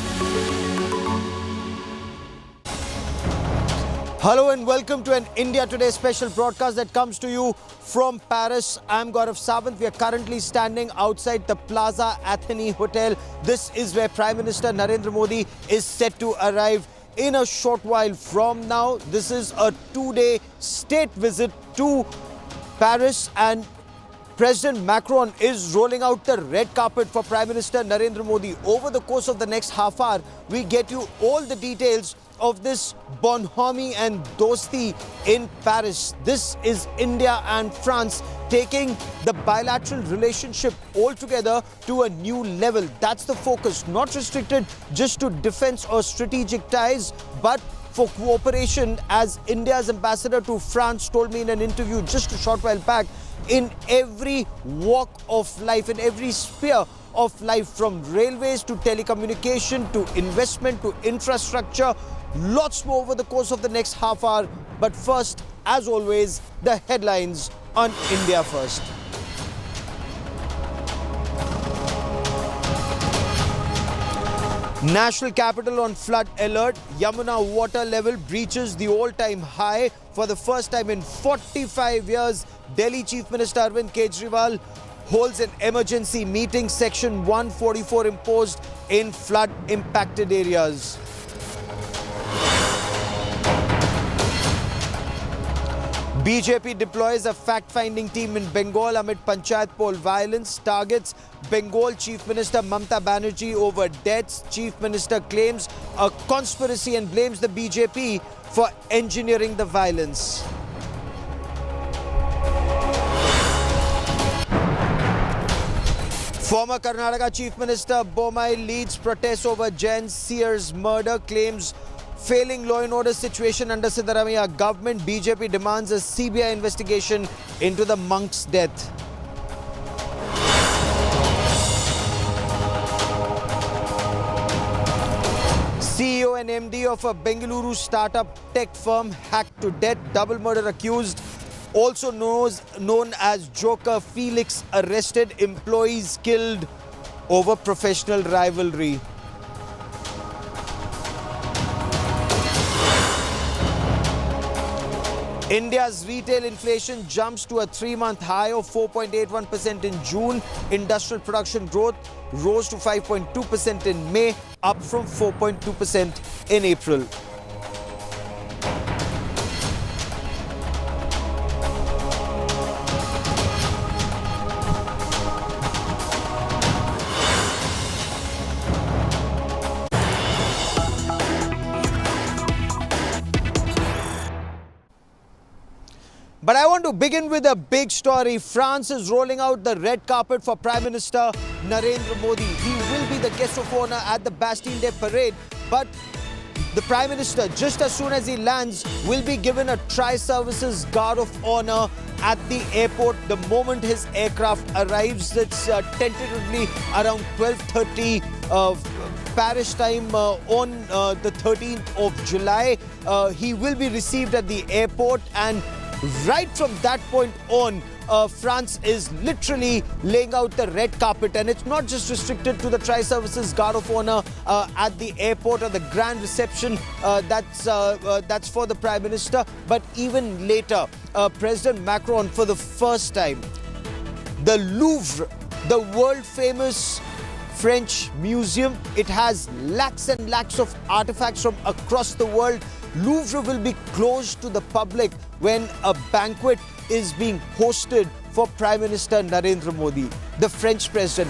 Hello and welcome to an India Today special broadcast that comes to you from Paris. I'm Gaurav Sawant. We are currently standing outside the Plaza Athene Hotel. This is where Prime Minister Narendra Modi is set to arrive in a short while from now. This is a 2-day state visit to Paris, and President Macron is rolling out the red carpet for Prime Minister Narendra Modi. Over the course of the next half hour, we get you all the details of this bonhomie and dosti in Paris. This is India and France taking the bilateral relationship altogether to a new level. That's the focus, not restricted just to defense or strategic ties, but for cooperation, as India's ambassador to France told me in an interview just a short while back, in every walk of life, in every sphere of life, from railways to telecommunication to investment to infrastructure. Lots more over the course of the next half hour. But first, as always, the headlines on India First. National capital on flood alert. Yamuna water level breaches the all-time high. For the first time in 45 years, Delhi Chief Minister Arvind Kejriwal holds an emergency meeting. Section 144 imposed in flood-impacted areas. BJP deploys a fact-finding team in Bengal amid Panchayat poll violence. Targets Bengal Chief Minister Mamata Banerjee over deaths. Chief Minister claims a conspiracy and blames the BJP for engineering the violence. Former Karnataka Chief Minister Bommai leads protests over Jain Seer's murder, claims failing law and order situation under Siddaramaiah government. BJP demands a CBI investigation into the monk's death. CEO and MD of a Bengaluru startup tech firm hacked to death. Double murder accused, also known as Joker Felix, arrested. Employees killed over professional rivalry. India's retail inflation jumps to a 3-month high of 4.81% in June. Industrial production growth rose to 5.2% in May, up from 4.2% in April. But I want to begin with a big story. France is rolling out the red carpet for Prime Minister Narendra Modi. He will be the guest of honor at the Bastille Day parade. But the Prime Minister, just as soon as he lands, will be given a Tri-Services Guard of Honor at the airport the moment his aircraft arrives. It's tentatively around 12:30 Paris time on the 13th of July. He will be received at the airport, and right from that point on, France is literally laying out the red carpet, and it's not just restricted to the Tri-Services Guard of Honor at the airport or the grand reception that's for the Prime Minister, but even later, President Macron, for the first time, the Louvre, the world-famous French museum, it has lakhs and lakhs of artifacts from across the world. Louvre will be closed to the public when a banquet is being hosted for Prime Minister Narendra Modi. The French President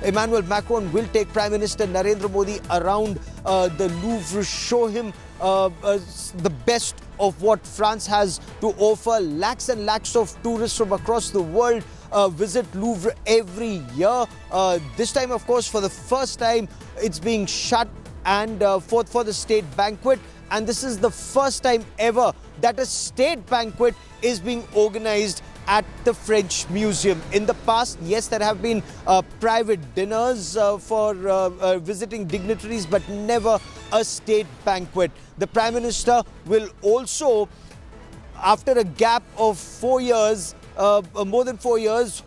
Emmanuel Macron will take Prime Minister Narendra Modi around the Louvre, show him the best of what France has to offer. Lakhs and lakhs of tourists from across the world visit Louvre every year. This time, of course, for the first time, it's being shut and for the state banquet. And this is the first time ever that a state banquet is being organized at the French Museum. In the past, yes, there have been private dinners for visiting dignitaries, but never a state banquet. The Prime Minister will also, after a gap of 4 years, more than 4 years,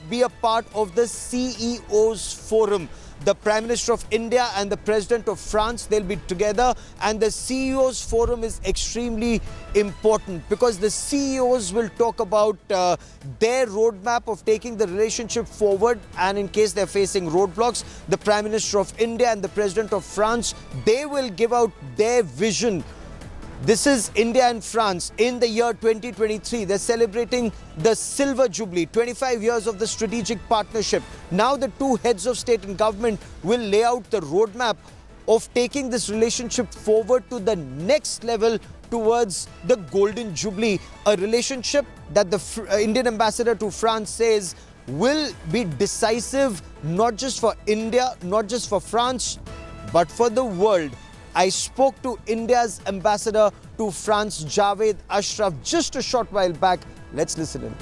be a part of the CEO's Forum. The Prime Minister of India and the President of France, they'll be together, and the CEO's Forum is extremely important because the CEOs will talk about their roadmap of taking the relationship forward, and in case they're facing roadblocks, the Prime Minister of India and the President of France, they will give out their vision. This is India and France in the year 2023. They're celebrating the Silver Jubilee, 25 years of the strategic partnership. Now the two heads of state and government will lay out the roadmap of taking this relationship forward to the next level towards the Golden Jubilee, a relationship that the Indian ambassador to France says will be decisive, not just for India, not just for France, but for the world. I spoke to India's ambassador to France, Javed Ashraf, just a short while back. Let's listen in.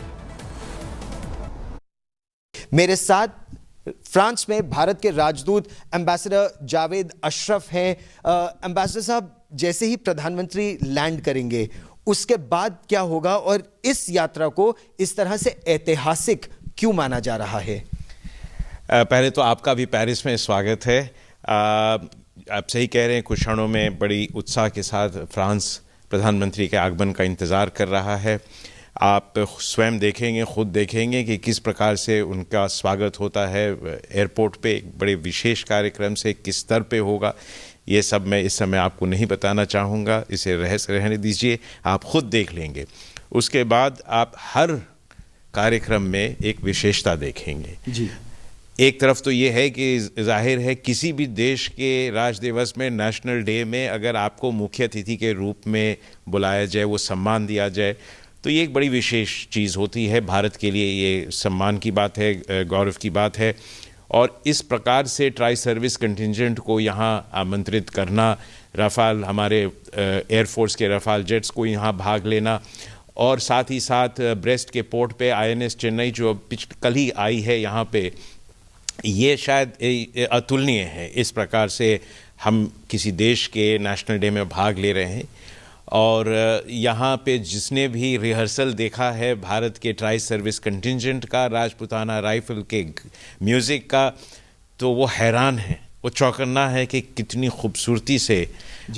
मेरे साथ France में भारत के राजदूत ambassador Javed Ashraf हैं। Ambassador साहब, जैसे ही प्रधानमंत्री land करेंगे, उसके बाद क्या होगा और इस यात्रा को इस तरह से ऐतिहासिक क्यों माना जा रहा है? पहले तो आपका भी पेरिस में स्वागत है। आप सही कह रहे हैं, कुछ क्षणों में बड़ी उत्साह के साथ फ्रांस प्रधानमंत्री के आगमन का इंतज़ार कर रहा है। आप स्वयं देखेंगे, खुद देखेंगे कि किस प्रकार से उनका स्वागत होता है एयरपोर्ट पे, एक बड़े विशेष कार्यक्रम से, किस स्तर पे होगा, ये सब मैं इस समय आपको नहीं बताना चाहूँगा, इसे रहस्य रहने दीजिए, आप खुद देख लेंगे। उसके बाद आप हर कार्यक्रम में एक विशेषता देखेंगे जी। एक तरफ तो ये है कि जाहिर है किसी भी देश के राज दिवस में, नेशनल डे में अगर आपको मुख्य अतिथि के रूप में बुलाया जाए, वो सम्मान दिया जाए, तो ये एक बड़ी विशेष चीज़ होती है। भारत के लिए ये सम्मान की बात है, गौरव की बात है। और इस प्रकार से ट्राई सर्विस कंटिजेंट को यहाँ आमंत्रित करना, रफ़ाल हमारे एयरफोर्स के रफ़ाल जेट्स को यहाँ भाग लेना, और साथ ही साथ ब्रेस्ट के पोर्ट पे INS चेन्नई जो कल ही आई है यहाँ पे, ये शायद अतुलनीय है। इस प्रकार से हम किसी देश के नेशनल डे में भाग ले रहे हैं। और यहाँ पे जिसने भी रिहर्सल देखा है भारत के ट्राई सर्विस कंटिजेंट का, राजपूताना राइफल के म्यूज़िक का, तो वो हैरान है, वो चौंकन्ना है कि कितनी खूबसूरती से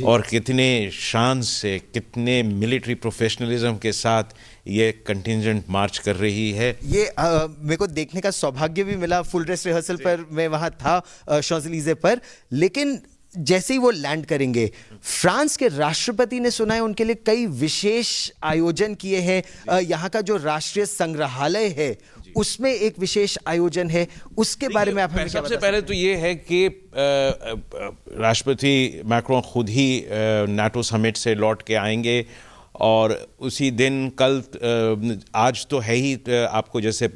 और कितने शान से, कितने मिलिट्री प्रोफेशनलिज्म के साथ ये कंटिजेंट मार्च कर रही है। ये मेरे को देखने का सौभाग्य भी मिला, फुल ड्रेस रिहर्सल पर मैं वहाँ था शॉज़ेलीज़े पर। लेकिन जैसे ही वो लैंड करेंगे, फ्रांस के राष्ट्रपति ने सुना है उनके लिए कई विशेष आयोजन किए हैं। यहाँ का जो राष्ट्रीय संग्रहालय है उसमें एक विशेष आयोजन है, उसके बारे में आप हमें क्या सबसे पहले तो ये है कि राष्ट्रपति मैक्रोन खुद ही नाटो समिट से लौट के आएंगे, और उसी दिन कल, आज तो है ही, आपको जैसे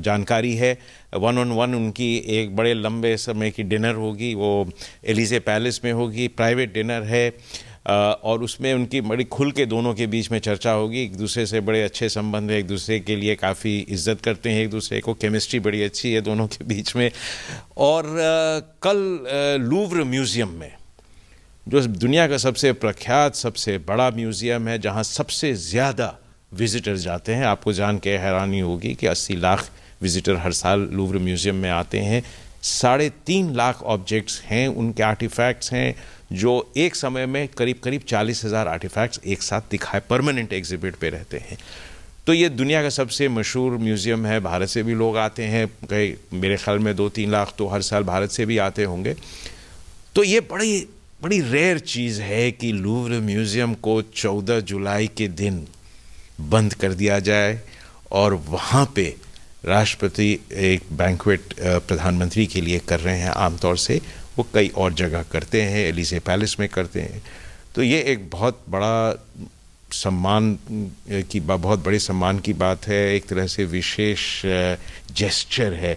जानकारी है, 1-on-1 उनकी एक बड़े लंबे समय की डिनर होगी, वो एलिजे पैलेस में होगी, प्राइवेट डिनर है, और उसमें उनकी बड़ी खुल के दोनों के बीच में चर्चा होगी। एक दूसरे से बड़े अच्छे संबंध है, एक दूसरे के लिए काफ़ी इज्जत करते हैं एक दूसरे को, केमिस्ट्री बड़ी अच्छी है दोनों के बीच में। और कल लूव्र म्यूज़ियम में, जो दुनिया का सबसे प्रख्यात, सबसे बड़ा म्यूज़ियम है, जहां सबसे ज़्यादा विज़िटर्स जाते हैं, आपको जान के हैरानी होगी कि 80 लाख विज़िटर हर साल लूव्र म्यूज़ियम में आते हैं। 3.5 लाख ऑब्जेक्ट्स हैं, उनके आर्टिफैक्ट्स हैं, जो एक समय में करीब 40,000 आर्टिफैक्ट्स एक साथ दिखाए, परमानेंट एग्जिबिट पे रहते हैं। तो ये दुनिया का सबसे मशहूर म्यूज़ियम है। भारत से भी लोग आते हैं, कई, मेरे ख्याल में 2-3 लाख तो हर साल भारत से भी आते होंगे। तो ये बड़ी रेयर चीज़ है कि लूव्र म्यूज़ियम को 14 जुलाई के दिन बंद कर दिया जाए, और वहाँ पे राष्ट्रपति एक बैंक्वेट प्रधानमंत्री के लिए कर रहे हैं। आमतौर से वो कई और जगह करते हैं, एलिजे पैलेस में करते हैं। तो ये एक बहुत बड़ा सम्मान की बहुत बड़े सम्मान की बात है, एक तरह से विशेष जेस्चर है।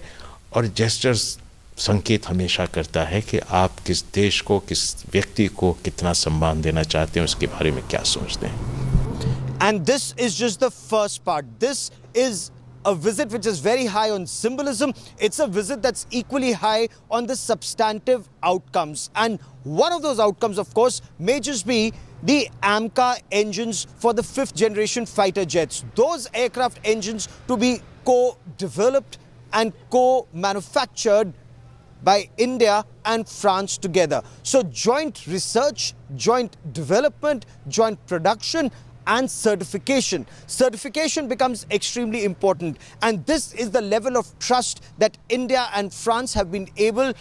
और जेस्चर्स संकेत हमेशा करता है कि आप किस देश को, किस व्यक्ति को कितना सम्मान देना चाहते हैं, उसके बारे में क्या सोचते हैं। And this is just the first part. This is a visit which is very high on symbolism. It's a visit that's equally high on the substantive outcomes. And one of those outcomes, of course, may just be the Amca engines for the 5th generation fighter jets. Those aircraft engines to be co-developed and co-manufactured by India and France together. So joint research, joint development, joint production and certification. Certification becomes extremely important, and this is the level of trust that India and France have been able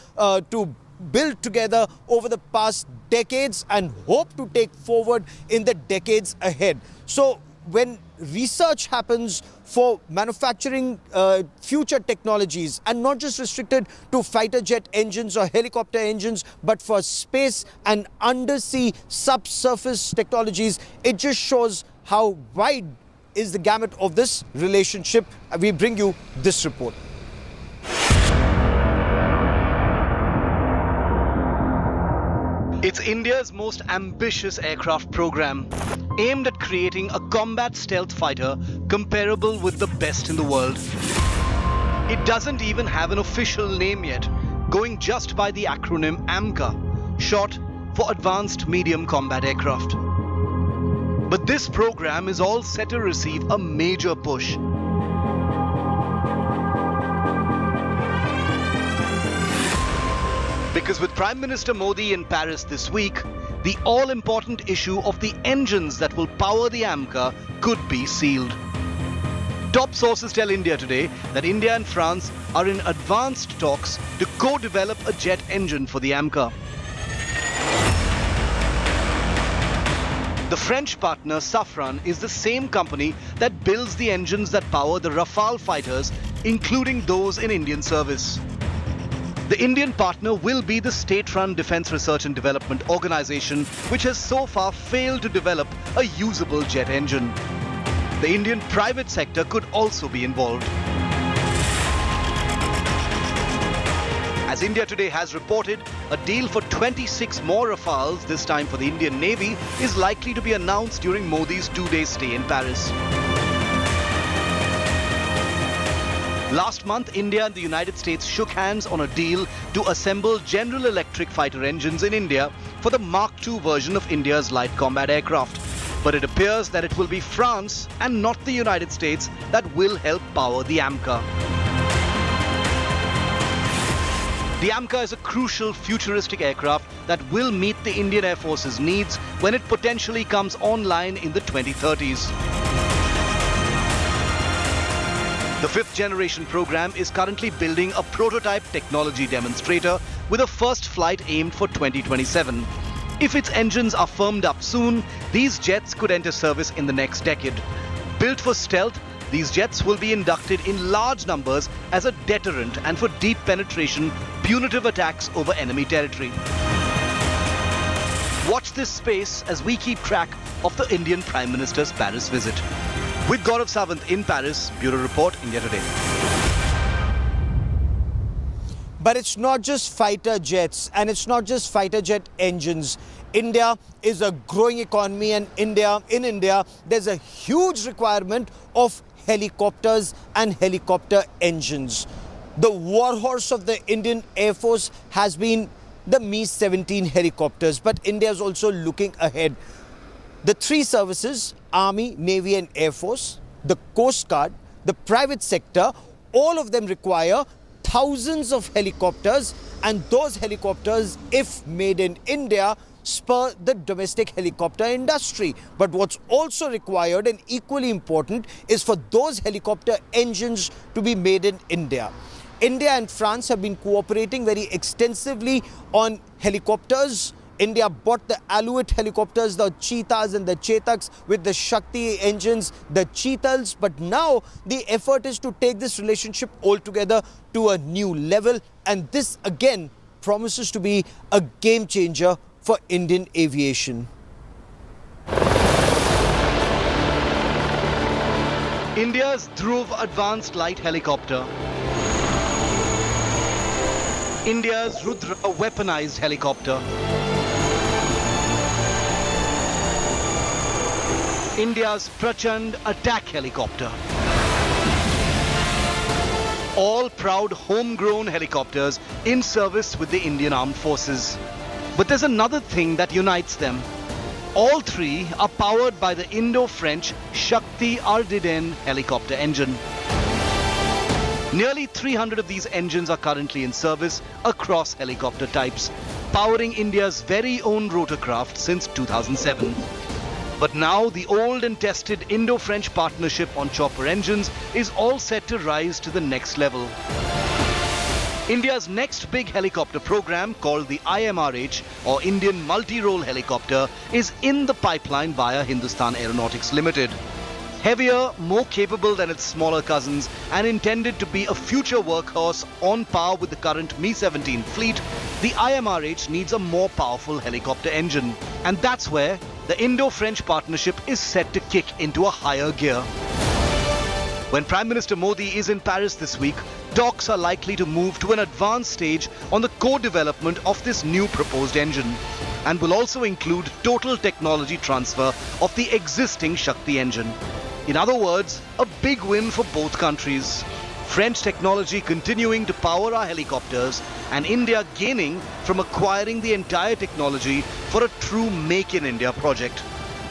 to build together over the past decades and hope to take forward in the decades ahead. So when research happens for manufacturing future technologies, and not just restricted to fighter jet engines or helicopter engines, but for space and undersea subsurface technologies, it just shows how wide is the gamut of this relationship. We bring you this report. It's India's most ambitious aircraft program, aimed at creating a combat stealth fighter comparable with the best in the world. It doesn't even have an official name yet, going just by the acronym Amca, short for Advanced Medium Combat Aircraft. But this program is all set to receive a major push. Because with Prime Minister Modi in Paris this week, the all-important issue of the engines that will power the Amca could be sealed. Top sources tell India Today that India and France are in advanced talks to co-develop a jet engine for the Amca. The French partner Safran is the same company that builds the engines that power the Rafale fighters, including those in Indian service. The Indian partner will be the state-run Defence Research and Development Organisation, which has so far failed to develop a usable jet engine. The Indian private sector could also be involved. As India Today has reported, a deal for 26 more Rafales, this time for the Indian Navy, is likely to be announced during Modi's two-day stay in Paris. Last month, India and the United States shook hands on a deal to assemble General Electric fighter engines in India for the Mark II version of India's light combat aircraft. But it appears that it will be France and not the United States that will help power the Amca. The Amca is a crucial futuristic aircraft that will meet the Indian Air Force's needs when it potentially comes online in the 2030s. The fifth generation program is currently building a prototype technology demonstrator with a first flight aimed for 2027. If its engines are firmed up soon, these jets could enter service in the next decade. Built for stealth, these jets will be inducted in large numbers as a deterrent and for deep penetration, punitive attacks over enemy territory. Watch this space as we keep track of the Indian Prime Minister's Paris visit. With Gaurav Sawant in Paris, Bureau Report, India Today. But it's not just fighter jets and it's not just fighter jet engines. India is a growing economy, and in India, there's a huge requirement of helicopters and helicopter engines. The warhorse of the Indian Air Force has been the Mi-17 helicopters, but India is also looking ahead. The three services, Army, Navy and Air Force, the Coast Guard, the private sector, all of them require thousands of helicopters, and those helicopters, if made in India, spur the domestic helicopter industry. But what's also required and equally important is for those helicopter engines to be made in India. India and France have been cooperating very extensively on helicopters. India bought the Alouette helicopters, the Cheetahs and the Chetaks, with the Shakti engines, the Cheetals. But now the effort is to take this relationship altogether to a new level. And this again promises to be a game changer for Indian aviation. India's Dhruv Advanced Light Helicopter. India's Rudra Weaponized Helicopter. India's Prachand Attack Helicopter. All proud homegrown helicopters in service with the Indian Armed Forces. But there's another thing that unites them. All three are powered by the Indo-French Shakti Ardiden helicopter engine. Nearly 300 of these engines are currently in service across helicopter types, powering India's very own rotorcraft since 2007. But now the old and tested Indo-French partnership on chopper engines is all set to rise to the next level. India's next big helicopter program, called the IMRH, or Indian Multi-Role Helicopter, is in the pipeline via Hindustan Aeronautics Limited. Heavier, more capable than its smaller cousins, and intended to be a future workhorse on par with the current Mi-17 fleet, the IMRH needs a more powerful helicopter engine. And that's where the Indo-French partnership is set to kick into a higher gear. When Prime Minister Modi is in Paris this week, talks are likely to move to an advanced stage on the co-development of this new proposed engine, and will also include total technology transfer of the existing Shakti engine. In other words, a big win for both countries. French technology continuing to power our helicopters, and India gaining from acquiring the entire technology for a true Make in India project.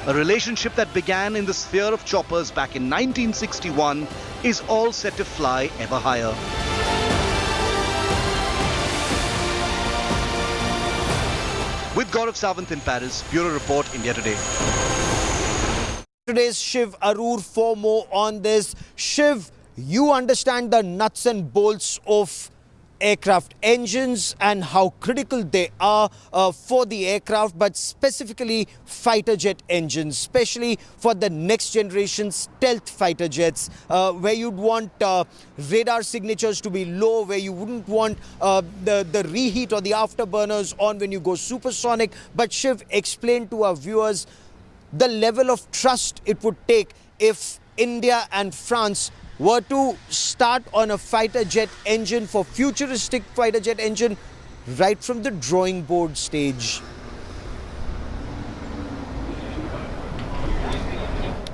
A relationship that began in the sphere of choppers back in 1961 is all set to fly ever higher. With Gaurav Sawant in Paris, Bureau Report, India Today. Today's Shiv Arur for more on this. Shiv, you understand the nuts and bolts of aircraft engines and how critical they are for the aircraft, but specifically fighter jet engines, especially for the next generation stealth fighter jets, where you'd want radar signatures to be low, where you wouldn't want the reheat or the afterburners on when you go supersonic. But Shiv, explain to our viewers the level of trust it would take if India and France were to start on a fighter jet engine, for futuristic fighter jet engine, right from the drawing board stage.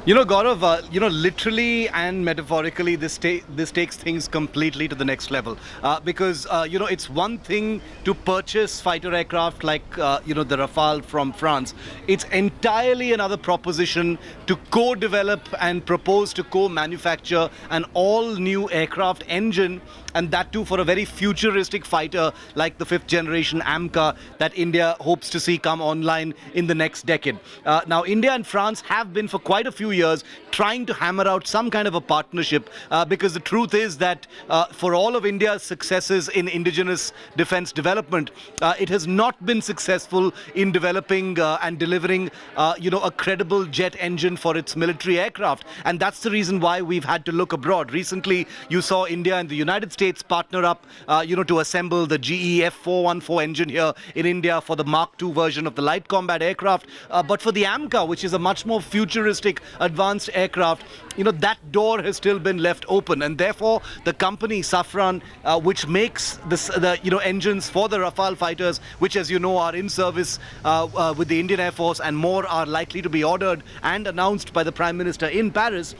You know, Gaurav, literally and metaphorically, this takes things completely to the next level. Because, it's one thing to purchase fighter aircraft like, the Rafale from France. It's entirely another proposition to co-develop and propose to co-manufacture an all-new aircraft engine, and that too for a very futuristic fighter like the 5th generation Amca that India hopes to see come online in the next decade. Now, India and France have been for quite a few years trying to hammer out some kind of a partnership, because the truth is that for all of India's successes in indigenous defense development, it has not been successful in developing and delivering a credible jet engine for its military aircraft. And that's the reason why we've had to look abroad. Recently, you saw India and the United States partner up to assemble the GE F414 engine here in India for the Mark II version of the light combat aircraft. But for the Amca, which is a much more futuristic advanced aircraft, that door has still been left open, and therefore the company Safran, which makes the engines for the Rafale fighters, which, as you know, are in service with the Indian Air Force, and more are likely to be ordered and announced by the Prime Minister in Paris,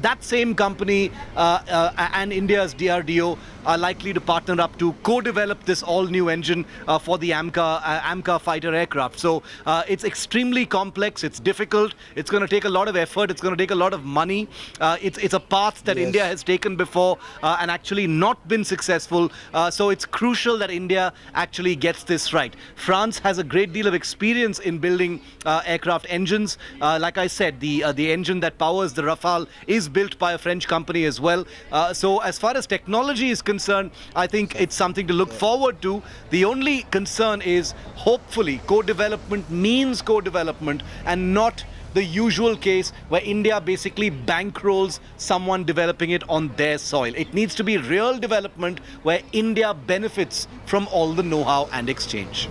that same company and India's DRDO are likely to partner up to co-develop this all-new engine for the Amca fighter aircraft. So it's extremely complex, it's difficult, it's going to take a lot of effort, it's going to take a lot of money. It's a path that India has taken before and actually not been successful. So it's crucial that India actually gets this right. France has a great deal of experience in building aircraft engines. Like I said, the engine that powers the Rafale is built by a French company as well. So as far as technology is concerned, I think it's something to look forward to. The only concern is, hopefully, co-development means co-development and not the usual case where India basically bankrolls someone developing it on their soil. It needs to be real development where India benefits from all the know-how and exchange.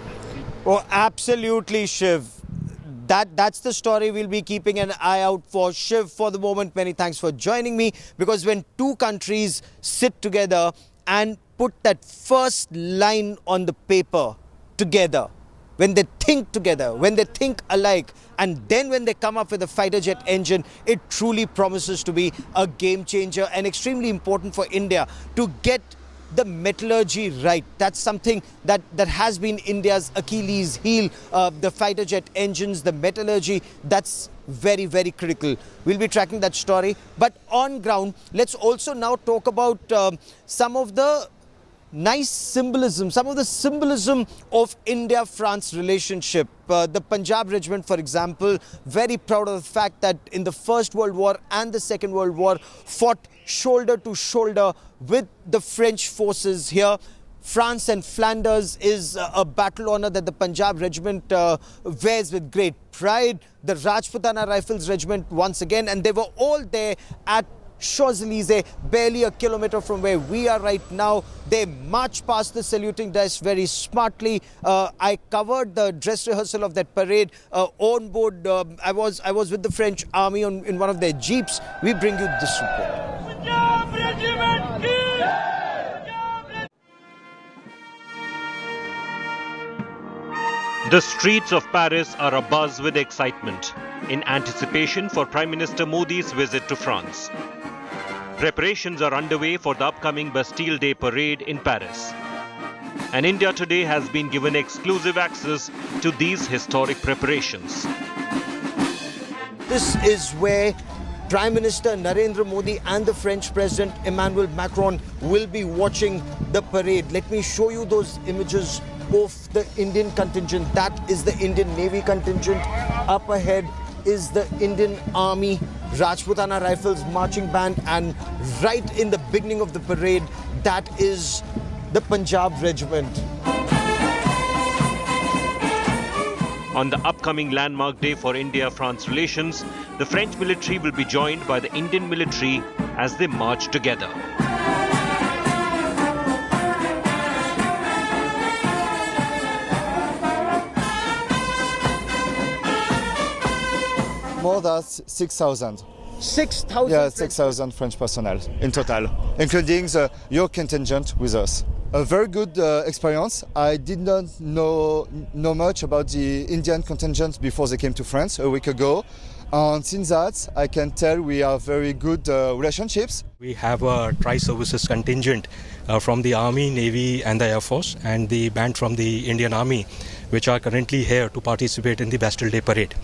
Oh, absolutely, Shiv. That's the story we'll be keeping an eye out for. Shiv, for the moment, many thanks for joining me, because when two countries sit together and put that first line on the paper together, when they think together, when they think alike, and then when they come up with a fighter jet engine, it truly promises to be a game changer, and extremely important for India to get the metallurgy right. That's something that has been India's Achilles heel. The fighter jet engines, the metallurgy, that's very, very critical. We'll be tracking that story. But on ground, let's also now talk about some of the nice symbolism, some of the symbolism of India-France relationship. The Punjab Regiment, for example, very proud of the fact that in the First World War and the Second World War fought shoulder to shoulder with the French forces here. France and Flanders is a battle honour that the Punjab Regiment wears with great pride. The Rajputana Rifles Regiment once again, and they were all there at Champs-Élysées, barely a kilometre from where we are right now. They march past the saluting desk very smartly. I covered the dress rehearsal of that parade on board. I was with the French army in one of their jeeps. We bring you this report. The streets of Paris are abuzz with excitement in anticipation for Prime Minister Modi's visit to France. Preparations are underway for the upcoming Bastille Day parade in Paris. And India Today has been given exclusive access to these historic preparations. This is where Prime Minister Narendra Modi and the French President Emmanuel Macron will be watching the parade. Let me show you those images of the Indian contingent. That is the Indian Navy contingent. Up ahead is the Indian Army Rajputana Rifles marching band, and right in the beginning of the parade, that is the Punjab Regiment. On the upcoming landmark day for India-France relations, the French military will be joined by the Indian military as they march together. More than 6,000. 6,000? Yeah, 6,000 French personnel in total, including your contingent with us. A very good experience. I did not know much about the Indian contingent before they came to France a week ago. And since that, I can tell we have very good relationships. We have a tri-services contingent from the Army, Navy and the Air Force, and the band from the Indian Army, which are currently here to participate in the Bastille Day Parade.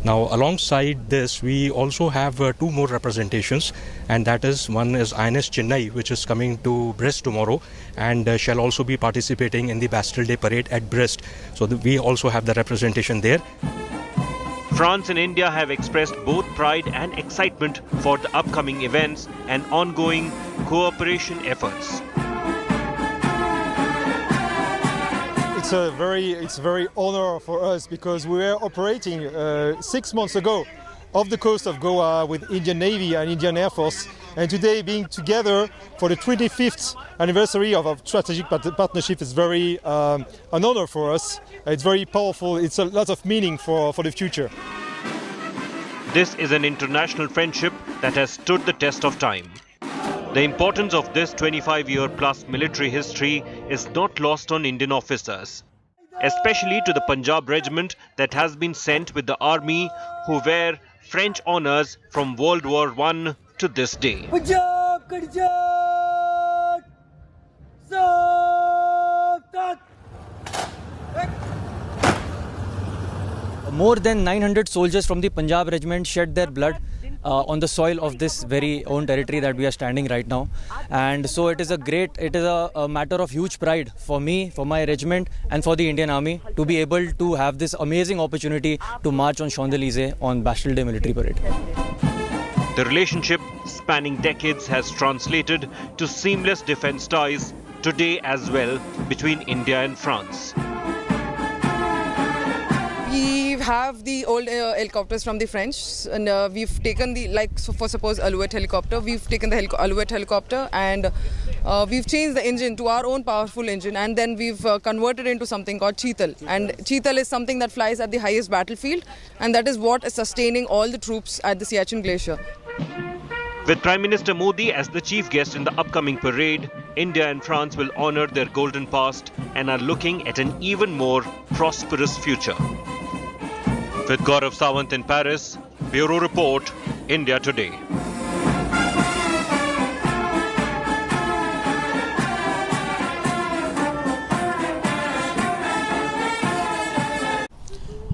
Now, alongside this, we also have two more representations, and that is, one is INS Chennai, which is coming to Brest tomorrow, and shall also be participating in the Bastille Day Parade at Brest. So we also have the representation there. France and India have expressed both pride and excitement for the upcoming events and ongoing cooperation efforts. It's very honor for us, because we were operating 6 months ago off the coast of Goa with Indian Navy and Indian Air Force, and today being together for the 25th anniversary of our strategic partnership is very an honor for us. It's very powerful. It's a lot of meaning for the future. This is an international friendship that has stood the test of time. The importance of this 25-year-plus military history is not lost on Indian officers, especially to the Punjab regiment that has been sent with the army, who wear French honours from World War I to this day. More than 900 soldiers from the Punjab regiment shed their blood on the soil of this very own territory that we are standing right now, and so it is a matter of huge pride for me, for my regiment and for the Indian Army to be able to have this amazing opportunity to march on Champs-Élysées on Bastille Day Military Parade. The relationship spanning decades has translated to seamless defence ties today as well between India and France. We have the old helicopters from the French, and we've taken the, for suppose Alouette helicopter, we've taken the Alouette helicopter, and we've changed the engine to our own powerful engine, and then we've converted into something called Cheetal. And Cheetal is something that flies at the highest battlefield, and that is what is sustaining all the troops at the Siachen Glacier. With Prime Minister Modi as the chief guest in the upcoming parade, India and France will honour their golden past and are looking at an even more prosperous future. With Gaurav Sawant in Paris, Bureau Report, India Today.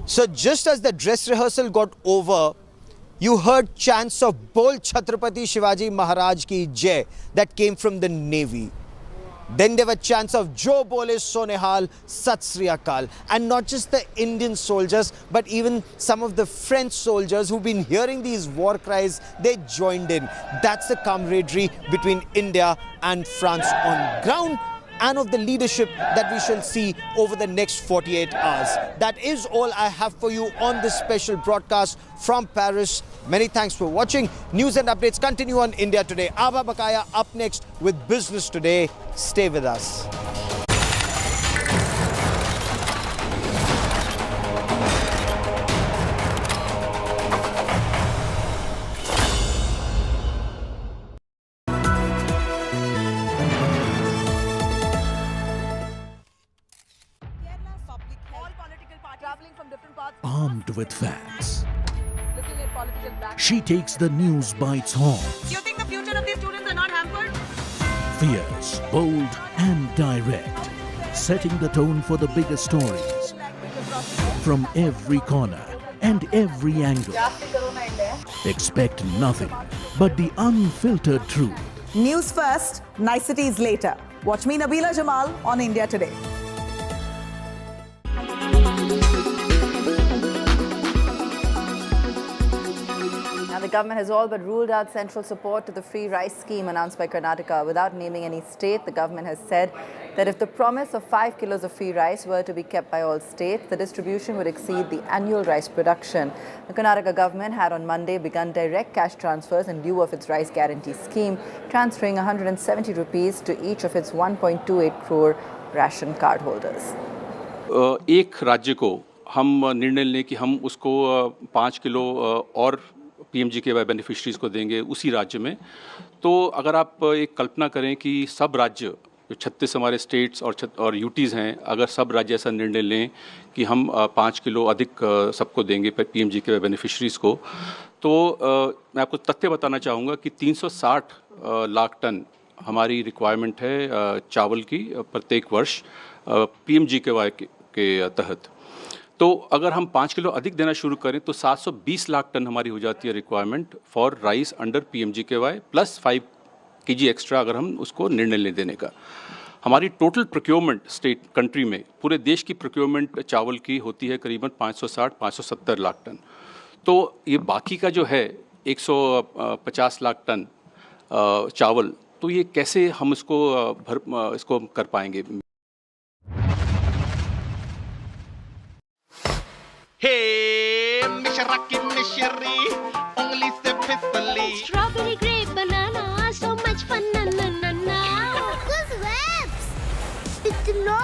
So just as the dress rehearsal got over, you heard chants of Bol Chhatrapati Shivaji Maharaj Ki Jai that came from the Navy. Then there were chants of Jo Bole Sonehal, Sat Sri Akal. And not just the Indian soldiers, but even some of the French soldiers who've been hearing these war cries, they joined in. That's the camaraderie between India and France on ground, and of the leadership that we shall see over the next 48 hours. That is all I have for you on this special broadcast from Paris. Many thanks for watching. News and updates continue on India Today. Abha Bakaya up next with Business Today. Stay with us. Armed with facts, she takes the news by its horns. You think the future of these students are not hampered? Fierce, bold and direct, setting the tone for the biggest stories from every corner and every angle. Expect nothing but the unfiltered truth. News first, niceties later. Watch me, Nabila Jamal, on India Today. Now, the government has all but ruled out central support to the free rice scheme announced by Karnataka. Without naming any state, the government has said that if the promise of 5 kilos of free rice were to be kept by all states, the distribution would exceed the annual rice production. The Karnataka government had on Monday begun direct cash transfers in lieu of its rice guarantee scheme, transferring 170 rupees to each of its 1.28 crore ration card holders. एक राज्य को हम निर्णय लें कि हम उसको 5 kilo और PMGKY बेनिफिशरीज को देंगे उसी राज्य में, तो अगर आप एक कल्पना करें कि सब राज्य जो 36 हमारे स्टेट्स और यूटीज़ हैं, अगर सब राज्य ऐसा निर्णय लें कि हम 5 किलो अधिक सबको देंगे PMGKY बेनिफिशरीज को, तो मैं आपको तथ्य बताना चाहूँगा कि 360 लाख टन हमारी रिक्वायरमेंट है चावल की प्रत्येक वर्ष PMGKY के तहत। तो अगर हम 5 किलो अधिक देना शुरू करें तो 720 लाख टन हमारी हो जाती है requirement for rice under PMGKY plus 5 kg extra अगर हम उसको निर्णय ले देने का। हमारी टोटल प्रोक्योरमेंट स्टेट कंट्री में पूरे देश की प्रोक्योरमेंट चावल की होती है करीबन 560-570 लाख टन। तो ये बाकी का जो है 150 लाख टन चावल, तो ये कैसे हम इसको कर पाएंगे। Hey, Mishari, only simply. Strawberry, grape, banana, so much fun, na na na na. Focus webs. इतना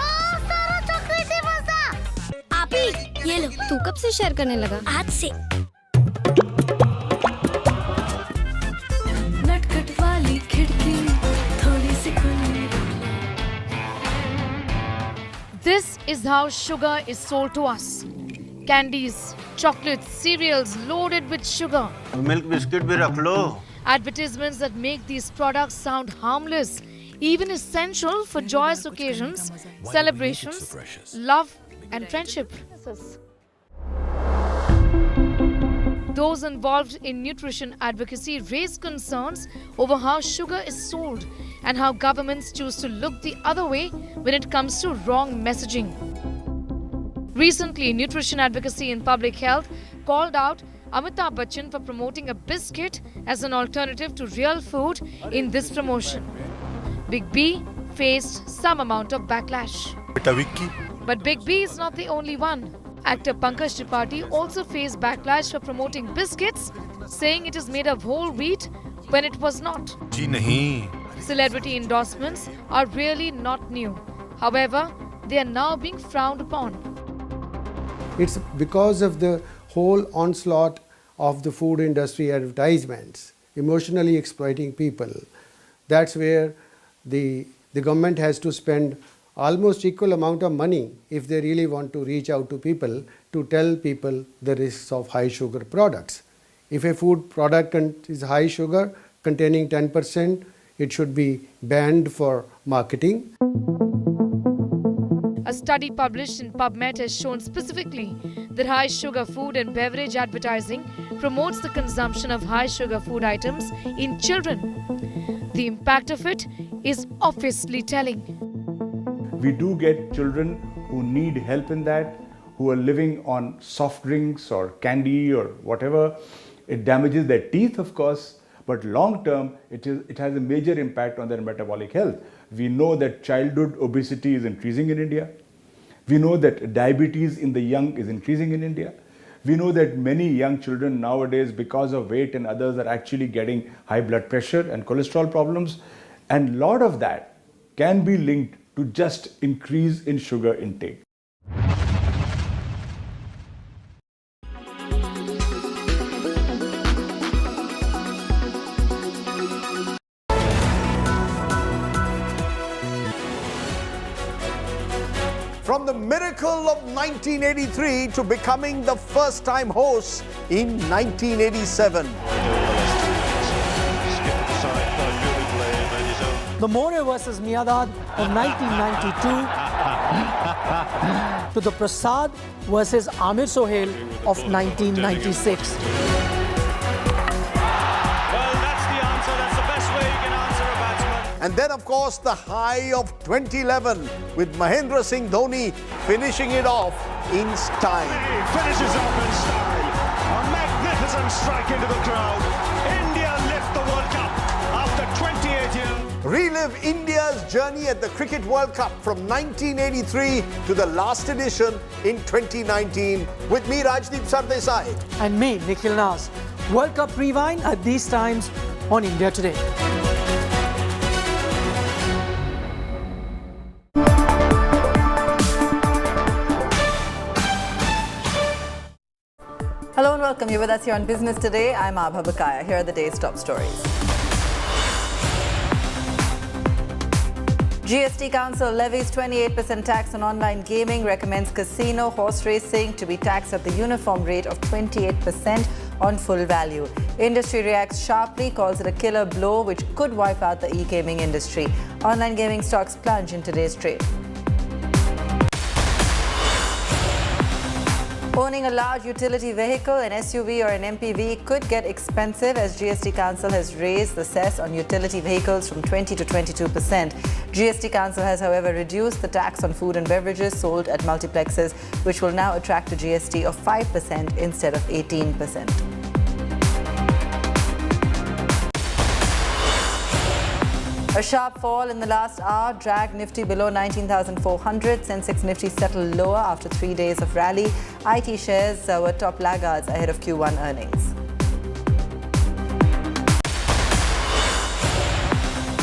सारा चॉकलेट मजा। आपी, ये लो। तू कब से शेयर करने लगा? आज से। नटखट वाली खिड़की, थोड़ी सी खुली। This is how sugar is sold to us. Candies, chocolates, cereals loaded with sugar. Milk biscuit bhi rakh lo. Advertisements that make these products sound harmless, even essential for joyous occasions, celebrations, love and friendship. Those involved in nutrition advocacy raise concerns over how sugar is sold and how governments choose to look the other way when it comes to wrong messaging. Recently, Nutrition Advocacy in Public Health called out Amitabh Bachchan for promoting a biscuit as an alternative to real food in this promotion. Big B faced some amount of backlash. But Big B is not the only one. Actor Pankaj Tripathi also faced backlash for promoting biscuits, saying it is made of whole wheat when it was not. Celebrity endorsements are really not new. However, they are now being frowned upon. It's because of the whole onslaught of the food industry advertisements, emotionally exploiting people. That's where the government has to spend almost equal amount of money if they really want to reach out to people to tell people the risks of high sugar products. If a food product is high sugar containing 10%, it should be banned for marketing. A study published in PubMed has shown specifically that high sugar food and beverage advertising promotes the consumption of high sugar food items in children. The impact of it is obviously telling. We do get children who need help in that, who are living on soft drinks or candy or whatever. It damages their teeth, of course, but long term, it has a major impact on their metabolic health. We know that childhood obesity is increasing in India. We know that diabetes in the young is increasing in India. We know that many young children nowadays, because of weight and others, are actually getting high blood pressure and cholesterol problems. And a lot of that can be linked to just increase in sugar intake. From the miracle of 1983 to becoming the first-time host in 1987. The More versus Miadad of 1992 to the Prasad versus Amir Sohail of 1996. And then, of course, the high of 2011 with Mahendra Singh Dhoni finishing it off in style. He finishes off in style. A magnificent one strike into the crowd. India lift the World Cup after 28 years. Relive India's journey at the Cricket World Cup from 1983 to the last edition in 2019 with me, Rajdeep Sardesai. And me, Nikhil Nas. World Cup Rewind at these times on India Today. Hello and welcome. You're with us here on Business Today. I'm Abha Bakaya. Here are the day's top stories. GST Council levies 28% tax on online gaming, recommends casino, horse racing to be taxed at the uniform rate of 28% on full value. Industry reacts sharply, calls it a killer blow which could wipe out the e-gaming industry. Online gaming stocks plunge in today's trade. Owning a large utility vehicle, an SUV or an MPV could get expensive as GST Council has raised the cess on utility vehicles from 20 to 22%. GST Council has, however, reduced the tax on food and beverages sold at multiplexes, which will now attract a GST of 5% instead of 18%. A sharp fall in the last hour dragged Nifty below 19,400. Sensex Nifty settled lower after 3 days of rally. IT shares were top laggards ahead of Q1 earnings.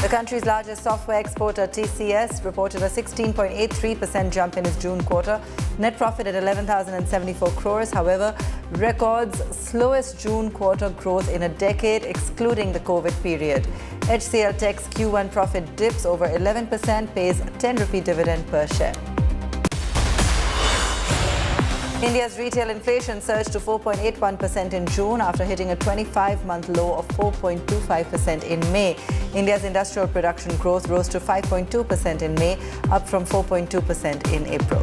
The country's largest software exporter, TCS, reported a 16.83% jump in its June quarter. Net profit at 11,074 crores. However, records slowest June quarter growth in a decade, excluding the COVID period. HCL Tech's Q1 profit dips over 11%, pays 10 rupee dividend per share. India's retail inflation surged to 4.81% in June after hitting a 25-month low of 4.25% in May. India's industrial production growth rose to 5.2% in May, up from 4.2% in April.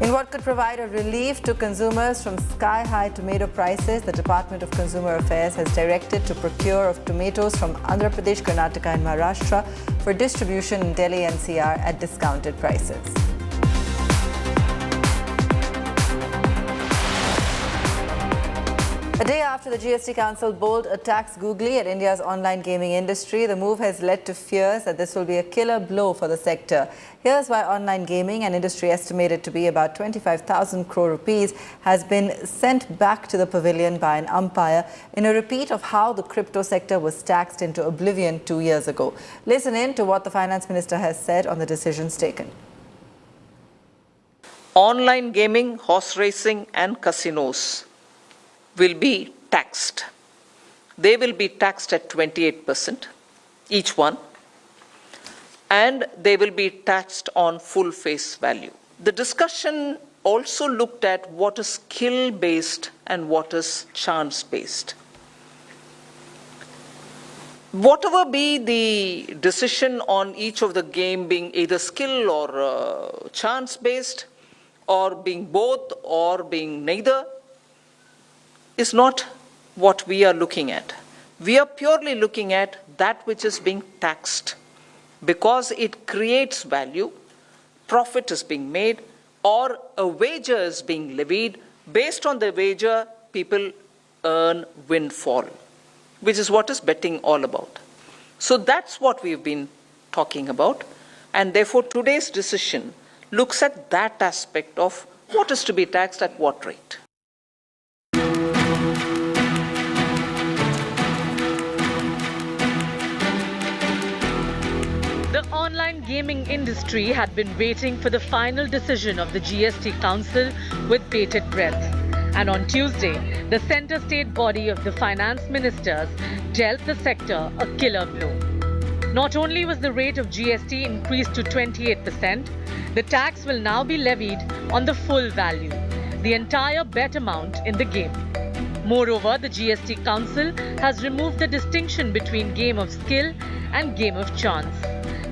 In what could provide a relief to consumers from sky-high tomato prices, the Department of Consumer Affairs has directed to procure of tomatoes from Andhra Pradesh, Karnataka and Maharashtra for distribution in Delhi NCR at discounted prices. A day after the GST Council bowled a tax googly at India's online gaming industry, the move has led to fears that this will be a killer blow for the sector. Here's why online gaming, an industry estimated to be about 25,000 crore rupees, has been sent back to the pavilion by an umpire in a repeat of how the crypto sector was taxed into oblivion 2 years ago. Listen in to what the Finance Minister has said on the decisions taken. Online gaming, horse racing and casinos will be taxed. They will be taxed at 28%, each one, and they will be taxed on full face value. The discussion also looked at what is skill-based and what is chance-based. Whatever be the decision on each of the game being either skill or chance-based, or being both or being neither, is not what we are looking at. We are purely looking at that which is being taxed because it creates value, profit is being made, or a wager is being levied. Based on the wager, people earn windfall, which is what is betting all about. So that's what we've been talking about, and therefore today's decision looks at that aspect of what is to be taxed at what rate. The online gaming industry had been waiting for the final decision of the GST Council with bated breath. And on Tuesday, the centre state body of the finance ministers dealt the sector a killer blow. Not only was the rate of GST increased to 28%, the tax will now be levied on the full value, the entire bet amount in the game. Moreover, the GST Council has removed the distinction between game of skill and game of chance.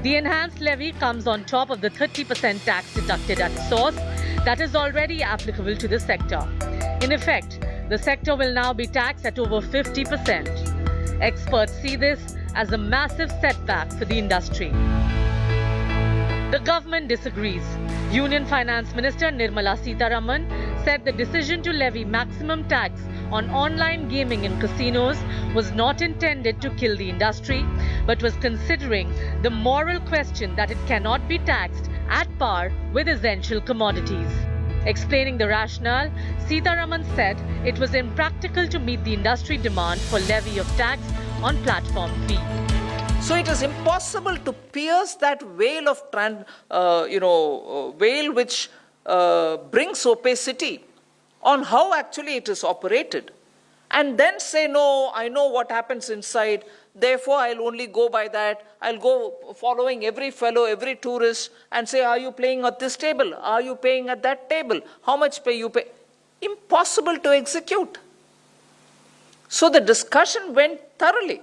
The enhanced levy comes on top of the 30% tax deducted at source that is already applicable to the sector. In effect, the sector will now be taxed at over 50%. Experts see this as a massive setback for the industry. The government disagrees. Union Finance Minister Nirmala Sitharaman said the decision to levy maximum tax on online gaming in casinos was not intended to kill the industry, but was considering the moral question that it cannot be taxed at par with essential commodities. Explaining the rationale, Sitharaman said it was impractical to meet the industry demand for levy of tax on platform fee. So it is impossible to pierce that veil of veil which brings opacity on how actually it is operated, and then say, no, I know what happens inside, therefore I'll only go by that. I'll go following every fellow, every tourist, and say, are you playing at this table? Are you paying at that table? How much pay you pay? Impossible to execute. So the discussion went thoroughly.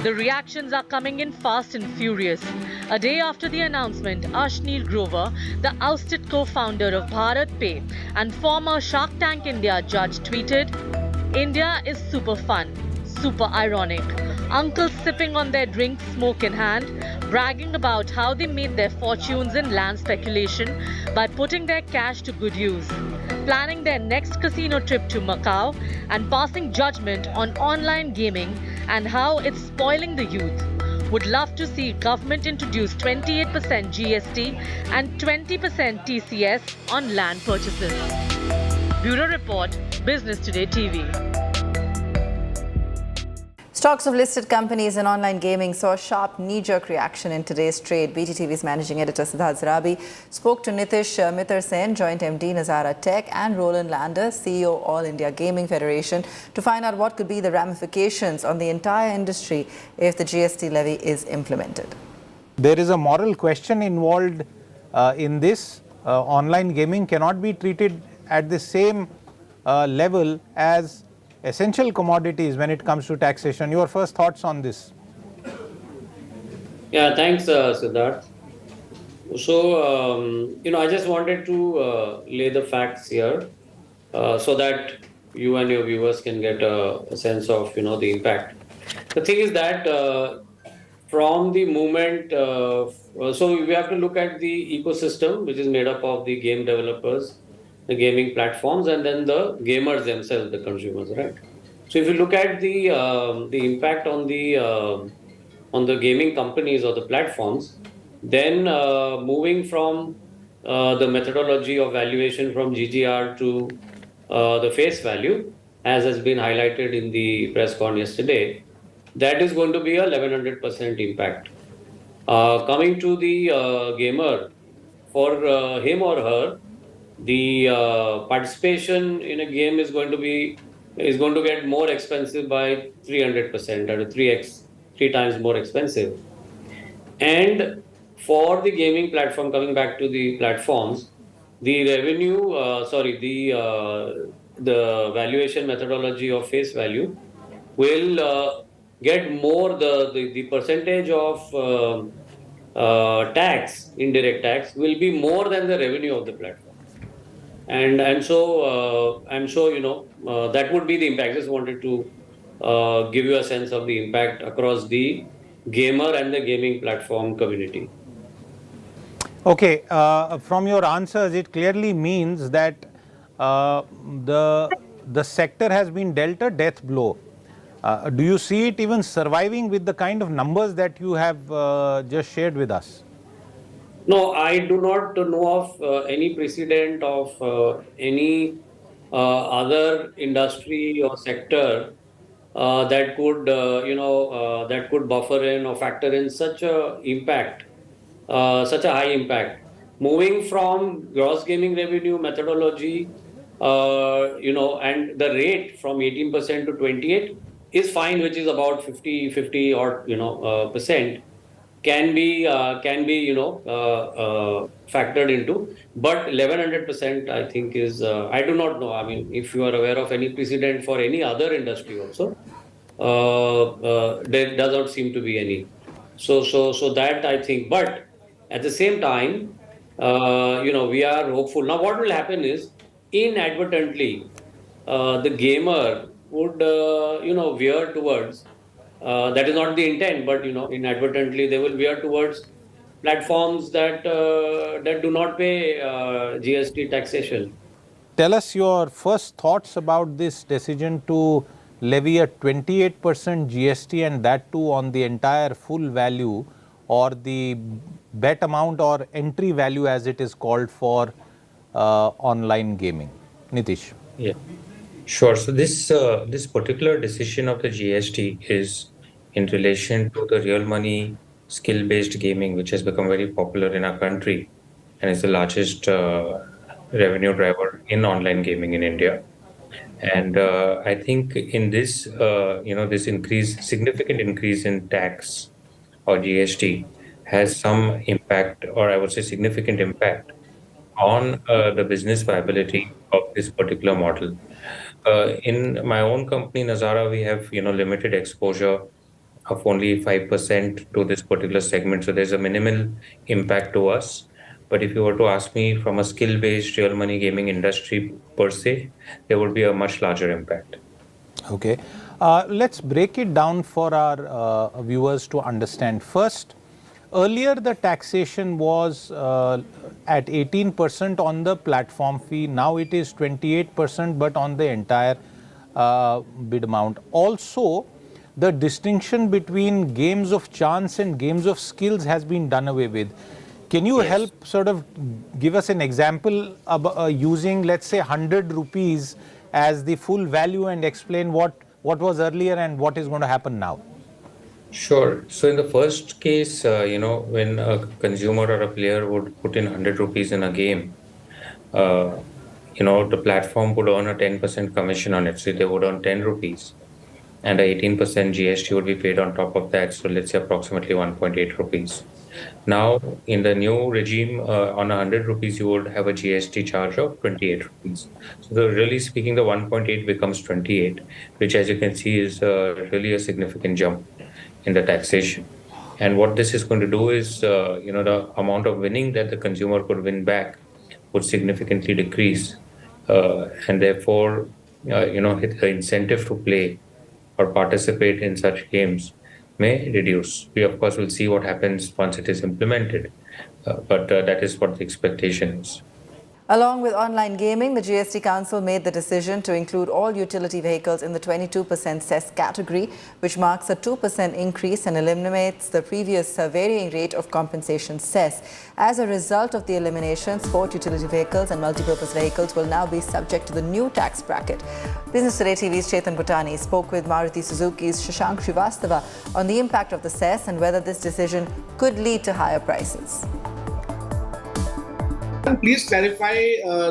The reactions are coming in fast and furious. A day after the announcement, Ashnil Grover, the ousted co-founder of Bharat Pay and former Shark Tank India judge, tweeted, "India is super fun, super ironic. Uncles sipping on their drinks, smoke in hand, bragging about how they made their fortunes in land speculation by putting their cash to good use, planning their next casino trip to Macau and passing judgment on online gaming and how it's spoiling the youth. Would love to see government introduce 28% GST and 20% TCS on land purchases." Bureau Report, Business Today TV. Stocks of listed companies in online gaming saw a sharp knee-jerk reaction in today's trade. BTTV's managing editor Siddharth Zarabi spoke to Nitish Mittal Sen, Joint MD Nazara Tech, and Roland Lander, CEO All India Gaming Federation, to find out what could be the ramifications on the entire industry if the GST levy is implemented. There is a moral question involved in this. Online gaming cannot be treated at the same level as essential commodities when it comes to taxation. Your first thoughts on this? Yeah, thanks, Siddharth. So, I just wanted to lay the facts here so that you and your viewers can get a sense of, the impact. The thing is that from the moment, so we have to look at the ecosystem, which is made up of the game developers, the gaming platforms, and then the gamers themselves, the consumers, right? So if you look at the impact on the gaming companies or the platforms, then moving from the methodology of valuation from GGR to the face value, as has been highlighted in the press con yesterday, that is going to be a 1100% impact. Coming to the gamer, for him or her, the participation in a game is going to get more expensive by 300%, or 3 times more expensive. And for the gaming platform, coming back to the platforms, the revenue, the valuation methodology of face value will get more, the percentage of tax, indirect tax, will be more than the revenue of the platform. And so I'm sure, that would be the impact. Just wanted to give you a sense of the impact across the gamer and the gaming platform community. Okay, from your answers, it clearly means that the sector has been dealt a death blow. Do you see it even surviving with the kind of numbers that you have just shared with us? No, I do not know of any precedent of any other industry or sector that could, that could buffer in or factor in such a impact, such a high impact. Moving from gross gaming revenue methodology, and the rate from 18% to 28 is fine, which is about 50 odd, percent. Can be factored into, but 1100% I think is, I do not know. I mean, if you are aware of any precedent for any other industry also, there does not seem to be any. So that I think, but at the same time, we are hopeful. Now, what will happen is, inadvertently, the gamer would, veer towards That is not the intent, but inadvertently they will veer towards platforms that do not pay GST taxation. Tell us your first thoughts about this decision to levy a 28% GST and that too on the entire full value or the bet amount or entry value as it is called for online gaming. Nitish. Yeah, sure. So this particular decision of the GST is in relation to the real money skill-based gaming, which has become very popular in our country and is the largest revenue driver in online gaming in India. And I think in this, this significant increase in tax or GST has some impact, or I would say significant impact on the business viability of this particular model. In my own company, Nazara, we have limited exposure of only 5% to this particular segment. So there's a minimal impact to us. But if you were to ask me from a skill-based real money gaming industry per se, there would be a much larger impact. Okay. Let's break it down for our viewers to understand. First, earlier the taxation was at 18% on the platform fee. Now it is 28% but on the entire bid amount. Also, the distinction between games of chance and games of skills has been done away with. Can you help sort of give us an example of, using, let's say, 100 rupees as the full value and explain what was earlier and what is going to happen now? Sure. So in the first case, when a consumer or a player would put in 100 rupees in a game, the platform would earn a 10% commission on it. So they would earn 10 rupees and a 18% GST would be paid on top of that. So let's say approximately 1.8 rupees. Now, in the new regime, on 100 rupees, you would have a GST charge of 28 rupees. So really speaking, the 1.8 becomes 28, which as you can see is really a significant jump in the taxation. And what this is going to do is, the amount of winning that the consumer could win back would significantly decrease. And therefore, the incentive to play or participate in such games may reduce. We, of course, will see what happens once it is implemented, but that is what the expectation is. Along with online gaming, the GST Council made the decision to include all utility vehicles in the 22% cess category, which marks a 2% increase and eliminates the previous varying rate of compensation cess. As a result of the elimination, sport utility vehicles and multipurpose vehicles will now be subject to the new tax bracket. Business Today TV's Chetan Bhutani spoke with Maruti Suzuki's Shashank Srivastava on the impact of the cess and whether this decision could lead to higher prices. Please clarify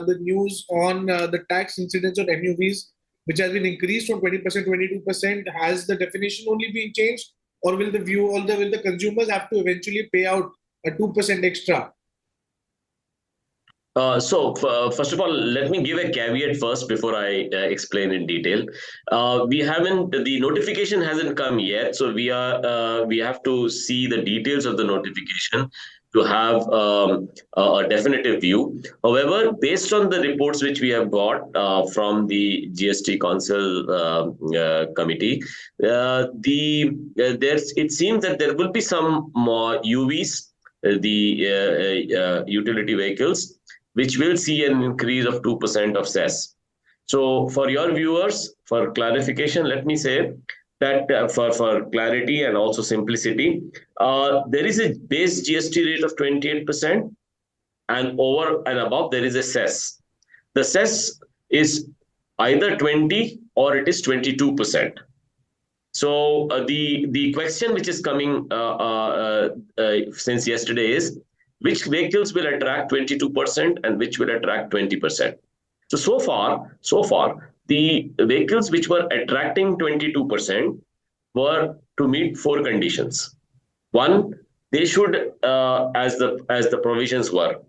the news on the tax incidence on MUVs, which has been increased from 20% to 22%. Has the definition only been changed, or will the consumers have to eventually pay out a 2% extra? First of all, let me give a caveat first before I explain in detail. The notification hasn't come yet, so we have to see the details of the notification to have a definitive view. However, based on the reports which we have got from the GST Council committee, it seems that there will be some more UVs, the utility vehicles, which will see an increase of 2% of cess. So for your viewers, for clarification, let me say that for clarity and also simplicity, there is a base GST rate of 28%, and over and above there is a cess. The cess is either 20 or it is 22%. So the question which is coming since yesterday is, which vehicles will attract 22% and which will attract 20%. So far, the vehicles which were attracting 22% were to meet 4 conditions. One, they should, as the provisions were,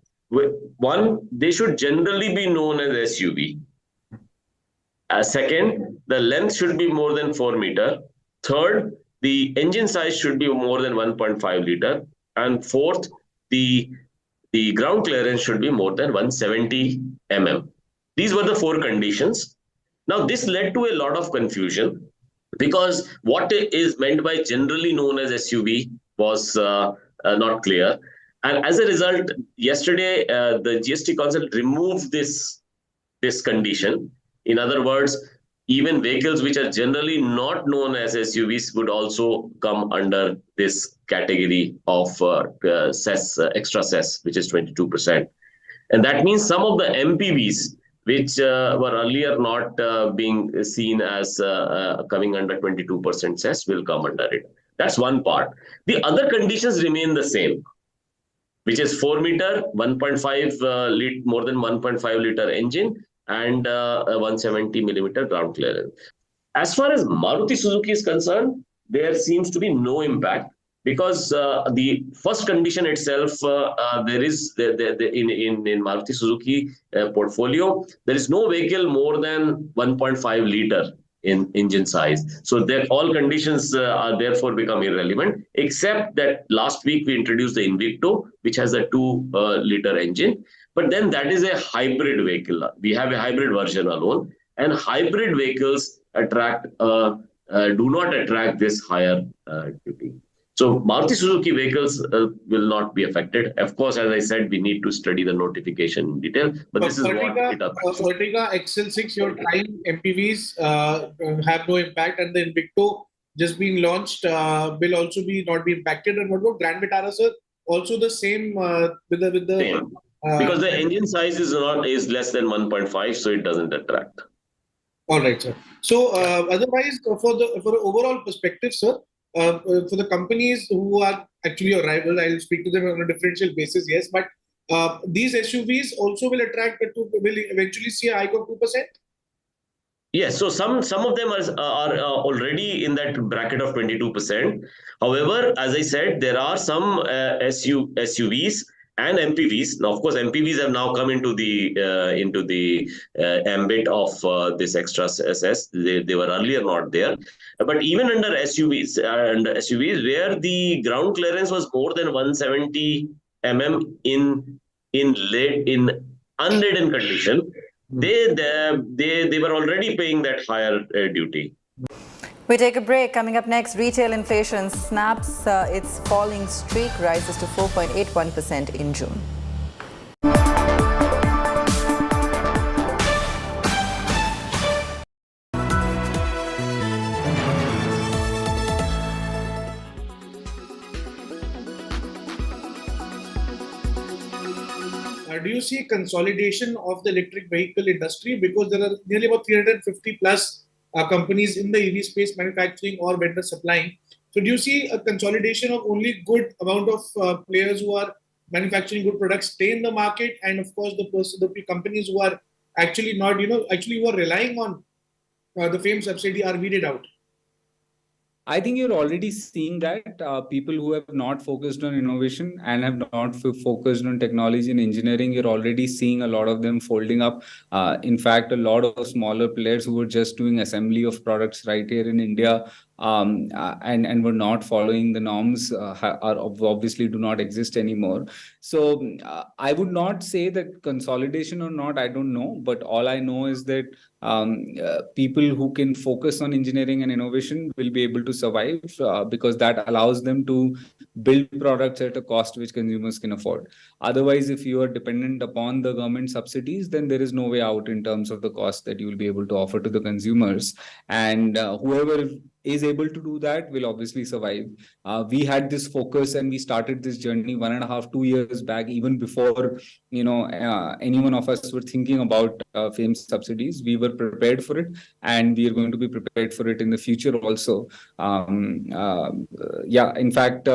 one, they should generally be known as SUV. Second, the length should be more than 4 meters. Third, the engine size should be more than 1.5 liter. And fourth, the ground clearance should be more than 170 mm. These were the 4 conditions. Now, this led to a lot of confusion because what is meant by generally known as SUV was not clear. And as a result, yesterday, the GST Council removed this condition. In other words, even vehicles which are generally not known as SUVs would also come under this category of cess, extra cess, which is 22%. And that means some of the MPVs, which were earlier not being seen as coming under 22% cess, will come under it. That's one part. The other conditions remain the same, which is 4 meter, 1.5 more than 1.5 liter engine, and 170 millimeter ground clearance. As far as Maruti Suzuki is concerned, there seems to be no impact, because the first condition itself, there is in Maruti Suzuki portfolio, there is no vehicle more than 1.5 liter in engine size. So that all conditions are therefore become irrelevant, except that last week we introduced the Invicto, which has a 2 liter engine. But then that is a hybrid vehicle. We have a hybrid version alone, and hybrid vehicles do not attract this higher duty. So Maruti Suzuki vehicles will not be affected. Of course, as I said, we need to study the notification in detail, but this is what it affects. Ertiga XL6, your prime MPVs have no impact, and the Invicto just being launched will also not be impacted. And what about Grand Vitara, sir? Also the same with the same. Because the engine size is less than 1.5, so it doesn't attract. All right, sir. So otherwise, for the overall perspective, sir, for the companies who are actually your rival, I'll speak to them on a differential basis, yes, but these SUVs also will will eventually see a hike of 2%? Yes, so some of them are already in that bracket of 22%. However, as I said, there are some SUVs and MPVs. Now, of course, MPVs have now come into the ambit of this extra cess. They were earlier not there. But even under SUVs where the ground clearance was more than 170 mm in unladen condition, they were already paying that higher duty. We take a break. Coming up next, retail inflation snaps its falling streak, rises to 4.81% in June. Do you see consolidation of the electric vehicle industry? Because there are nearly about 350 plus companies in the EV space manufacturing or vendor supplying. So do you see a consolidation of only good amount of players who are manufacturing good products stay in the market, and of course the companies who are actually not, who are relying on the FAME subsidy are weeded out? I think you're already seeing that people who have not focused on innovation and have not focused on technology and engineering, you're already seeing a lot of them folding up. In fact, a lot of smaller players who were just doing assembly of products right here in India and were not following the norms obviously do not exist anymore. So I would not say that consolidation or not, I don't know. But all I know is that people who can focus on engineering and innovation will be able to survive because that allows them to build products at a cost which consumers can afford. Otherwise, if you are dependent upon the government subsidies, then there is no way out in terms of the cost that you will be able to offer to the consumers. And whoever is able to do that will obviously survive. We had this focus and we started this journey 1.5, 2 years back, even before any one of us were thinking about FAME subsidies. We were prepared for it, and we are going to be prepared for it in the future also. In fact,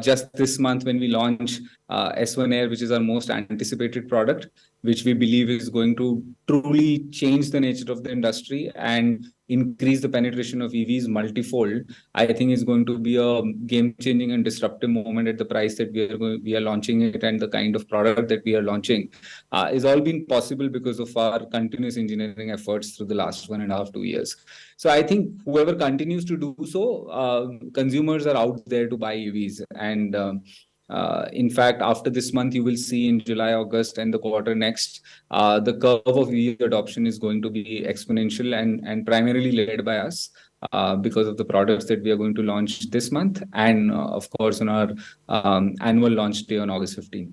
just this month when we launch S1 Air, which is our most anticipated product, which we believe is going to truly change the nature of the industry and increase the penetration of EVs multifold, I think is going to be a game-changing and disruptive moment at the price that we are launching it, and the kind of product that we are launching is all been possible because of our continuous engineering efforts through the last 1.5, 2 years. So I think whoever continues to do so, consumers are out there to buy EVs. And in fact, after this month, you will see in July, August, and the quarter next, the curve of EV adoption is going to be exponential and primarily led by us. because of the products that we are going to launch this month, and of course on our annual launch day on August 15th.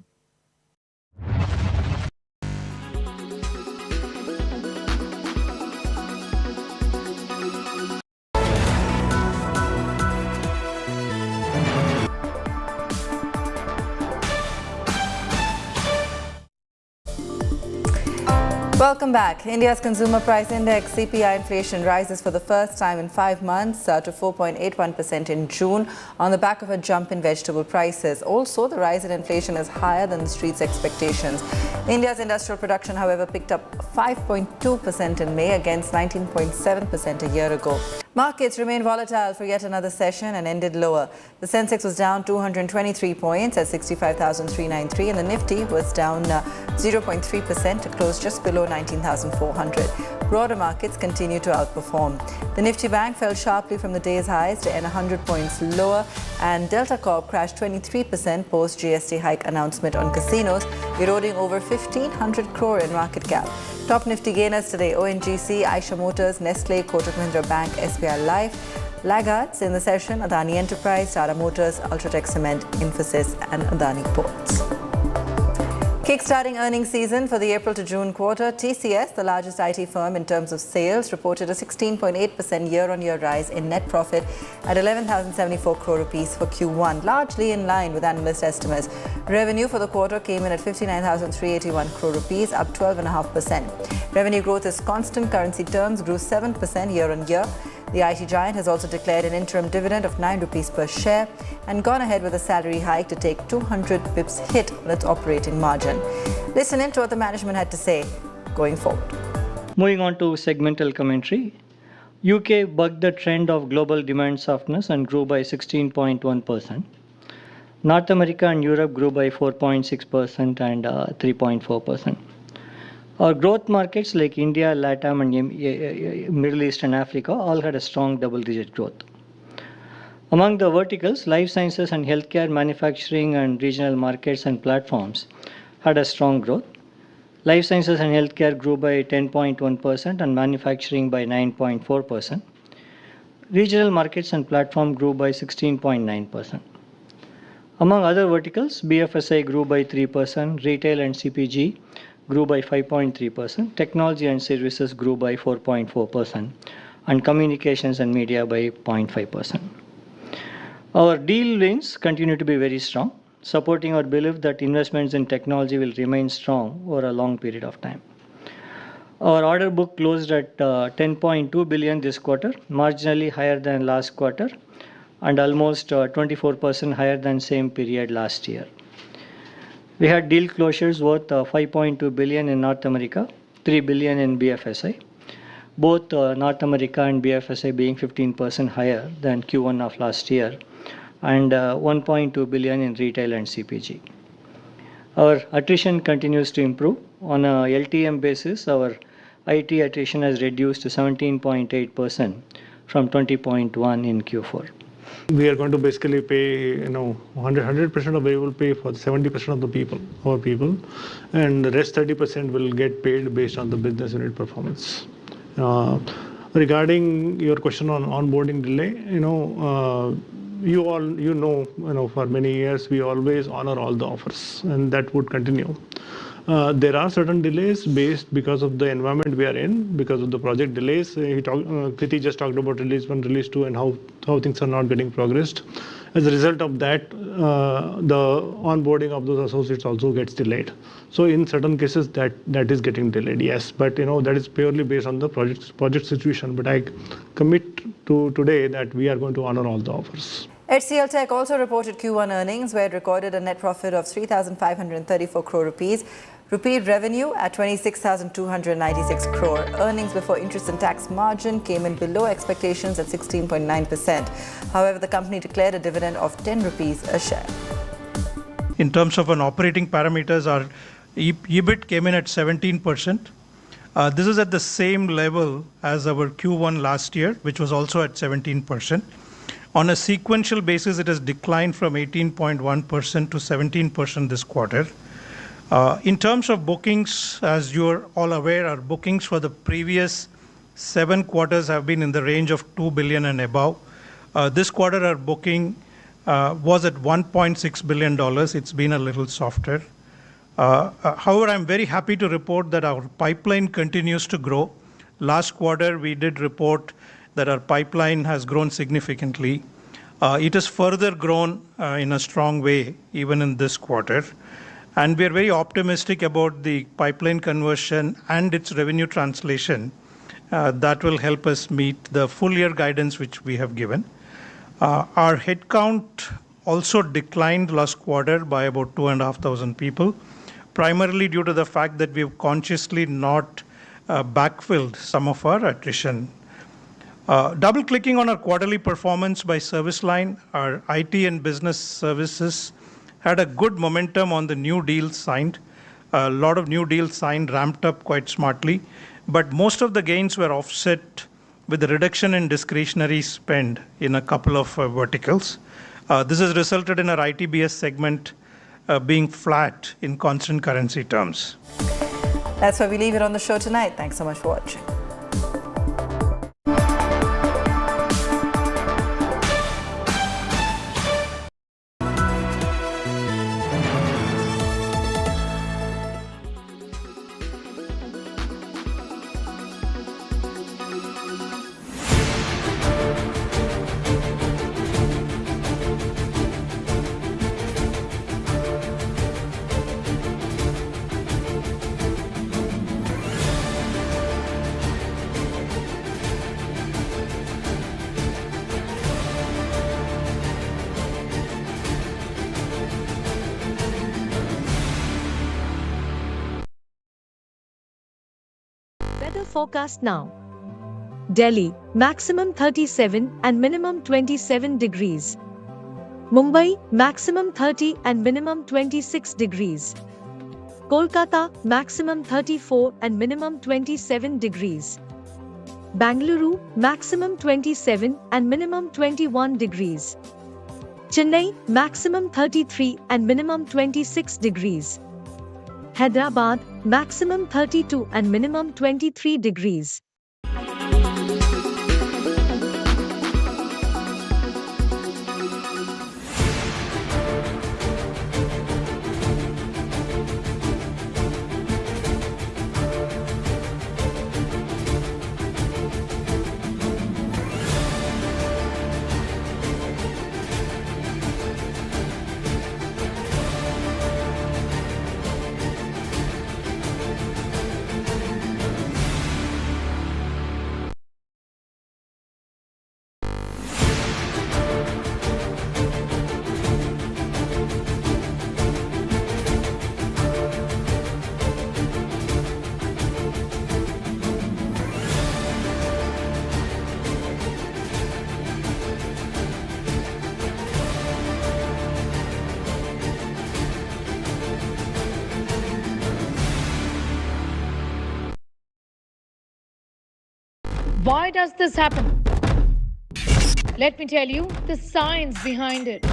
Welcome back. India's consumer price index CPI inflation rises for the first time in 5 months to 4.81% in June on the back of a jump in vegetable prices. Also, the rise in inflation is higher than the street's expectations. India's industrial production, however, picked up 5.2% in May against 19.7% a year ago. Markets remained volatile for yet another session and ended lower. The Sensex was down 223 points at 65,393 and the Nifty was down 0.3% to close just below 19,400. Broader markets continue to outperform. The Nifty Bank fell sharply from the day's highs to end 100 points lower, and Delta Corp crashed 23% post GST hike announcement on casinos, eroding over 1,500 crore in market cap. Top Nifty gainers today: ONGC, Eicher Motors, Nestle, Kotak Mahindra Bank, SBI Life. Laggards in the session: Adani Enterprise, Tata Motors, Ultratech Cement, Infosys and Adani Ports. Kickstarting earnings season for the April to June quarter, TCS, the largest IT firm in terms of sales, reported a 16.8% year-on-year rise in net profit at 11,074 crore rupees for Q1, largely in line with analyst estimates. Revenue for the quarter came in at 59,381 crore rupees, up 12.5%. Revenue growth in constant currency terms grew 7% year-on-year. The IT giant has also declared an interim dividend of 9 rupees per share and gone ahead with a salary hike to take 200 bips hit on its operating margin. Listen in to what the management had to say going forward. Moving on to segmental commentary. UK bucked the trend of global demand softness and grew by 16.1%. North America and Europe grew by 4.6% and 3.4%. Our growth markets like India, LATAM and Middle East and Africa all had a strong double-digit growth. Among the verticals, life sciences and healthcare, manufacturing and regional markets and platforms had a strong growth. Life sciences and healthcare grew by 10.1% and manufacturing by 9.4%. Regional markets and platform grew by 16.9%. Among other verticals, BFSI grew by 3%, retail and CPG grew by 5.3%, technology and services grew by 4.4%, and communications and media by 0.5%. Our deal wins continue to be very strong, supporting our belief that investments in technology will remain strong over a long period of time. Our order book closed at 10.2 billion this quarter, marginally higher than last quarter, and almost 24% higher than same period last year. We had deal closures worth 5.2 billion in North America, 3 billion in BFSI, both North America and BFSI being 15% higher than Q1 of last year, and 1.2 billion in retail and CPG. Our attrition continues to improve. On a LTM basis, our IT attrition has reduced to 17.8% from 20.1% in Q4. We are going to basically pay, 100% of variable pay for 70% of the people, our people, and the rest 30% will get paid based on the business unit performance. Regarding your question on onboarding delay, for many years we always honor all the offers, and that would continue. There are certain delays because of the environment we are in, because of the project delays. Kriti just talked about release 1, release 2, and how things are not getting progressed. As a result of that, the onboarding of those associates also gets delayed. So in certain cases, that is getting delayed, yes. But that is purely based on the project situation. But I commit to today that we are going to honor all the offers. HCL Tech also reported Q1 earnings, where it recorded a net profit of 3,534 crore rupees. Repeat revenue at 26,296 crore. Earnings before interest and tax margin came in below expectations at 16.9%. However, the company declared a dividend of 10 rupees a share. In terms of an operating parameters, our EBIT came in at 17%. This is at the same level as our Q1 last year, which was also at 17%. On a sequential basis, it has declined from 18.1% to 17% this quarter. In terms of bookings, as you're all aware, our bookings for the previous 7 quarters have been in the range of 2 billion and above. This quarter, our booking was at $1.6 billion. It's been a little softer. However, I'm very happy to report that our pipeline continues to grow. Last quarter, we did report that our pipeline has grown significantly. It has further grown in a strong way, even in this quarter. And we are very optimistic about the pipeline conversion and its revenue translation. That will help us meet the full year guidance which we have given. Our headcount also declined last quarter by about 2,500 people, primarily due to the fact that we've consciously not backfilled some of our attrition. Double-clicking on our quarterly performance by service line, our IT and business services had a good momentum on the new deals signed. A lot of new deals signed, ramped up quite smartly, but most of the gains were offset with the reduction in discretionary spend in a couple of verticals. This has resulted in our ITBS segment being flat in constant currency terms. That's where we leave it on the show tonight. Thanks so much for watching. Weather forecast now. Delhi, maximum 37 and minimum 27 degrees. Mumbai, maximum 30 and minimum 26 degrees. Kolkata, maximum 34 and minimum 27 degrees. Bengaluru, maximum 27 and minimum 21 degrees. Chennai, maximum 33 and minimum 26 degrees. Hyderabad, maximum 32 and minimum 23 degrees. Why does this happen? Let me tell you the science behind it.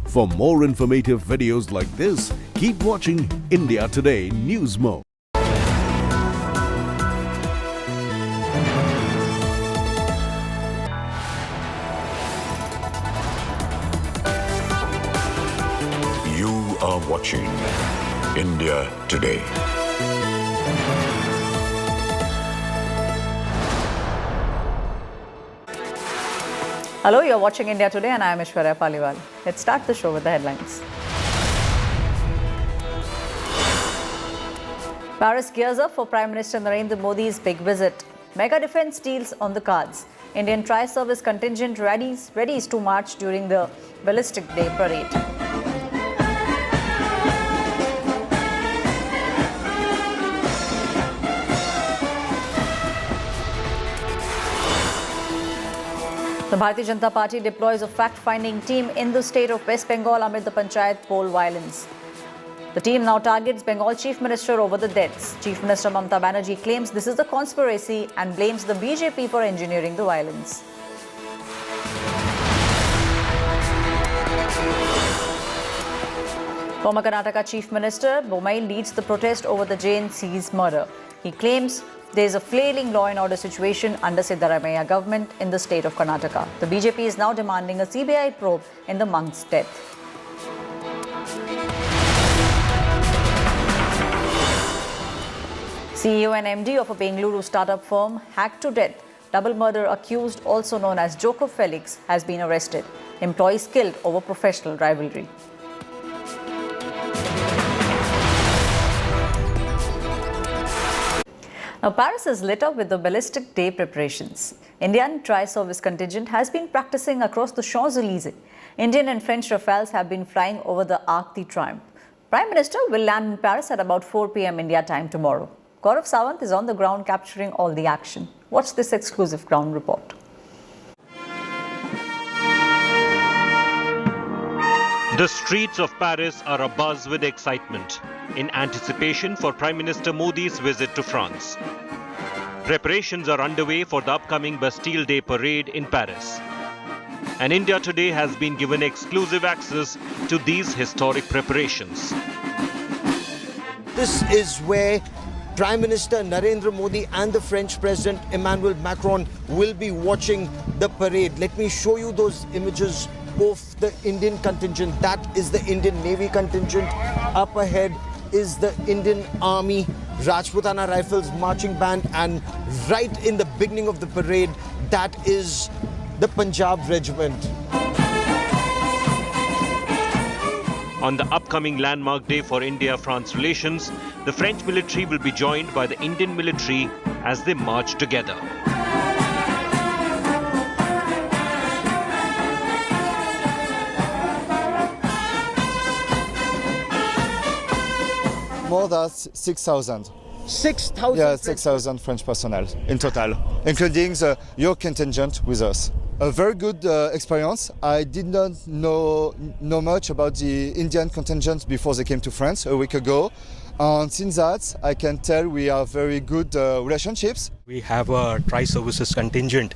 For more informative videos like this, keep watching India Today News Mo. You are watching India Today. Hello, you're watching India Today and I am Aishwarya Paliwal. Let's start the show with the headlines. Paris gears up for Prime Minister Narendra Modi's big visit. Mega defense deals on the cards. Indian tri-service contingent readies to march during the Ballistic Day parade. The Bharatiya Janata Party deploys a fact-finding team in the state of West Bengal amid the Panchayat poll violence. The team now targets Bengal Chief Minister over the deaths. Chief Minister Mamata Banerjee claims this is a conspiracy and blames the BJP for engineering the violence. Former Karnataka Chief Minister Bommai leads the protest over the Jain Seer's murder. He claims there is a flailing law and order situation under Siddaramaiah government in the state of Karnataka. The BJP is now demanding a CBI probe in the monk's death. CEO and MD of a Bengaluru startup firm hacked to death. Double murder accused, also known as Joko Felix, has been arrested. Employees killed over professional rivalry. Now, Paris is lit up with the Ballistic Day preparations. Indian tri-service contingent has been practicing across the Champs-Élysées. Indian and French Rafales have been flying over the Arc de Triomphe. Prime Minister will land in Paris at about 4 p.m. India time tomorrow. Gaurav Sawant is on the ground capturing all the action. Watch this exclusive ground report. The streets of Paris are abuzz with excitement in anticipation for Prime Minister Modi's visit to France. Preparations are underway for the upcoming Bastille Day parade in Paris. And India Today has been given exclusive access to these historic preparations. This is where Prime Minister Narendra Modi and the French President Emmanuel Macron will be watching the parade. Let me show you those images of the Indian contingent. That is the Indian Navy contingent. Up ahead is the Indian Army Rajputana Rifles marching band, and right in the beginning of the parade, that is the Punjab regiment. On the upcoming landmark day for India-France relations, the French military will be joined by the Indian military as they march together. More than 6,000. 6,000? Yeah, 6,000 French personnel in total, including your contingent with us. A very good experience. I did not know much about the Indian contingent before they came to France a week ago. And since that, I can tell we have very good relationships. We have a tri-services contingent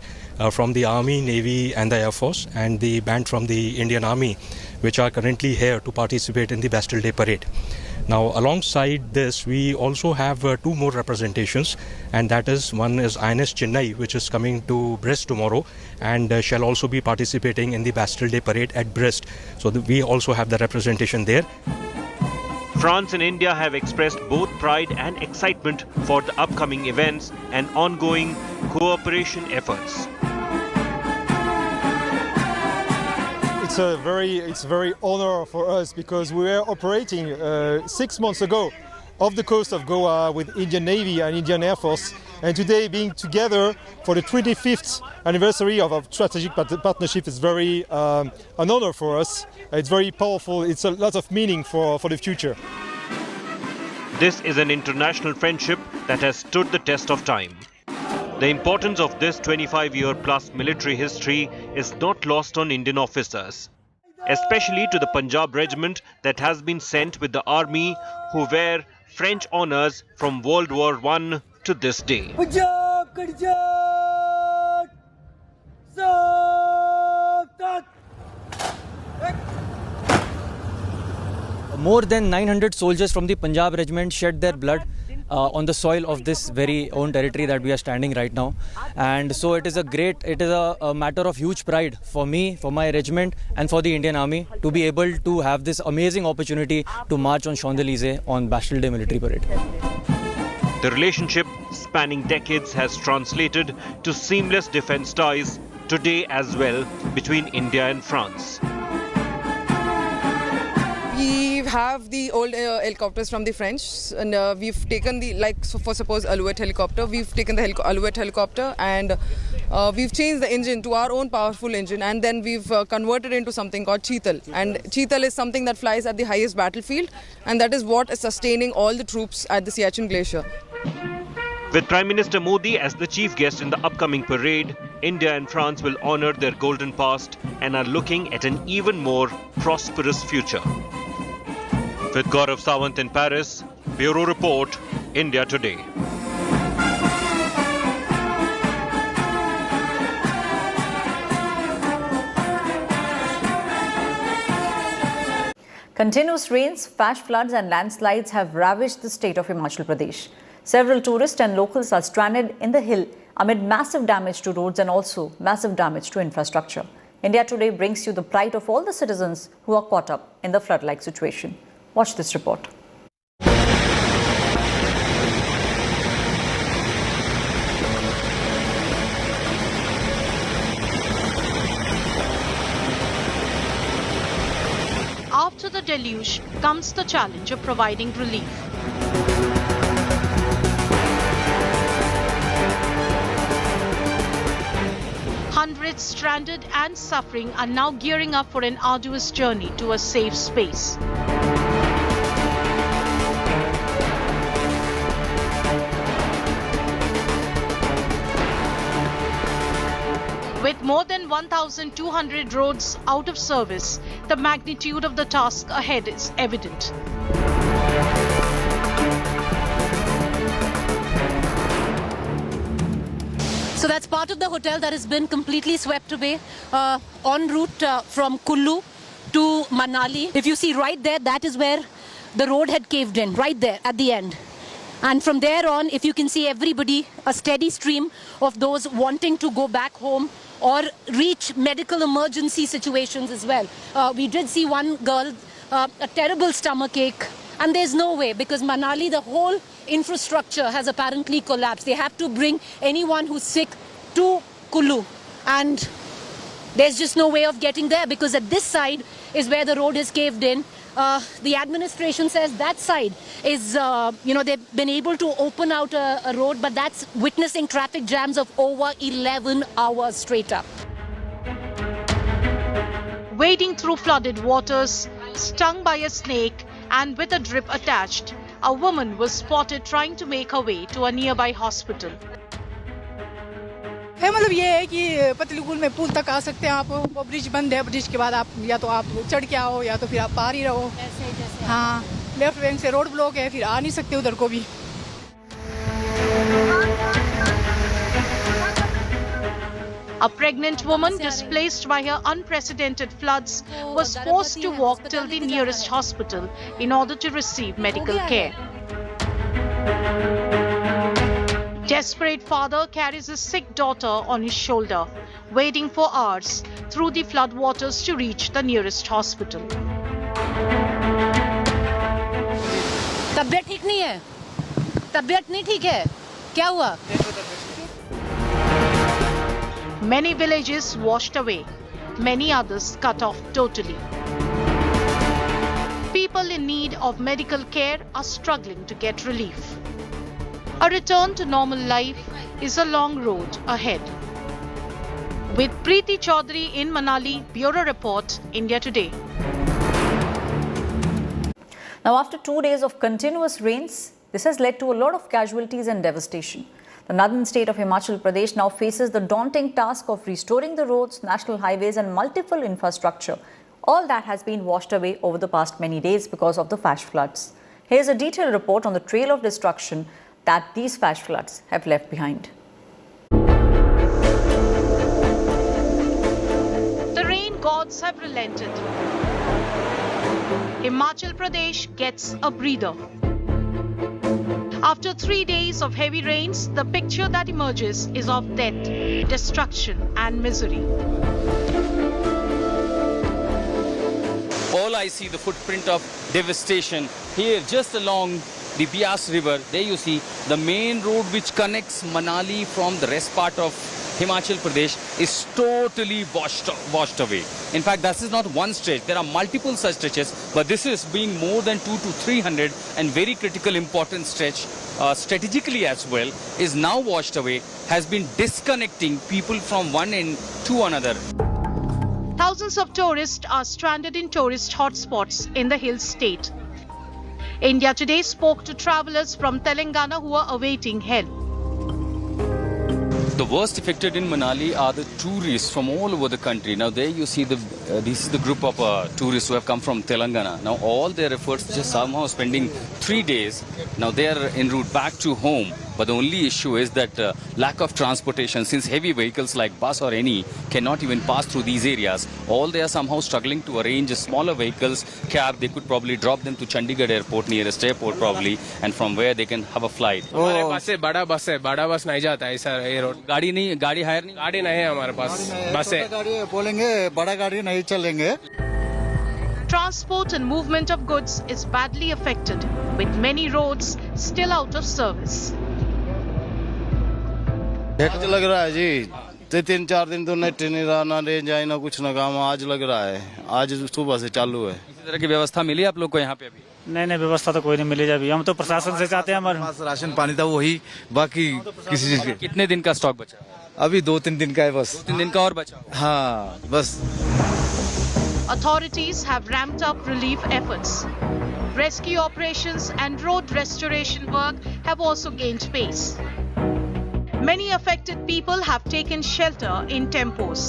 from the Army, Navy and the Air Force, and the band from the Indian Army, which are currently here to participate in the Bastille Day Parade. Now, alongside this, we also have two more representations, and that is, one is INS Chennai, which is coming to Brest tomorrow, and shall also be participating in the Bastille Day Parade at Brest. So we also have the representation there. France and India have expressed both pride and excitement for the upcoming events and ongoing cooperation efforts. It's very honor for us because we were operating 6 months ago off the coast of Goa with Indian Navy and Indian Air Force, and today being together for the 25th anniversary of our strategic partnership is very an honor for us. It's very powerful. It's a lot of meaning for the future. This is an international friendship that has stood the test of time. The importance of this 25-year-plus military history is not lost on Indian officers, especially to the Punjab regiment that has been sent with the army, who wear French honours from World War I to this day. More than 900 soldiers from the Punjab regiment shed their blood on the soil of this very own territory that we are standing right now, and so it is a matter of huge pride for me, for my regiment and for the Indian Army to be able to have this amazing opportunity to march on Champs-Élysées on Bastille Day military parade. The relationship spanning decades has translated to seamless defence ties today as well between India and France. We have the old helicopters from the French, and we've taken the, for suppose Alouette helicopter, we've taken the Alouette helicopter, and we've changed the engine to our own powerful engine, and then we've converted into something called Cheetal. And Cheetal is something that flies at the highest battlefield, and that is what is sustaining all the troops at the Siachen Glacier. With Prime Minister Modi as the chief guest in the upcoming parade, India and France will honour their golden past and are looking at an even more prosperous future. With Gaurav Sawant in Paris, Bureau Report, India Today. Continuous rains, flash floods and landslides have ravaged the state of Himachal Pradesh. Several tourists and locals are stranded in the hill amid massive damage to roads and also massive damage to infrastructure. India Today brings you the plight of all the citizens who are caught up in the flood-like situation. Watch this report. After the deluge comes the challenge of providing relief. Hundreds stranded and suffering are now gearing up for an arduous journey to a safe space. With more than 1,200 roads out of service, the magnitude of the task ahead is evident. So that's part of the hotel that has been completely swept away en route from Kullu to Manali. If you see right there, that is where the road had caved in, right there at the end. And from there on, if you can see everybody, a steady stream of those wanting to go back home or reach medical emergency situations as well. We did see one girl, a terrible stomachache, and there's no way because Manali, the whole infrastructure has apparently collapsed. They have to bring anyone who's sick to Kullu, and there's just no way of getting there because at this side is where the road is caved in. The administration says that side is, they've been able to open out a road, but that's witnessing traffic jams of over 11 hours straight up. Wading through flooded waters, stung by a snake and with a drip attached, a woman was spotted trying to make her way to a nearby hospital. मतलब ये है कि पतलीपुल में पुल तक आ सकते हैं आप, वो ब्रिज बंद है, ब्रिज के बाद आप या तो आप चढ़ के आओ या तो फिर आप पार ही रहो। हाँ, लेफ्ट बैंक से रोड ब्लॉक है, फिर आ नहीं सकते उधर को भी। A pregnant woman displaced by her unprecedented floods was forced to walk till the nearest hospital in order to receive medical care. Desperate father carries his sick daughter on his shoulder, wading for hours through the floodwaters to reach the nearest hospital. तबीयत ठीक नहीं है, तबीयत नहीं ठीक है, क्या हुआ? Many villages washed away, many others cut off totally. People in need of medical care are struggling to get relief. A return to normal life is a long road ahead. With Preeti Chaudhary in Manali, Bureau Report, India Today. Now, after 2 days of continuous rains, this has led to a lot of casualties and devastation. The northern state of Himachal Pradesh now faces the daunting task of restoring the roads, national highways and multiple infrastructure. All that has been washed away over the past many days because of the flash floods. Here's a detailed report on the trail of destruction that these flash floods have left behind. The rain gods have relented. Himachal Pradesh gets a breather. After 3 days of heavy rains, the picture that emerges is of death, destruction and misery. All I see the footprint of devastation here just along the Bias River. There you see the main road which connects Manali from the rest part of Himachal Pradesh is totally washed away. In fact, this is not one stretch. There are multiple such stretches, but this is being more than 200 to 300 and very critical important stretch strategically as well is now washed away, has been disconnecting people from one end to another. Thousands of tourists are stranded in tourist hotspots in the hill state. India Today spoke to travelers from Telangana who are awaiting help. The worst affected in Manali are the tourists from all over the country. Now there you see the this is the group of tourists who have come from Telangana. Now all their efforts just somehow spending 3 days. Now they are en route back to home. But the only issue is that lack of transportation, since heavy vehicles like bus or any cannot even pass through these areas. All they are somehow struggling to arrange smaller vehicles, cab. They could probably drop them to Chandigarh airport, nearest airport probably, and from where they can have a flight. हमारे पास से बड़ा बस नहीं जाता है sir ये road गाड़ी higher नहीं गाड़ी नहीं है हमारे पास बस है बोलेंगे बड़ा गाड़ी नहीं चलेंगे. Transport and movement of goods is badly affected, with many roads still out of service. आज लग रहा है जी 3-4 दिन तो नेट नहीं रहा, ना रेंज आई ना कुछ ना काम. आज लग रहा है, आज सुबह से चालू है. किसी तरह की व्यवस्था मिली आप लोग को यहाँ पे अभी? नहीं व्यवस्था तो कोई नहीं मिली अभी. हम तो प्रशासन से चाहते हैं, हमारे पास राशन पानी था वही, बाकी किसी चीज के. कितने दिन का स्टॉक बचा? अभी 2-3 दिन का है बस. 2-3 दिन का और बचा? हाँ बस. Authorities have ramped up relief efforts. Rescue operations and road restoration work have also gained pace. Many affected people have taken shelter in temples.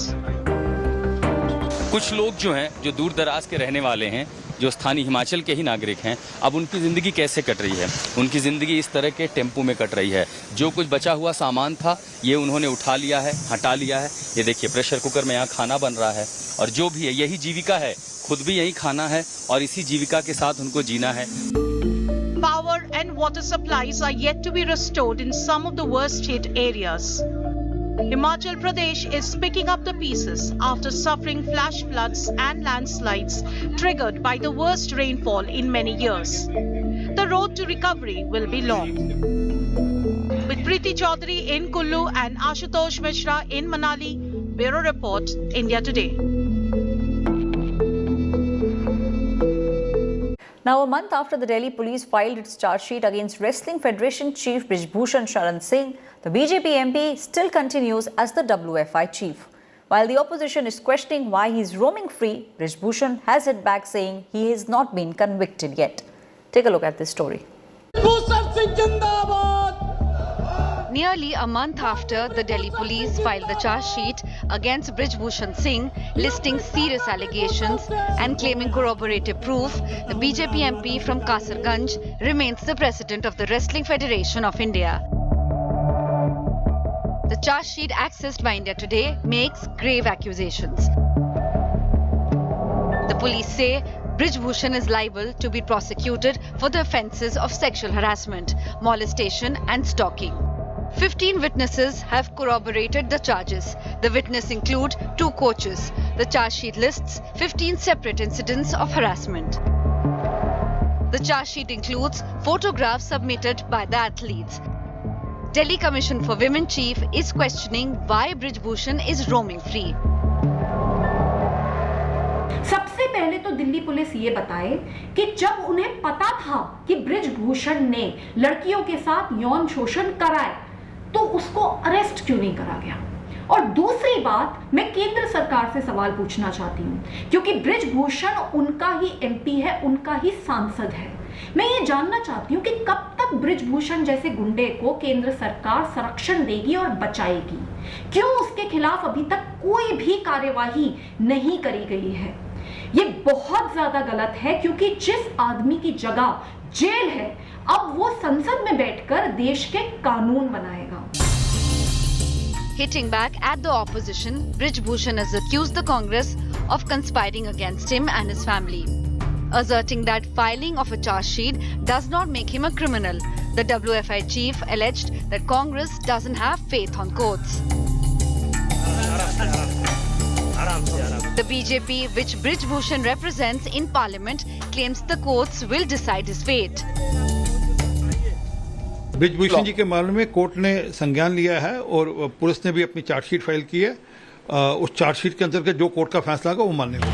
कुछ लोग जो हैं, जो दूर दराज के रहने वाले हैं, जो स्थानीय हिमाचल के ही नागरिक हैं, अब उनकी ज़िंदगी कैसे कट रही है? उनकी ज़िंदगी इस तरह के टेम्पो में कट रही है. जो कुछ बचा हुआ सामान था ये उन्होंने उठा लिया है, हटा लिया है. ये देखिए प्रेशर कुकर में यहाँ खाना बन रहा है और जो भी है यही जीविका है. खुद भी यही खाना है और इसी जीविका के साथ उनको जीना है. Power and water supplies are yet to be restored in some of the worst hit areas. Himachal Pradesh is picking up the pieces after suffering flash floods and landslides triggered by the worst rainfall in many years. The road to recovery will be long. With Preeti Chaudhary in Kullu and Ashutosh Mishra in Manali, Bureau Report, India Today. Now, a month after the Delhi police filed its charge sheet against Wrestling Federation chief Brij Bhushan Singh, the BJP MP still continues as the WFI chief. While the opposition is questioning why he is roaming free, Brij Bhushan has hit back saying he has not been convicted yet. Take a look at this story. Nearly a month after the Delhi police filed the charge sheet against Brij Bhushan Singh, listing serious allegations and claiming corroborative proof, the BJP MP from Kasarganj remains the president of the Wrestling Federation of India. The charge sheet accessed by India Today makes grave accusations. The police say Brij Bhushan is liable to be prosecuted for the offences of sexual harassment, molestation and stalking. 15 witnesses have corroborated the charges. The witnesses include 2 coaches. The charge sheet lists 15 separate incidents of harassment. The charge sheet includes photographs submitted by the athletes. Delhi Commission for Women Chief is questioning why Brij Bhushan is roaming free. सबसे पहले तो Delhi police ये बताए कि जब उन्हें पता था कि ब्रिज भूषण ने लड़कियों के साथ यौन शोषण कराए तो उसको अरेस्ट क्यों नहीं करा गया. और दूसरी बात, मैं केंद्र सरकार से सवाल पूछना चाहती हूं क्योंकि ब्रिज भूषण उनका ही एमपी है, उनका ही सांसद है. मैं ये जानना चाहती हूं कि कब तक ब्रिज भूषण जैसे गुंडे को केंद्र सरकार संरक्षण देगी और बचाएगी. क्यों उसके खिलाफ अभी तक कोई भी कार्यवाही नहीं करी गई है. ये बहुत ज्यादा गलत है क्योंकि जिस आदमी की जगह जेल है अब वो संसद में बैठकर देश के कानून बनाएगा. Hitting back at the opposition, Brij Bhushan has accused the Congress of conspiring against him and his family, asserting that filing of a charge sheet does not make him a criminal. The WFI chief alleged that Congress doesn't have faith on courts. The BJP, which Brij Bhushan represents in parliament, claims the courts will decide his fate. Brij Bhushan ji के मामले में court ने संज्ञान लिया है और police ने भी अपनी चार्जशीट फाइल की है. उस चार्जशीट के अंतर्गत जो कोर्ट का फैसला होगा वो मान्य होगा.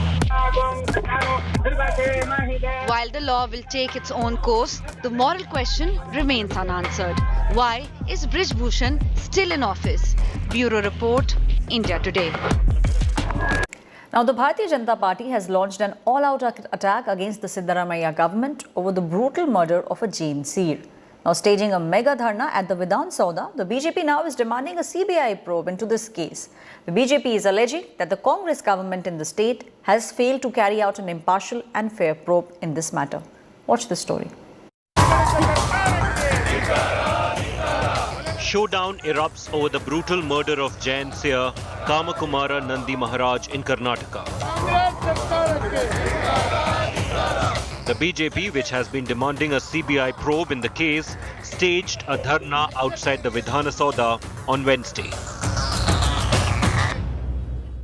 While the law will take its own course, the moral question remains unanswered. Why is Brij Bhushan still in office? Bureau Report, India Today. Now, the Bharatiya Janata Party has launched an all-out attack against the Siddaramaiah government over the brutal murder of a Jain Seer. Now staging a mega dharna at the Vidhan Sauda, the BJP now is demanding a CBI probe into this case. The BJP is alleging that the Congress government in the state has failed to carry out an impartial and fair probe in this matter. Watch the story. Showdown erupts over the brutal murder of Jain Seer Kamakumara Nandi Maharaj in Karnataka. The BJP, which has been demanding a CBI probe in the case, staged a dharna outside the Vidhana Sauda on Wednesday.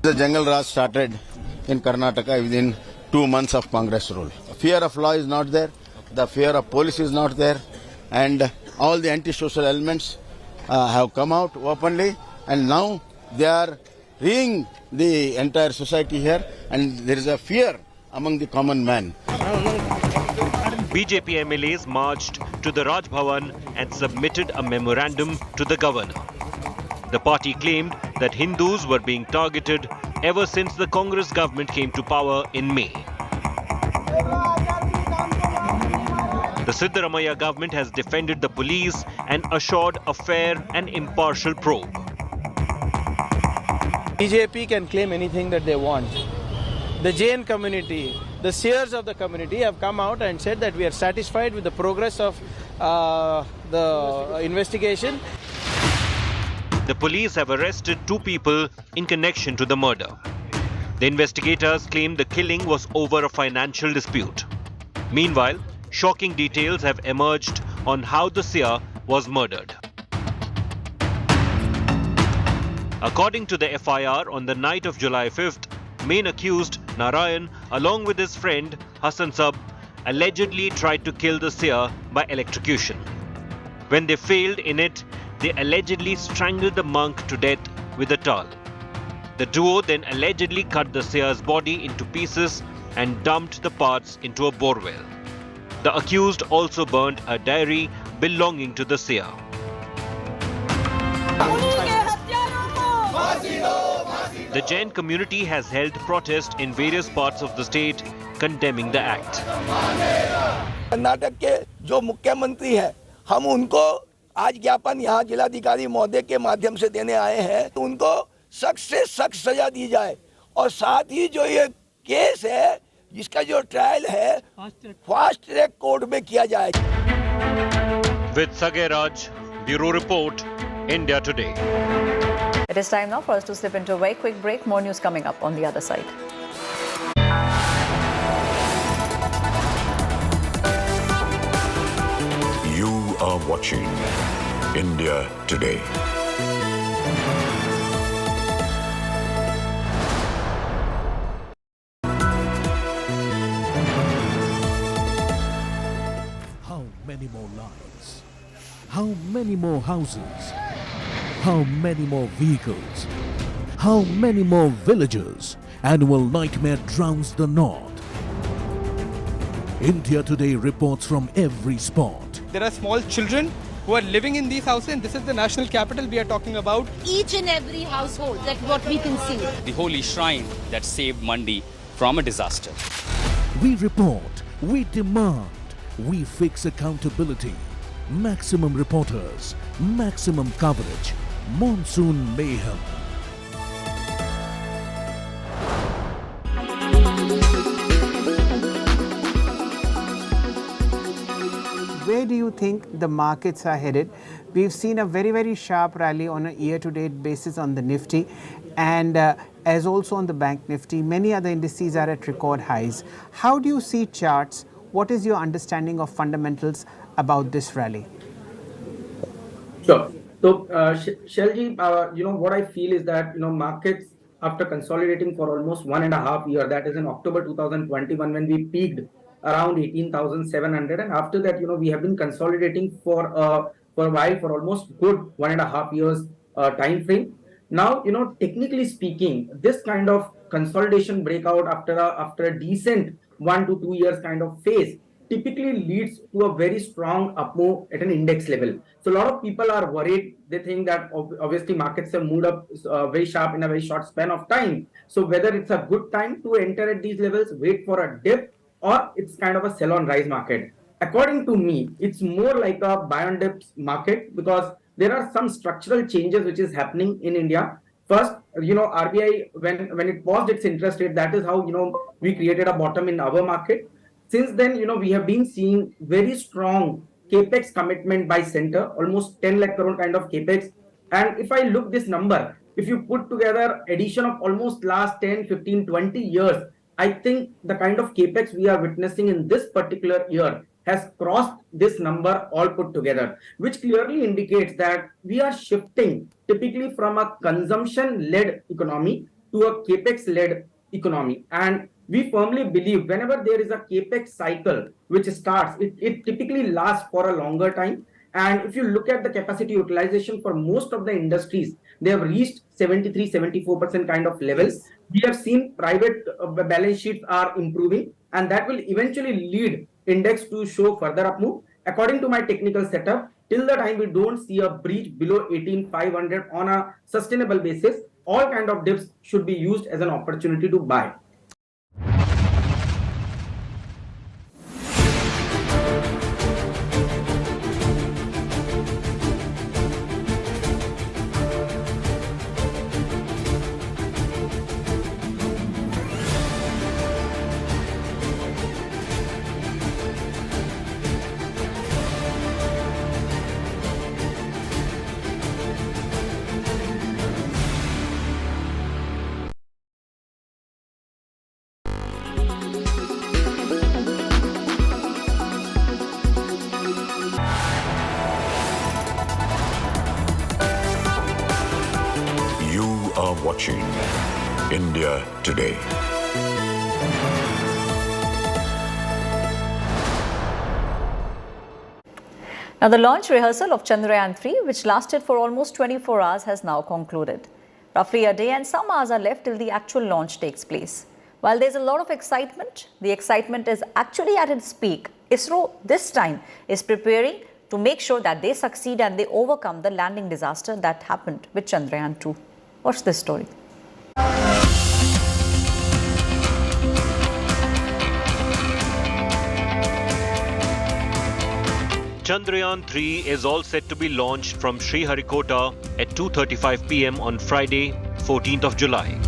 The Jungle Raj started in Karnataka within 2 months of Congress rule. Fear of law is not there, the fear of police is not there, and all the anti-social elements have come out openly, and now they are reeing the entire society here, and there is a fear among the common man. BJP MLAs marched to the Raj Bhavan and submitted a memorandum to the governor. The party claimed that Hindus were being targeted ever since the Congress government came to power in May. The Siddaramaiah government has defended the police and assured a fair and impartial probe. BJP can claim anything that they want. The Jain community, the seers of the community have come out and said that we are satisfied with the progress of the investigation. The police have arrested 2 people in connection to the murder. The investigators claim the killing was over a financial dispute. Meanwhile, shocking details have emerged on how the seer was murdered. According to the FIR, on the night of July 5th, main accused Narayan, along with his friend Hassan Sab, allegedly tried to kill the seer by electrocution. When they failed in it, they allegedly strangled the monk to death with a towel. The duo then allegedly cut the seer's body into pieces and dumped the parts into a borewell. The accused also burned a diary belonging to the seer. The Jain community has held protest in various parts of the state condemning the act. Karnataka के जो मुख्यमंत्री है, हम उनको आज ज्ञापन यहाँ जिलाधिकारी महोदय के माध्यम से देने आए हैं, तो उनको सख्त से सख्त सजा दी जाए और साथ ही जो ये केस है, जिसका जो ट्रायल है, फास्ट ट्रैक कोर्ट में किया जाए. With Sage Raj, Bureau Report, India Today. It is time now for us to slip into a very quick break. More news coming up on the other side. You are watching India Today. How many more lives? How many more houses? How many more vehicles? How many more villages? Annual nightmare drowns the north. India Today reports from every spot. There are small children who are living in these houses, and this is the national capital we are talking about. Each and every household, that's what we can see. The holy shrine that saved Mandi from a disaster. We report, we demand, we fix accountability. Maximum reporters, maximum coverage. Monsoon mayhem. Where do you think the markets are headed? We've seen a very, very sharp rally on a year-to-date basis on the Nifty, and as also on the Bank Nifty. Many other indices are at record highs. How do you see charts? What is your understanding of fundamentals about this rally? Sure. So, Shelji, what I feel is that, markets, after consolidating for almost 1.5 years, that is in October 2021, when we peaked around 18,700, and after that, we have been consolidating for a while, for almost good 1.5 years time frame. Now, technically speaking, this kind of consolidation breakout after a decent 1 to 2 years kind of phase typically leads to a very strong up move at an index level. So a lot of people are worried. They think that obviously markets have moved up very sharp in a very short span of time. So whether it's a good time to enter at these levels, wait for a dip, or it's kind of a sell on rise market. according to me, it's more like a buy and dips market because there are some structural changes which is happening in India. First, RBI, when it paused its interest rate, that is how, we created a bottom in our market. Since then, we have been seeing very strong capex commitment by center, almost 10 lakh crore kind of capex. And if I look this number, if you put together addition of almost last 10, 15, 20 years, I think the kind of capex we are witnessing in this particular year has crossed this number all put together, which clearly indicates that we are shifting typically from a consumption-led economy to a capex-led economy. And we firmly believe whenever there is a capex cycle which starts, it typically lasts for a longer time. And if you look at the capacity utilization for most of the industries, they have reached 73-74% kind of levels. We have seen private balance sheets are improving, and that will eventually lead index to show further up move. According to my technical setup, till the time we don't see a breach below 18,500 on a sustainable basis, all kind of dips should be used as an opportunity to buy. Watching India Today. Now, the launch rehearsal of Chandrayaan 3, which lasted for almost 24 hours, has now concluded. Roughly a day and some hours are left till the actual launch takes place. While there's a lot of excitement, the excitement is actually at its peak. ISRO this time is preparing to make sure that they succeed and they overcome the landing disaster that happened with Chandrayaan 2. Watch this story. Chandrayaan 3 is all set to be launched from Sriharikota at 2:35 p.m. on Friday, 14th of July.